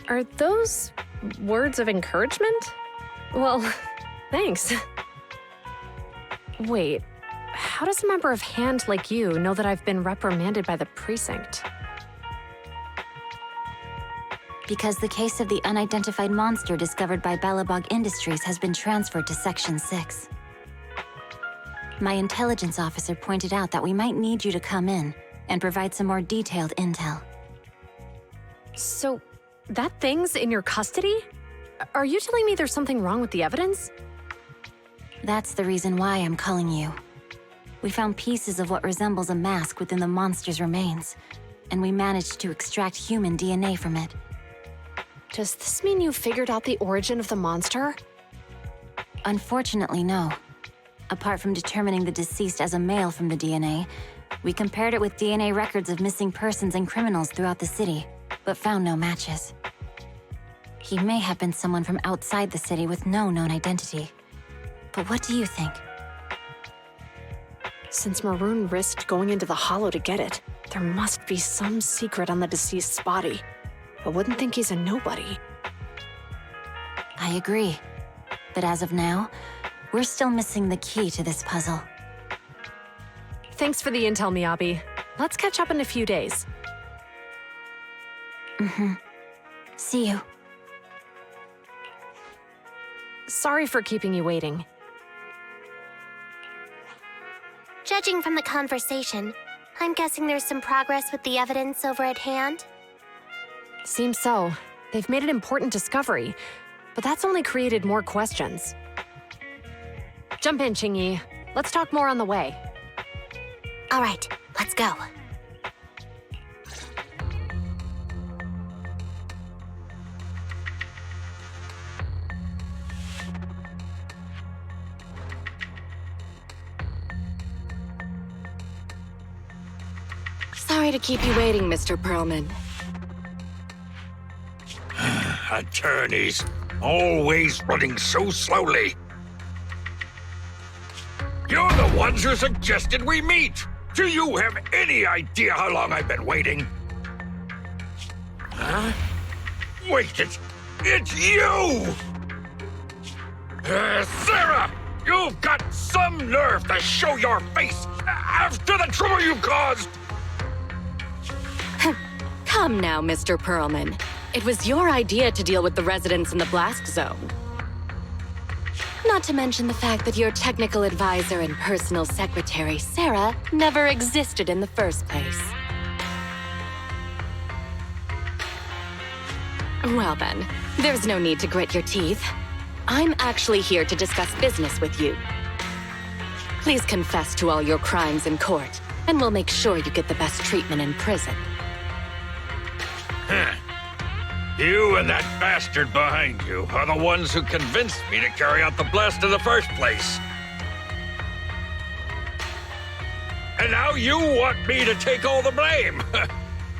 Are those words of encouragement? Well, thanks. Wait, how does a member of Hand like you know that I've been reprimanded by the precinct? Because the case of the unidentified monster discovered by Balabog Industries has been transferred to Section 6. My intelligence officer pointed out that we might need you to come in and provide some more detailed intel. So, that thing's in your custody? Are you telling me there's something wrong with the evidence? That's the reason why I'm calling you. We found pieces of what resembles a mask within the monster's remains, and we managed to extract human DNA from it. Does this mean you figured out the origin of the monster? Unfortunately, no. Apart from determining the deceased as a male from the DNA, we compared it with DNA records of missing persons and criminals throughout the city, but found no matches. He may have been someone from outside the city with no known identity. But what do you think? Since Maroon risked going into the Hollow to get it, there must be some secret on the deceased's body. I wouldn't think he's a nobody. I agree. But as of now, we're still missing the key to this puzzle. Thanks for the intel, Miyabi. Let's catch up in a few days. See you. Sorry for keeping you waiting. Judging from the conversation, I'm guessing there's some progress with the evidence over at hand? Seems so. They've made an important discovery, but that's only created more questions. Jump in, Qingyi. Let's talk more on the way. All right, let's go. Sorry to keep you waiting, Mr. Perlman. Attorneys, always running so slowly. You're the ones who suggested we meet. Do you have any idea how long I've been waiting? Huh? Wait, it's you! Sarah! You've got some nerve to show your face after the trouble you caused! Come now, Mr. Perlman. It was your idea to deal with the residents in the blast zone. Not to mention the fact that your technical advisor and personal secretary, Sarah, never existed in the first place. Well then, there's no need to grit your teeth. I'm actually here to discuss business with you. Please confess to all your crimes in court, and we'll make sure you get the best treatment in prison. Huh. You and that bastard behind you are the ones who convinced me to carry out the blast in the first place. And now you want me to take all the blame.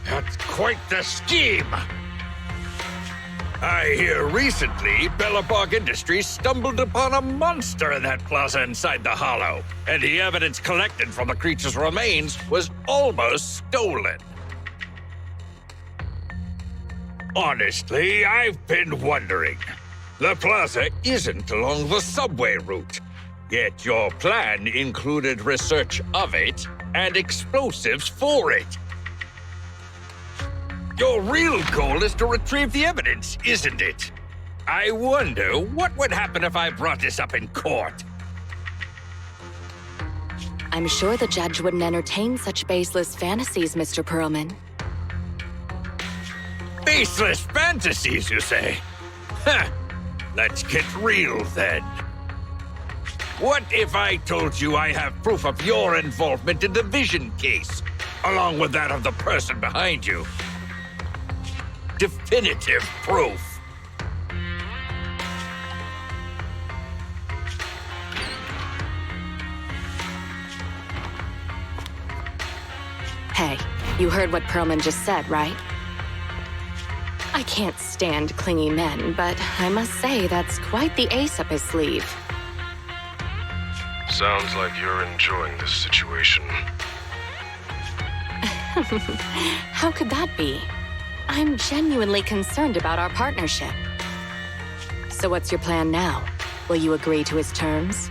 That's quite the scheme. I hear recently, Balabog Industries stumbled upon a monster in that plaza inside the Hollow, and the evidence collected from the creature's remains was almost stolen. Honestly, I've been wondering. The plaza isn't along the subway route, yet your plan included research of it and explosives for it. Your real goal is to retrieve the evidence, isn't it? I wonder what would happen if I brought this up in court. I'm sure the judge wouldn't entertain such baseless fantasies, Mr. Perlman. Baseless fantasies, you say? Huh. Let's get real, then. What if I told you I have proof of your involvement in the Vision case, along with that of the person behind you? Definitive proof. Hey, you heard what Perlman just said, right? I can't stand clingy men, but I must say that's quite the ace up his sleeve. Sounds like you're enjoying this situation. How could that be? I'm genuinely concerned about our partnership. So what's your plan now? Will you agree to his terms?